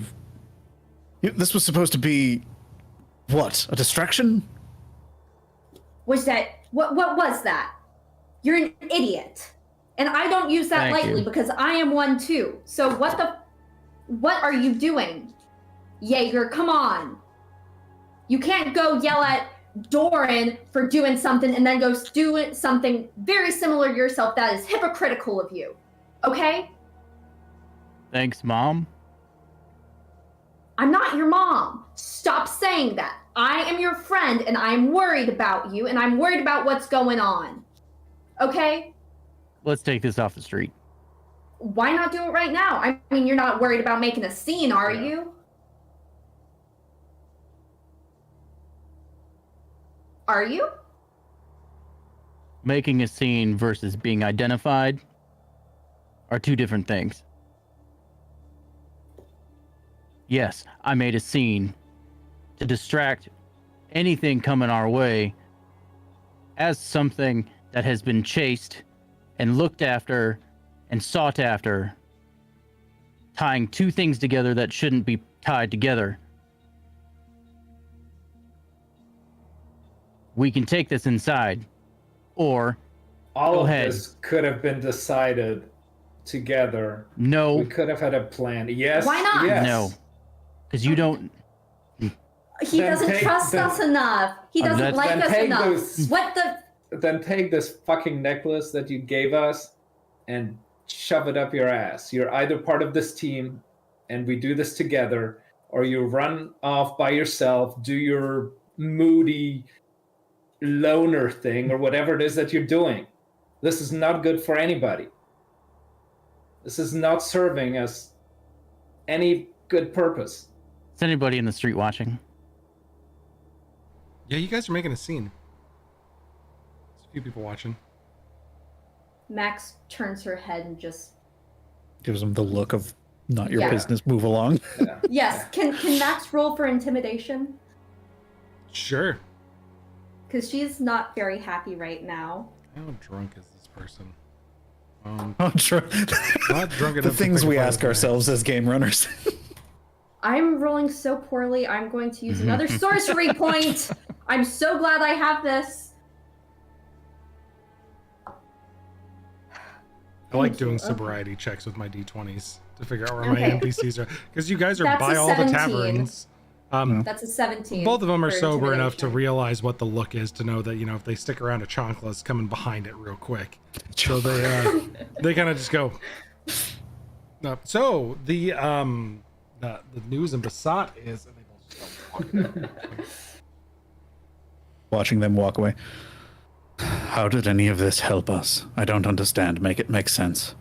This was supposed to be... What? A distraction? Was that what was that? You're an idiot. And I don't use that Thank lightly you. because I am one too. So what are you doing? Jaeger, come on. You can't go yell at Doran for doing something and then go do something very similar to yourself. That is hypocritical of you. Okay? Thanks, Mom. I'm not your mom. Stop saying that. I am your friend and I'm worried about you and I'm worried about what's going on. Okay? Let's take this off the street. Why not do it right now? I mean, you're not worried about making a scene, are Yeah. you? Are you? Making a scene versus being identified are two different things. Yes, I made a scene to distract anything coming our way as something that has been chased and looked after and sought after, tying two things together that shouldn't be tied together. We can take this inside, or All Go of ahead. this could have been decided together. We no, could have had a plan. Yes. Why not? Yes. no, because you don't. He Then doesn't take- trust then- us enough. He doesn't Then like us take enough. those- What the? Then take this fucking necklace that you gave us and shove it up your ass. You're either part of this team and we do this together, or you run off by yourself, do your moody loner thing or whatever it is that you're doing. This is not good for anybody. This is not serving us any good purpose. Is anybody in the street watching? Yeah, you guys are making a scene. There's a few people watching. Max turns her head and just Gives him the look of not your Yeah. business, move along. Yeah. yes. Can Max roll for intimidation? Sure. Because she's not very happy right now. How drunk is this person? Oh, true. Not drunk The enough to things pick a we fight ask with ourselves Max. as game runners. I'm rolling so poorly. I'm going to use another sorcery point. I'm so glad I have this. I like Thank doing you. sobriety checks with my d20s to figure out where Okay. my NPCs are, because you guys are That's by a all the 17. taverns. That's a 17. Both of them are for sober enough to intimidation. realize what the look is, to know that, you know, if they stick around, a Chonkla's coming behind it real quick. So they kind of just go. No. So the news in Basat is, and they both start walking. Watching them walk away. How did any of this help us? I don't understand. Make it make sense.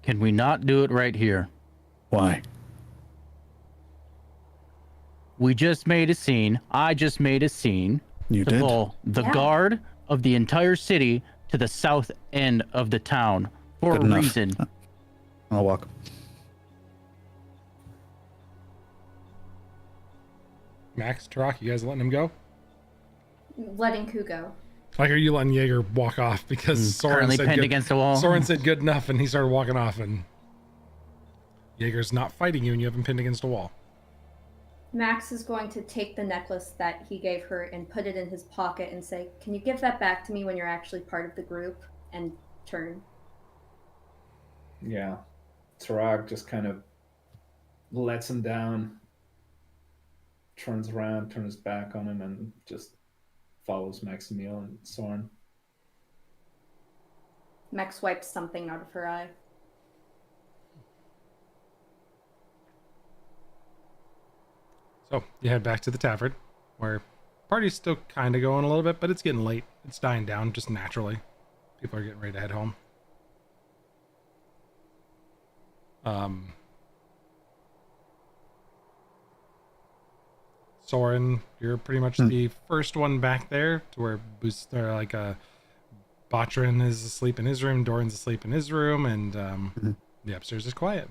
Can we not do it right here? Why? We just made a scene. I just made a scene. You to did? pull the Yeah. guard of the entire city to the south end of the town for Good a enough. reason. I'll walk. Max, Turok, you guys letting him go? Letting Ku go. Like, are you letting Jaeger walk off because Soren Currently said pinned good, against the wall. Soren said good enough, and he started walking off, and Jaeger's not fighting you, and you have him pinned against a wall. Max is going to take the necklace that he gave her and put it in his pocket and say, "Can you give that back to me when you're actually part of the group?" And turn. Yeah. Tarag just kind of lets him down, turns around, turns his back on him, and just follows Maximil and Soren. Max wipes something out of her eye. So you head back to the tavern, where party's still kind of going a little bit, but it's getting late. It's dying down just naturally. People are getting ready to head home. Soren, you're pretty much the first one back there, to where Botrin is asleep in his room, Doran's asleep in his room, and the upstairs is quiet.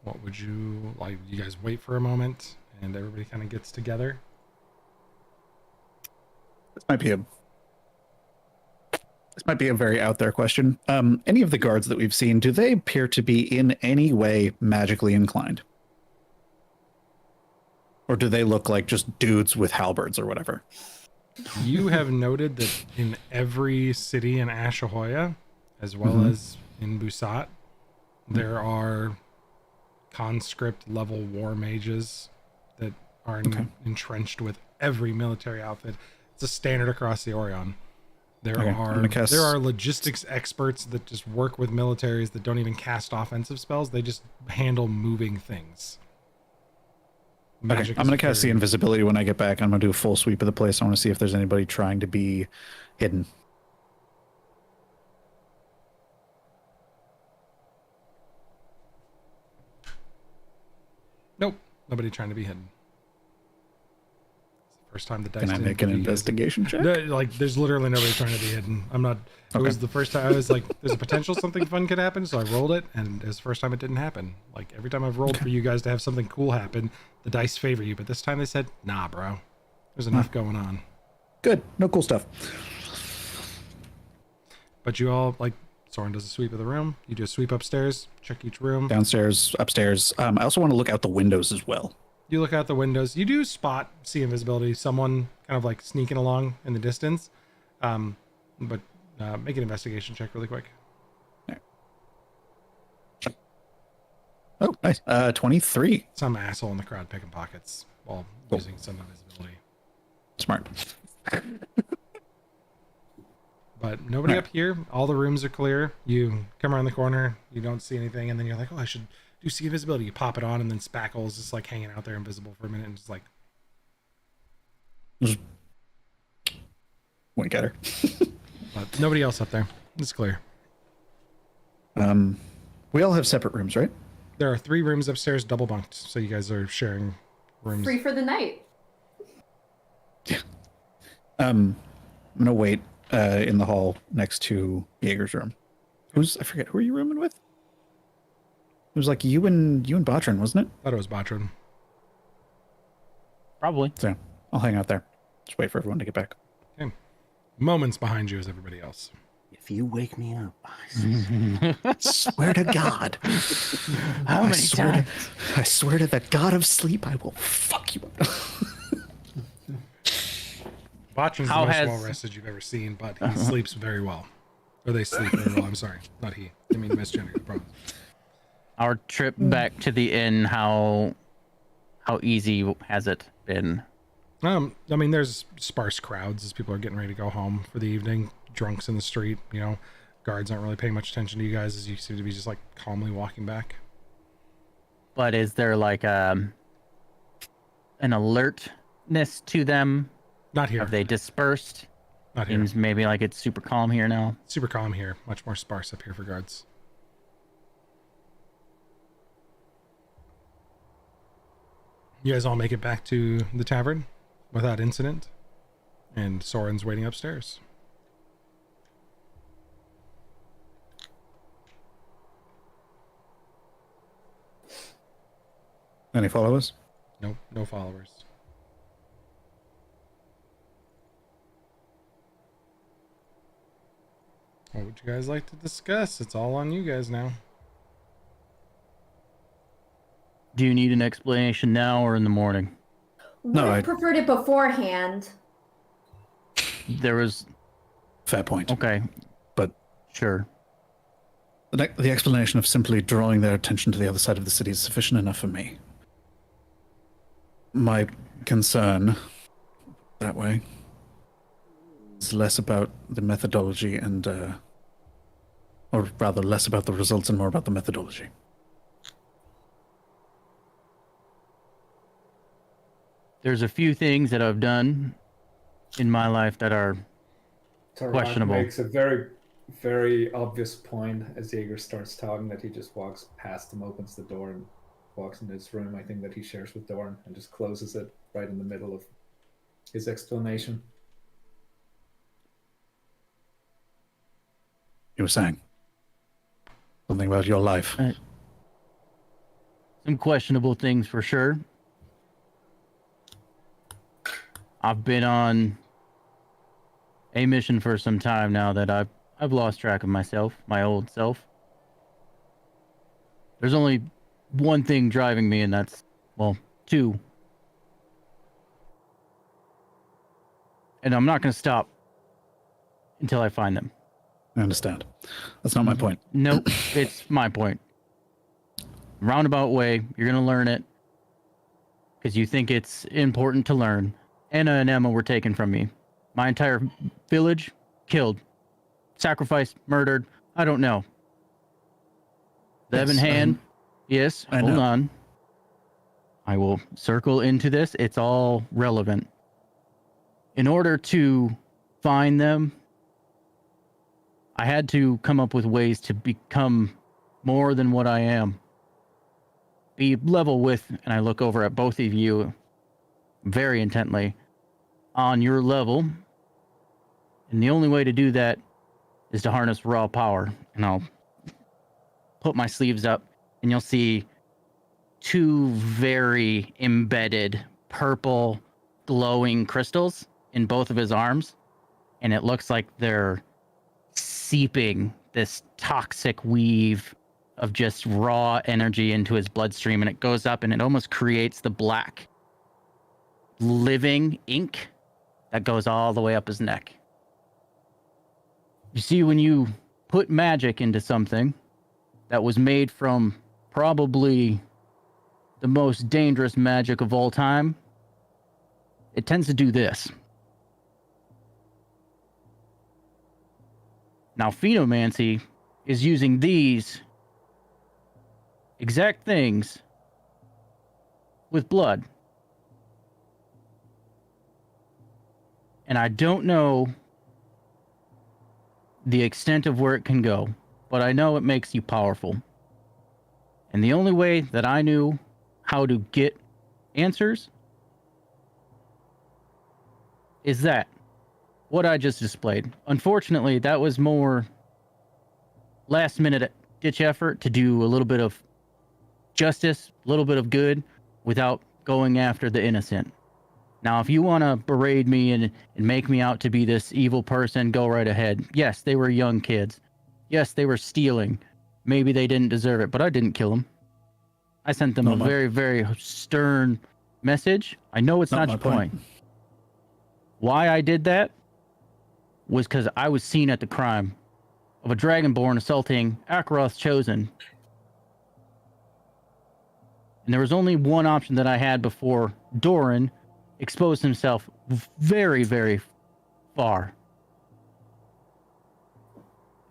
What would you like? You guys wait for a moment, and everybody kind of gets together. This might be a very out there question. Any of the guards that we've seen, do they appear to be in any way magically inclined? Or do they look like just dudes with halberds or whatever? You have noted that in every city in Ashahoya, as well as in Busat, there are conscript level war mages that are entrenched with every military outfit. It's a standard across the Orion. There are logistics experts that just work with militaries that don't even cast offensive spells. They just handle moving things. Okay, I'm going to cast the invisibility when I get back. I'm going to do a full sweep of the place. I want to see if there's anybody trying to be hidden. Nope, nobody trying to be hidden. It's the first time the dice. Can I make an investigation check? No, like, there's literally nobody trying to be hidden. I'm not. It was the first time I was like, "There's a potential something fun could happen," so I rolled it, and it was the first time it didn't happen. Like, every time I've rolled for you guys to have something cool happen, the dice favor you. But this time they said, "Nah, bro. There's enough going on." Good. No cool stuff. But you all, like, Soren does a sweep of the room. You do a sweep upstairs, check each room. Downstairs, upstairs. I also want to look out the windows as well. You look out the windows. You do see invisibility, someone kind of like sneaking along in the distance. But make an investigation check really quick. Oh, nice. 23. Some asshole in the crowd picking pockets while using some invisibility. Smart. But nobody up here. All the rooms are clear. You come around the corner, you don't see anything, and then you're like, "Oh, I should do see invisibility." You pop it on, and then Spackle's just like hanging out there invisible for a minute, and just like wink at her. But nobody else up there. It's clear. We all have separate rooms, right? There are 3 rooms upstairs, double bunked, so you guys are sharing rooms. Free for the night. Yeah. I'm gonna wait in the hall next to Jaeger's room. I forget, who are you rooming with? It was like you and Botrin, wasn't it? Thought it was Botrin. Probably. So I'll hang out there. Just wait for everyone to get back. Okay. Moments behind you as everybody else. If you wake me up, I swear to God. How many times? I swear to the God of sleep, I will fuck you up. Botchin's the How most has- well rested you've ever seen, but he sleeps very well. Or they sleep very well. I'm sorry, not he. I mean misgender. I promise. Our trip back to the inn, how easy has it been? I mean, there's sparse crowds as people are getting ready to go home for the evening. Drunks in the street, you know. Guards aren't really paying much attention to you guys as you seem to be just like calmly walking back. But is there like an alertness to them? Not here. Have they dispersed? Not here. Seems maybe like it's super calm here now. Super calm here. Much more sparse up here for guards. You guys all make it back to the tavern without incident, and Soren's waiting upstairs. Any followers? Nope, no followers. What would you guys like to discuss? It's all on you guys now. Do you need an explanation now or in the morning? Would have preferred it beforehand. There was... Fair point. Okay. But sure. The explanation of simply drawing their attention to the other side of the city is sufficient enough for me. My concern, that way, is less about the methodology and, or rather less about the results and more about the methodology. There's a few things that I've done in my life that are Tarak questionable. makes a very, very obvious point as Jaeger starts talking that he just walks past him, opens the door, and walks into his room, I think that he shares with Dorn, and just closes it right in the middle of his explanation. You were saying something about your life. Some questionable things for sure. I've been on a mission for some time now that I've lost track of myself, my old self. There's only one thing driving me, and that's, well, two. And I'm not going to stop until I find them. I understand. That's not my point. Nope, it's my point. Roundabout way, you're going to learn it because you think it's important to learn. Anna and Emma were taken from me. My entire village killed, sacrificed, murdered. I don't know. The Evan Hand. Yes, hold on. I will circle into this. It's all relevant. In order to find them, I had to come up with ways to become more than what I am. Be level with, and I look over at both of you very intently, on your level. And the only way to do that is to harness raw power. And I'll put my sleeves up, and you'll see two very embedded purple glowing crystals in both of his arms. And it looks like they're seeping this toxic weave of just raw energy into his bloodstream, and it goes up and it almost creates the black living ink that goes all the way up his neck. You see, when you put magic into something that was made from probably the most dangerous magic of all time, it tends to do this. Now, phenomancy is using these exact things with blood. And I don't know the extent of where it can go, but I know it makes you powerful. And the only way that I knew how to get answers is that. What I just displayed. Unfortunately, that was more last minute ditch effort to do a little bit of justice, a little bit of good without going after the innocent. Now, if you want to berate me and make me out to be this evil person, go right ahead. Yes, they were young kids. Yes, they were stealing. Maybe they didn't deserve it, but I didn't kill them. I sent them Not a my- very, very stern message. I know it's not my your point. Why I did that was because I was seen at the crime of a Dragonborn assaulting Akaroth's Chosen. And there was only one option that I had before Doran exposed himself very, very far.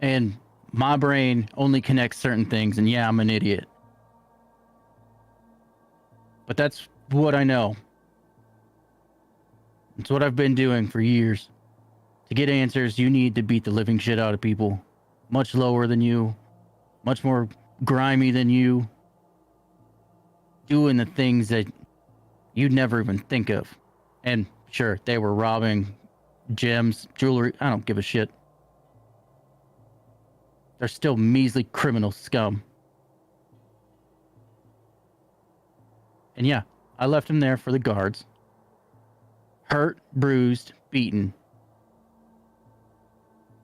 And my brain only connects certain things, and yeah, I'm an idiot. But that's what I know. It's what I've been doing for years. To get answers, you need to beat the living shit out of people. Much lower than you. Much more grimy than you. Doing the things that you'd never even think of. And sure, they were robbing gems, jewelry. I don't give a shit. They're still measly criminal scum. And yeah, I left him there for the guards. Hurt, bruised, beaten.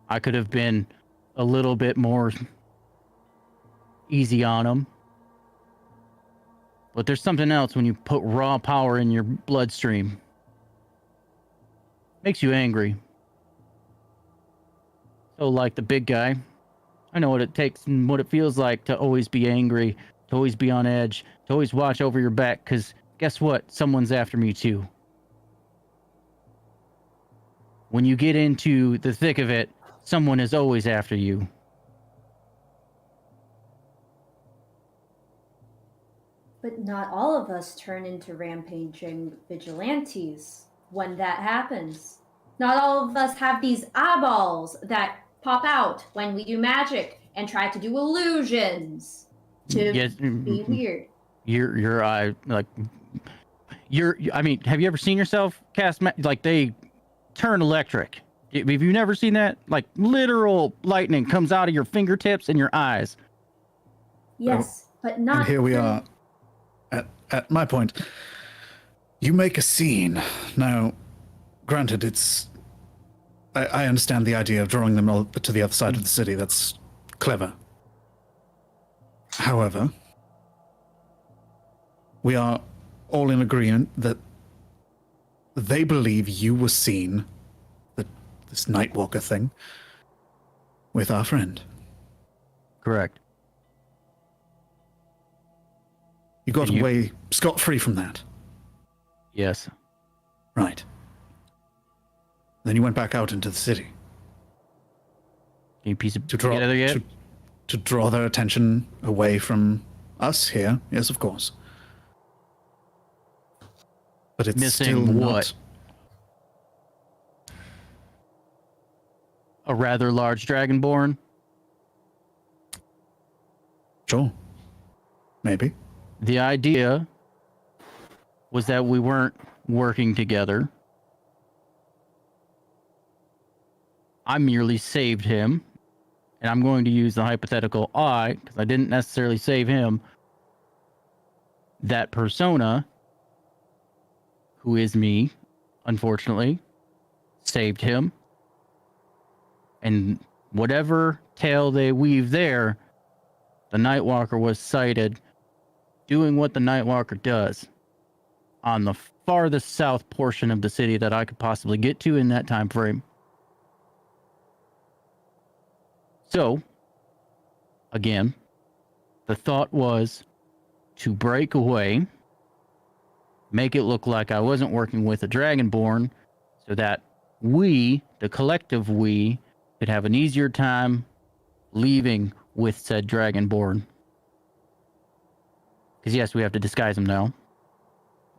I could have been a little bit more easy on him. But there's something else when you put raw power in your bloodstream. Makes you angry. So like the big guy, I know what it takes and what it feels like to always be angry, to always be on edge, to always watch over your back, because guess what? Someone's after me too. When you get into the thick of it, someone is always after you. But not all of us turn into rampaging vigilantes when that happens. Not all of us have these eyeballs that pop out when we do magic and try to do illusions to Yes, be weird. Your eye, like, I mean, have you ever seen yourself cast like they turn electric? Have you never seen that? Like literal lightning comes out of your fingertips and your eyes. Yes, but not. And here we through- are. At my point, you make a scene. Now, granted, it's. I understand the idea of drawing them all to the other side of the city. That's clever. However, we are all in agreement that they believe you were seen, this Nightwalker thing, with our friend. Correct. You got away scot-free from that. Yes. Right. Then you went back out into the city. Any piece of to draw together yet? to draw their attention away from us here. Yes, of course. But it's Missing still what? not. A rather large dragonborn. Sure. Maybe. The idea was that we weren't working together. I merely saved him. And I'm going to use the hypothetical I, because I didn't necessarily save him. That persona, who is me, unfortunately, saved him. And whatever tale they weave there, the Nightwalker was sighted doing what the Nightwalker does on the farthest south portion of the city that I could possibly get to in that time frame. So, again, the thought was to break away, make it look like I wasn't working with a Dragonborn, so that we, the collective we, could have an easier time leaving with said Dragonborn. Because yes, we have to disguise him now.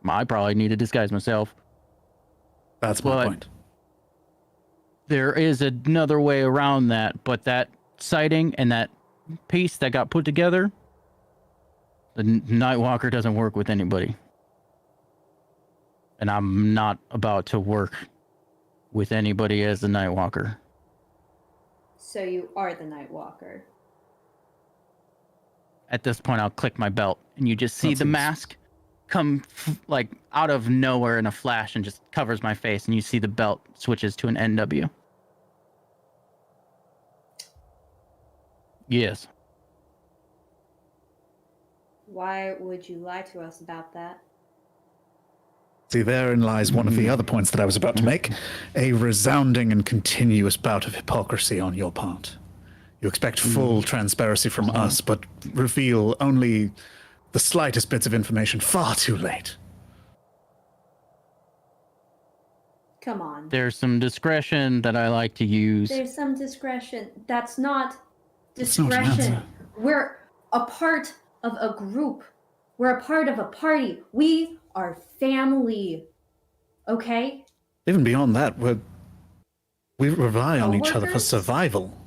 I probably need to disguise myself. That's my point. There is another way around that, but that sighting and that piece that got put together, the Nightwalker doesn't work with anybody. And I'm not about to work with anybody as the Nightwalker. So you are the Nightwalker. At this point, I'll click my belt, and you just see That the seems- mask come like out of nowhere in a flash and just covers my face, and you see the belt switches to an NW. Yes. Why would you lie to us about that? See, therein lies one of the other points that I was about to make. A resounding and continuous bout of hypocrisy on your part. You expect full transparency from us, but reveal only the slightest bits of information far too late. Come on. There's some discretion that I like to use. There's some discretion. That's not That's not an discretion. answer. We're a part of a group. We're a part of a party. We are family. Okay? Even beyond that, we rely on each other for Coworkers? survival.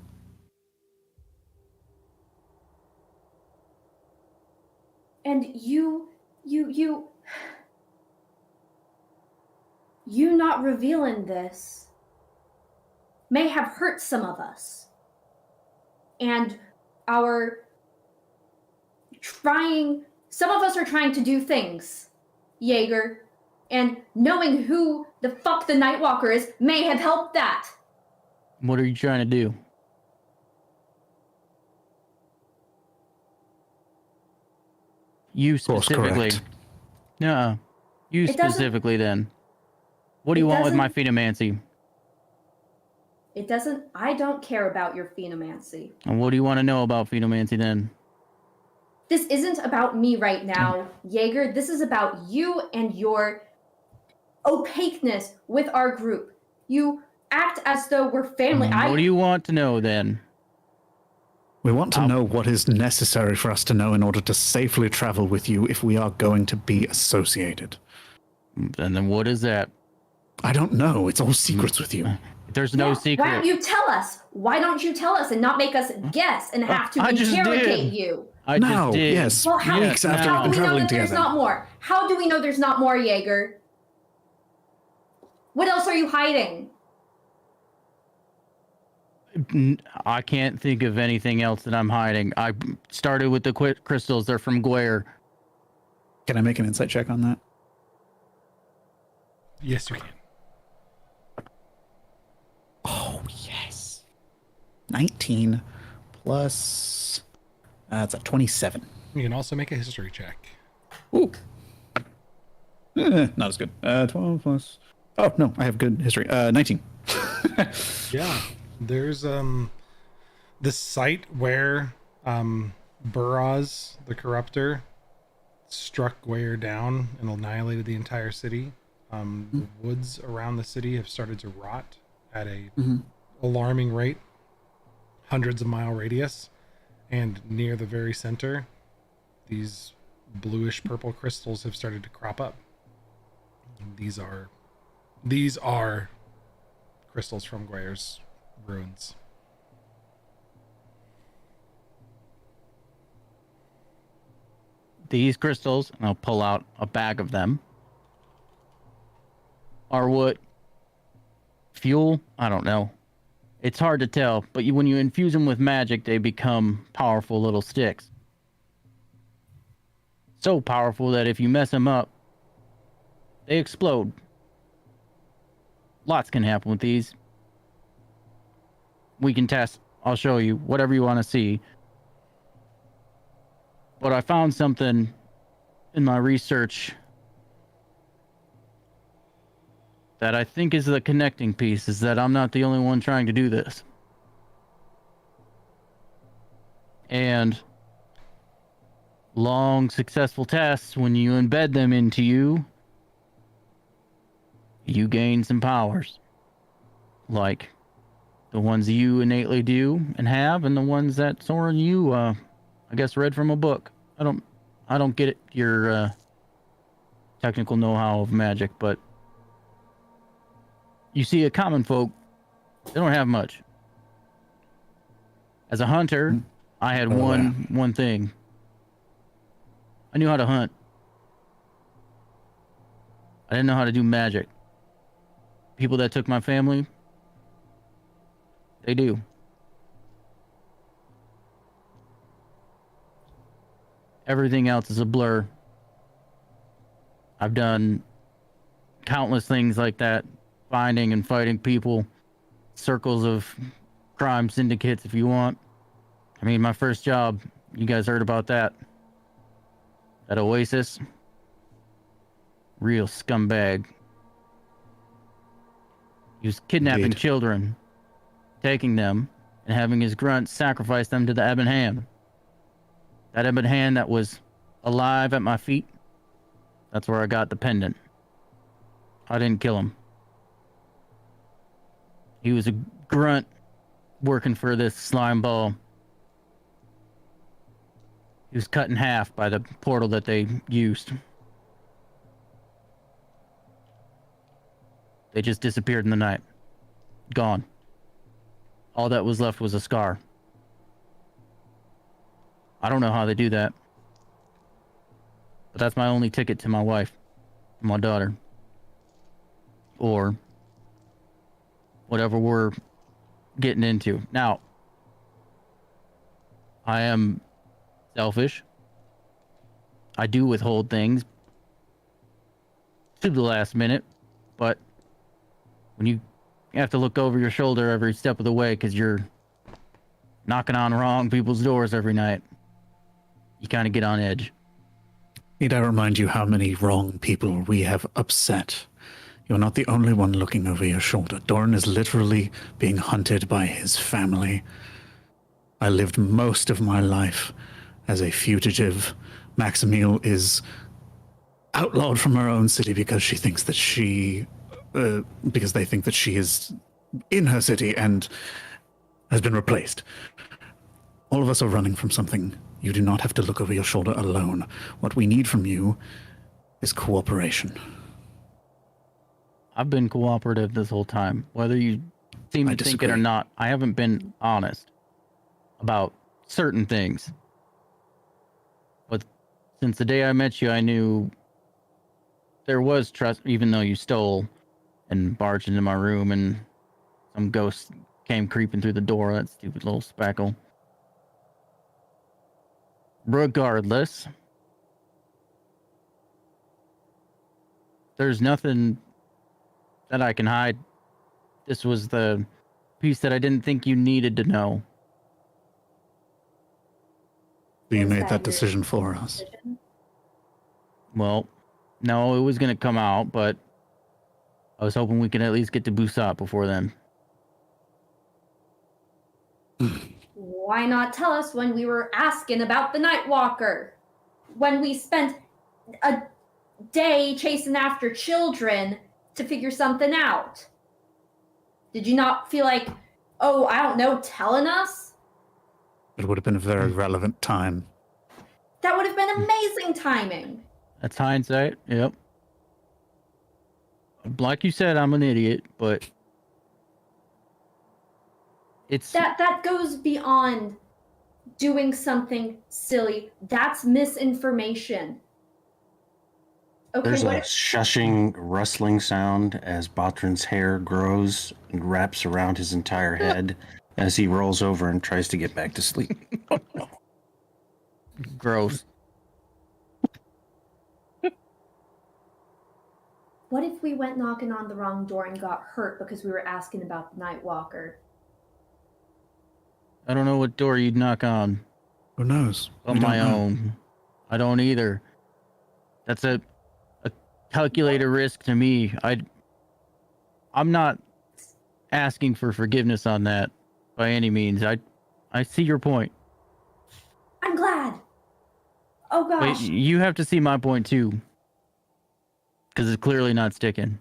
And you not revealing this may have hurt some of us. And some of us are trying to do things, Jaeger, and knowing who the fuck the Nightwalker is may have helped that. What are you trying to do? You Course specifically. correct. No. You It doesn't- specifically then. What do It you want with my doesn't- phenomancy? I don't care about your phenomancy. And what do you want to know about phenomancy then? This isn't about me right now, Jaeger. This is about you and your opaqueness with our group. You act as though we're family. What do you want to know then? We want to know what is necessary for us to know in order to safely travel with you if we are going to be associated. And then what is that? I don't know. It's all secrets with you. There's no Yeah, secret. Why don't you tell us? Why don't you tell us and not make us guess and have to I just interrogate did. you? I Now, just did. yes, Well, how, weeks after how we've do been we know traveling that there's together. not more? How do we know there's not more, Jaeger? What else are you hiding? I can't think of anything else that I'm hiding. I started with the crystals. They're from Guer. Can I make an insight check on that? Yes, you can. Oh, yes. 19 plus... that's a 27. You can also make a history check. Ooh. Not as good. 12 plus... Oh, no, I have good history. 19. Yeah, there's the site where Buraz, the corruptor, struck Guer down and annihilated the entire city. The woods around the city have started to rot at a alarming rate, hundreds of mile radius, and near the very center, these bluish purple crystals have started to crop up. And these are crystals from Guer's ruins. These crystals, and I'll pull out a bag of them, are what fuel? I don't know. It's hard to tell, but when you infuse them with magic, they become powerful little sticks. So powerful that if you mess them up, they explode. Lots can happen with these. We can test. I'll show you whatever you want to see. But I found something in my research that I think is the connecting piece, is that I'm not the only one trying to do this. And long, successful tests, when you embed them into you, you gain some powers. Like the ones you innately do and have, and the ones that Soren you, I guess, read from a book. I don't get it, your technical know-how of magic, but you see, a common folk, they don't have much. As a hunter, I had one thing. I knew how to hunt. I didn't know how to do magic. People that took my family, they do. Everything else is a blur. I've done countless things like that, finding and fighting people, circles of crime syndicates if you want. I mean, my first job, you guys heard about that. At Oasis. Real scumbag. He was kidnapping Indeed. children, taking them, and having his grunts sacrifice them to the ebon hand. That ebon hand that was alive at my feet, that's where I got the pendant. I didn't kill him. He was a grunt working for this slime ball. He was cut in half by the portal that they used. They just disappeared in the night. Gone. All that was left was a scar. I don't know how they do that. But that's my only ticket to my wife and my daughter. Or whatever we're getting into. Now, I am selfish. I do withhold things to the last minute, but when you have to look over your shoulder every step of the way because you're knocking on wrong people's doors every night, you kind of get on edge. Need I remind you how many wrong people we have upset? You're not the only one looking over your shoulder. Doran is literally being hunted by his family. I lived most of my life as a fugitive. Maximile is outlawed from her own city because she thinks that because they think that she is in her city and has been replaced. All of us are running from something. You do not have to look over your shoulder alone. What we need from you is cooperation. I've been cooperative this whole time. Whether you seem to think it or not, I haven't been honest about certain things. But since the day I met you, I knew there was trust, even though you stole and barged into my room and some ghost came creeping through the door, that stupid little speckle. Regardless, there's nothing that I can hide. This was the piece that I didn't think you needed to know. You made that decision for us. Well, no, it was going to come out, but I was hoping we could at least get to Busat before then. Why not tell us when we were asking about the Nightwalker? When we spent a day chasing after children to figure something out? Did you not feel like, oh, I don't know, telling us? It would have been a very relevant time. That would have been amazing timing. That's hindsight, yep. Like you said, I'm an idiot, but it's... That goes beyond doing something silly. That's misinformation. Okay, There's a shushing, rustling sound as Botrin's hair grows and wraps around his entire head as he rolls over and tries to get back to sleep. Gross. What if we went knocking on the wrong door and got hurt because we were asking about the Nightwalker? I don't know what door you'd knock on. Who knows? On my own. I don't either. That's a calculated risk to me. I'm not asking for forgiveness on that by any means. I see your point. I'm glad. Oh gosh. But you have to see my point too. Because it's clearly not sticking.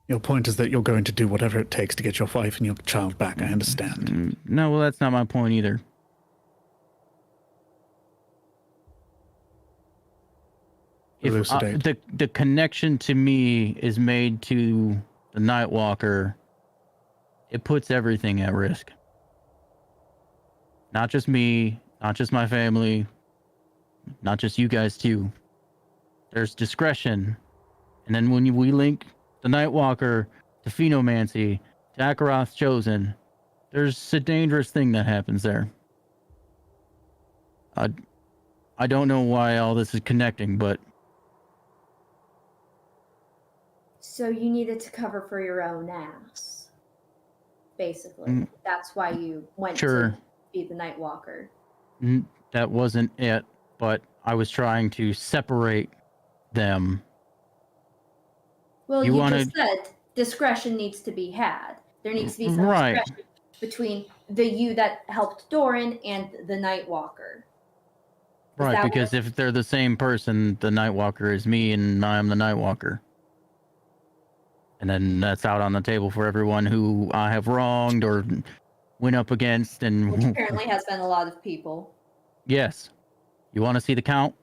Your point is that you're going to do whatever it takes to get your wife and your child back. I understand. No, well, that's not my point either. If the connection to me is made to the Nightwalker, it puts everything at risk. Not just me, not just my family, not just you guys too. There's discretion. And then when we link the Nightwalker to Phenomancy, to Akaroth's Chosen, there's a dangerous thing that happens there. I don't know why all this is connecting, but So you needed to cover for your own ass, basically. That's why you went Sure. to be the Night Walker. That wasn't it, but I was trying to separate them. Well, You you wanted- just said discretion needs to be had. There needs to be some Right. discretion between the you that helped Doran and the Night Walker. Right, that because what- if they're the same person, the Nightwalker is me and I'm the Nightwalker. And then that's out on the table for everyone who I have wronged or went up against. Which And apparently has been a lot of people. yes. You want to see the count?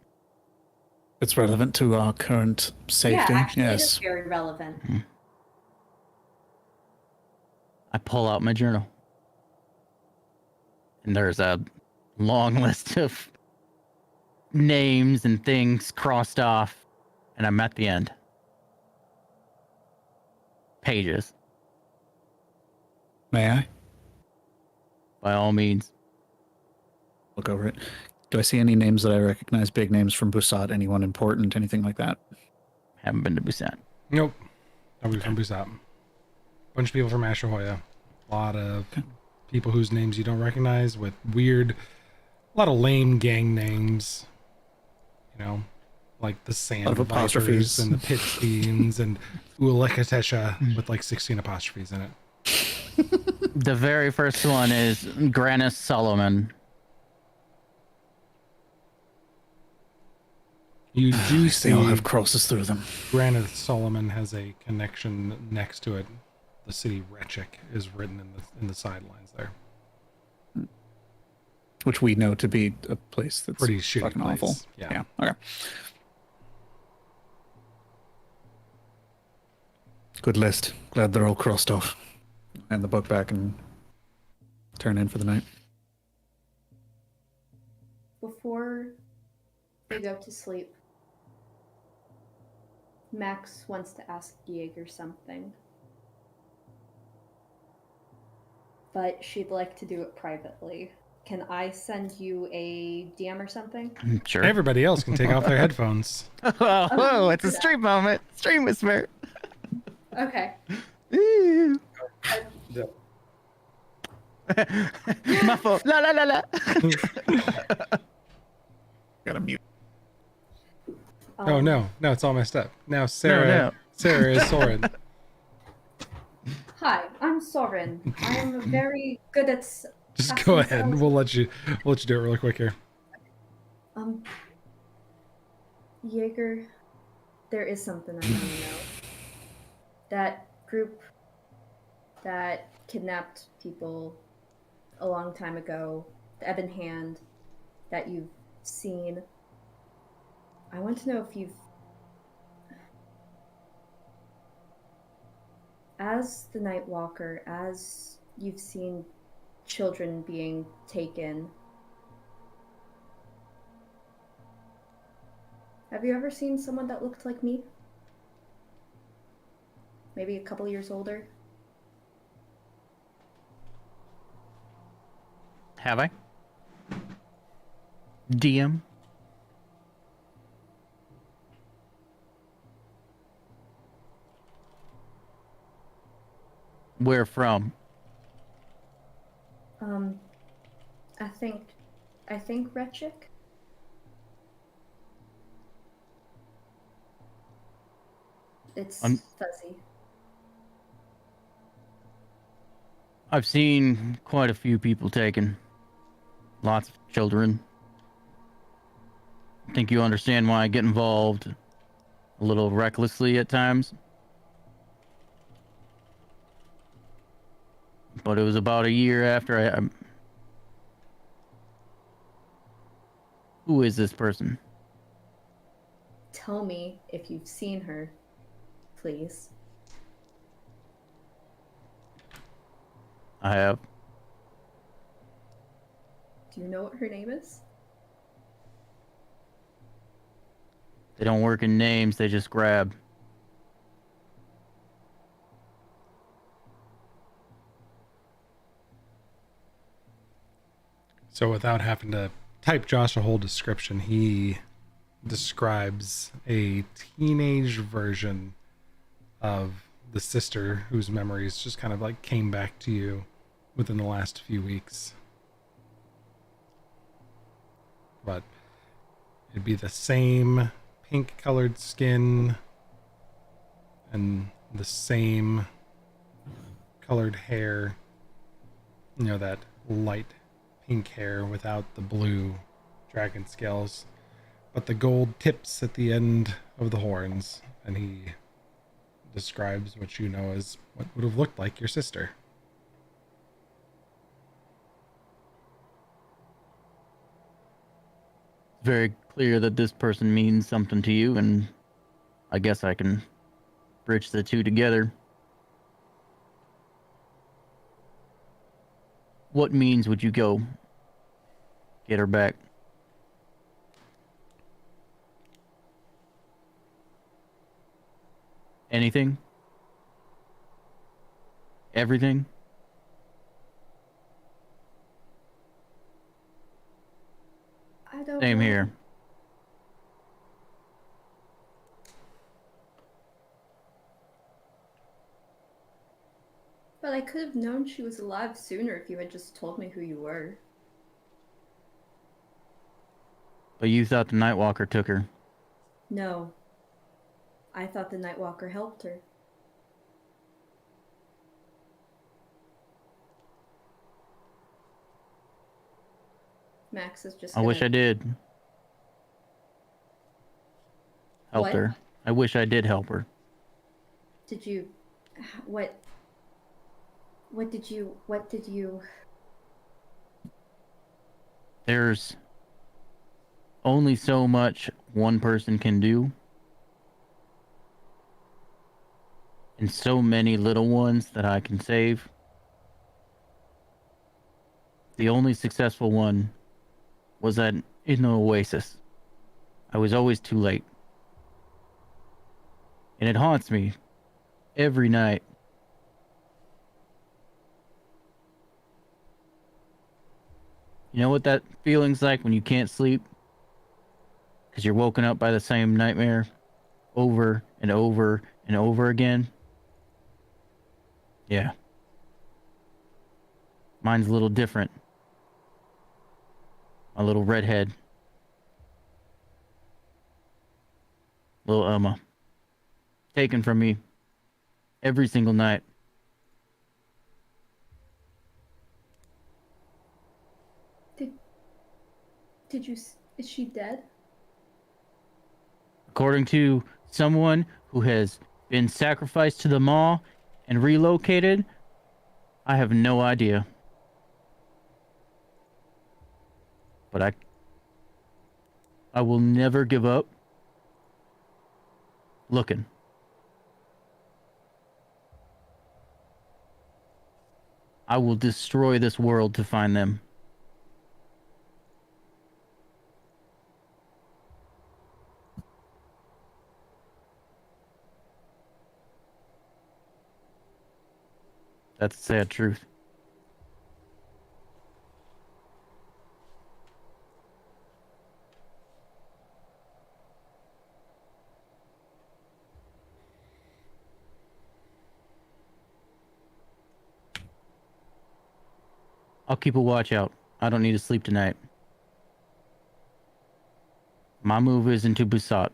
It's relevant to our current safety. Yeah, actually, it is Yes. very relevant. I pull out my journal. And there's a long list of names and things crossed off. And I'm at the end. Pages, May I by all means. look over it? Do I see any names that I recognize? Big names from Busat? Anyone important? Anything like that? Haven't been to Busan. Nope. Nobody from Busap. Bunch of people from Ashahoya. A lot of people whose names you don't recognize with weird, a lot of lame gang names. You know, like the Sand of Vipers apostrophes. and the Pit Fiends and Ulekatesha with like 16 apostrophes in it. The very first one is Grannis Solomon. You do see They all have crosses through them. Granith Solomon has a connection next to it. The city Rechik is written in the sidelines there. Which we know to be a place that's Pretty shitty fucking place. awful. Yeah. Okay. Good list. Glad they're all crossed off. Hand the book back and turn in for the night. Before they go to sleep, Max wants to ask Jaeger something. But she'd like to do it privately. Can I send you a DM or something? Sure. Everybody else can take off their headphones. Whoa, it's a stream moment. Stream whisper. Okay. Muffle. La la la la. Gotta mute. Oh no, it's all messed up. Now Sarah is Soren. Hi, I'm Soren. I'm very good at. Just passing go ahead. spells. We'll let you do it really quick here. Jaeger, there is something I want to know. That group that kidnapped people a long time ago, the Ebon Hand, that you've seen. I want to know if you've, as the Night Walker, as you've seen children being taken, have you ever seen someone that looked like me? Maybe a couple years older? Have I? DM? Where from? I think Rechik? It's fuzzy. I've seen quite a few people taken. Lots of children. I think you understand why I get involved a little recklessly at times. But it was about a year after I Who is this person? Tell me if you've seen her, please. I have. Do you know what her name is? They don't work in names, they just grab. So without having to type Josh a whole description, he describes a teenage version of the sister whose memories just kind of like came back to you within the last few weeks. But it'd be the same pink colored skin and the same colored hair, you know, that light pink hair without the blue dragon scales, but the gold tips at the end of the horns. And he describes what you know as what would have looked like your sister. Very clear that this person means something to you, and I guess I can bridge the two together. What means would you go get her back? Anything? Everything? I don't Same know. here. But I could have known she was alive sooner if you had just told me who you were. But you thought the Nightwalker took her. No. I thought the Nightwalker helped her. Max is just I wish I did. Helped What? her. I wish I did help her. Did you... What did you... There's only so much one person can do. And so many little ones that I can save. The only successful one was that in the Oasis. I was always too late. And it haunts me every night. You know what that feeling's like when you can't sleep? Because you're woken up by the same nightmare over and over and over again? Yeah. Mine's a little different. My little redhead. Little Elma. Taken from me every single night. Is she dead? According to someone who has been sacrificed to the maw and relocated, I have no idea. But I will never give up looking. I will destroy this world to find them. That's the sad truth. I'll keep a watch out. I don't need to sleep tonight. My move is into Busat.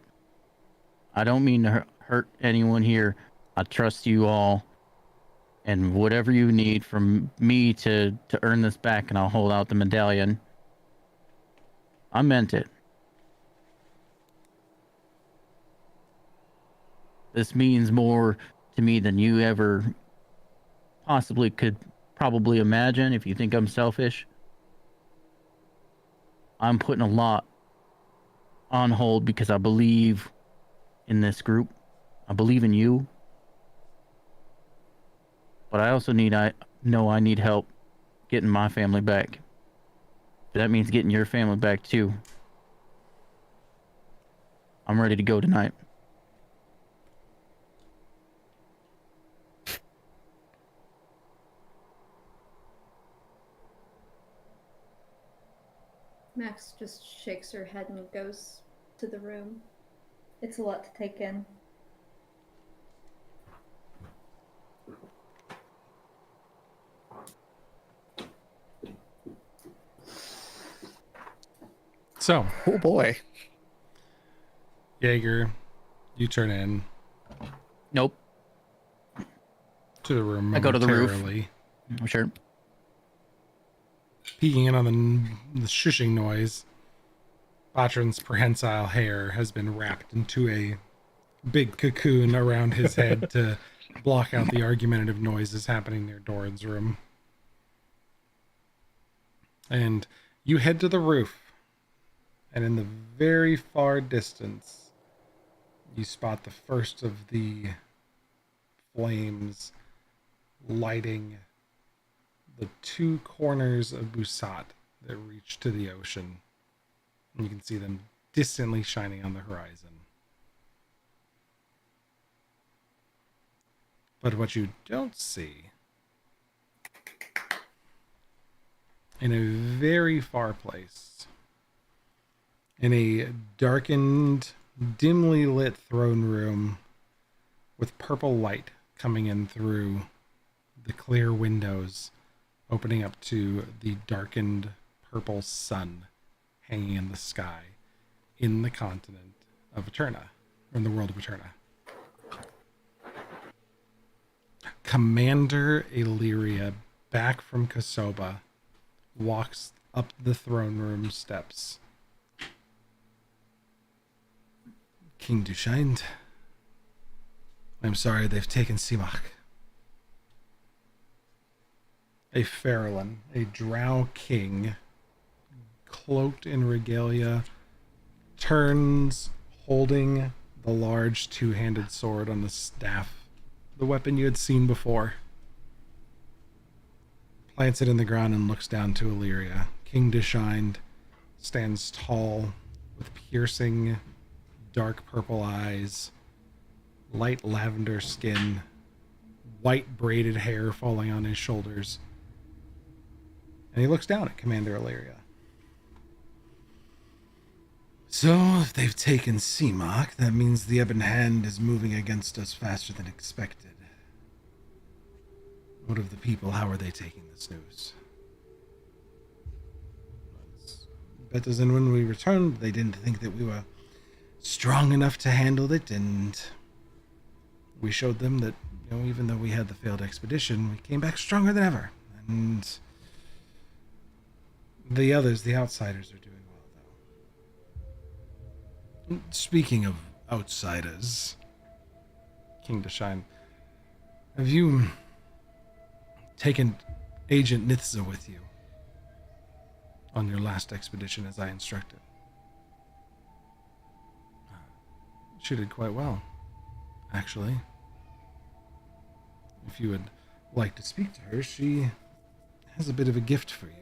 I don't mean to hurt anyone here. I trust you all. And whatever you need from me to earn this back, and I'll hold out the medallion. I meant it. This means more to me than you ever possibly could probably imagine if you think I'm selfish. I'm putting a lot on hold because I believe in this group. I believe in you. But I also know I need help getting my family back. But that means getting your family back too. I'm ready to go tonight. Max just shakes her head and goes to the room. It's a lot to take in. So, Oh boy. Jaeger, you turn in Nope. to the room I go to the roof. momentarily, Sure. peeking in on the shushing noise. Batron's prehensile hair has been wrapped into a big cocoon around his head to block out the argumentative noises happening near Doran's room. And you head to the roof, and in the very far distance, you spot the first of the flames lighting the two corners of Busat that reach to the ocean. And you can see them distantly shining on the horizon. But what you don't see, in a very far place, in a darkened, dimly lit throne room with purple light coming in through the clear windows, opening up to the darkened purple sun hanging in the sky in the continent of Eterna, or in the world of Eterna. Commander Illyria, back from Kosoba, walks up the throne room steps. King Dushind, I'm sorry they've taken Simak. A Farallon, a drow king, cloaked in regalia, turns, holding the large two-handed sword on the staff, the weapon you had seen before. Plants it in the ground and looks down to Illyria. King Dushind stands tall, with piercing, dark purple eyes, light lavender skin, white braided hair falling on his shoulders. And he looks down at Commander Illyria. So, if they've taken Simak, that means the Ebon Hand is moving against us faster than expected. What of the people? How are they taking this news? It's better than when we returned. They didn't think that we were strong enough to handle it, and we showed them that, even though we had the failed expedition, we came back stronger than ever. And the others, the outsiders, are doing well, though. Speaking of outsiders, King Dushind, have you taken Agent Nithza with you on your last expedition as I instructed? She did quite well, actually. If you would like to speak to her, she has a bit of a gift for you.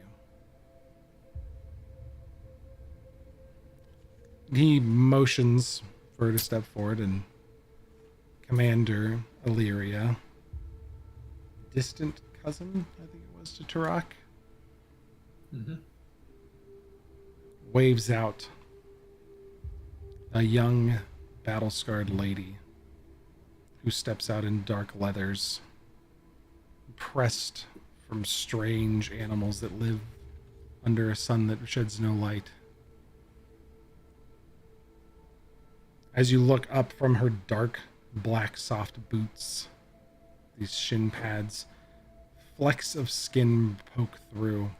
He motions for her to step forward, and Commander Illyria, distant cousin, I think it was, to Turok, waves out a young, battle-scarred lady who steps out in dark leathers, pressed from strange animals that live under a sun that sheds no light. As you look up from her dark, black, soft boots, these shin pads, flecks of skin poke through.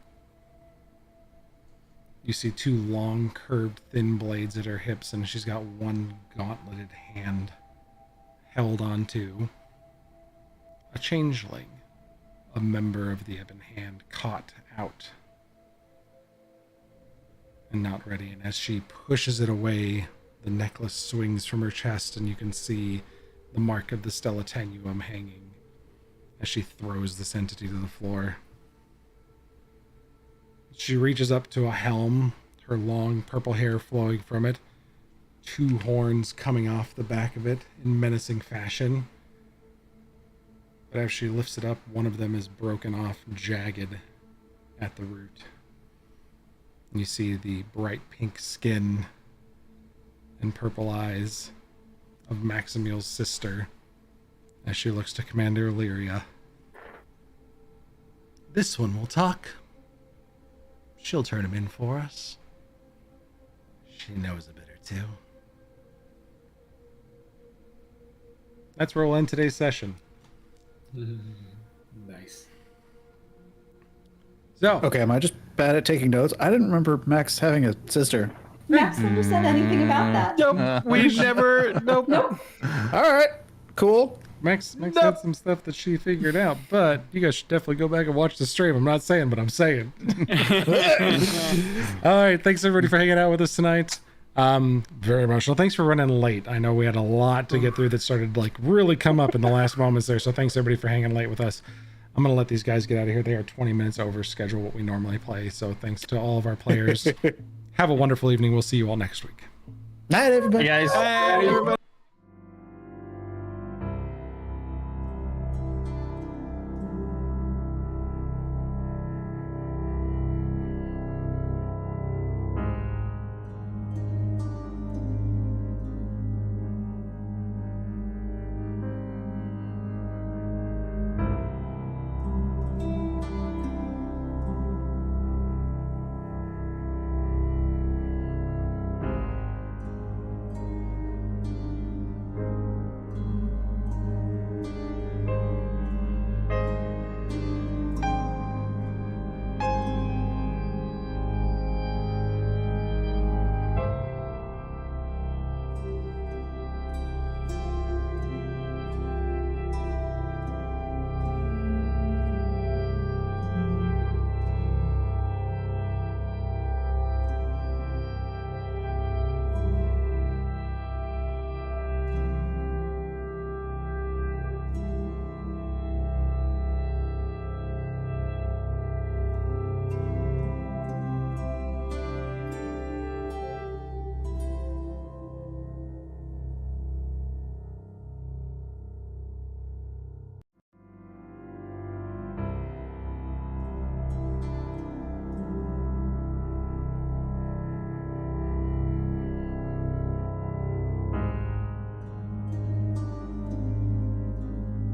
You see two long, curved, thin blades at her hips, and she's got one gauntleted hand held onto a changeling, a member of the Ebon Hand, caught out and not ready. And as she pushes it away, the necklace swings from her chest, and you can see the mark of the Stella Tenuum hanging as she throws this entity to the floor. She reaches up to a helm, her long purple hair flowing from it, two horns coming off the back of it in menacing fashion. But as she lifts it up, one of them is broken off, jagged at the root. And you see the bright pink skin and purple eyes of Maximiel's sister as she looks to Commander Illyria. This one will talk. She'll turn him in for us. She knows a bit or two. That's where we'll end today's session. Nice. So, Okay, am I just bad at taking notes? I didn't remember Max having a sister. Max never said anything about that. Nope, we never. Nope. All right, cool. Max had some stuff that she figured out, but you guys should definitely go back and watch the stream. I'm not saying, but I'm saying. All right, thanks everybody for hanging out with us tonight. Very emotional. Thanks for running late. I know we had a lot to get through that started like really come up in the last moments there. So thanks everybody for hanging late with us. I'm gonna let these guys get out of here. They are 20 minutes over schedule what we normally play. So thanks to all of our players. Have a wonderful evening. We'll see you all next week. Night, everybody. Hey guys. Hey, everybody.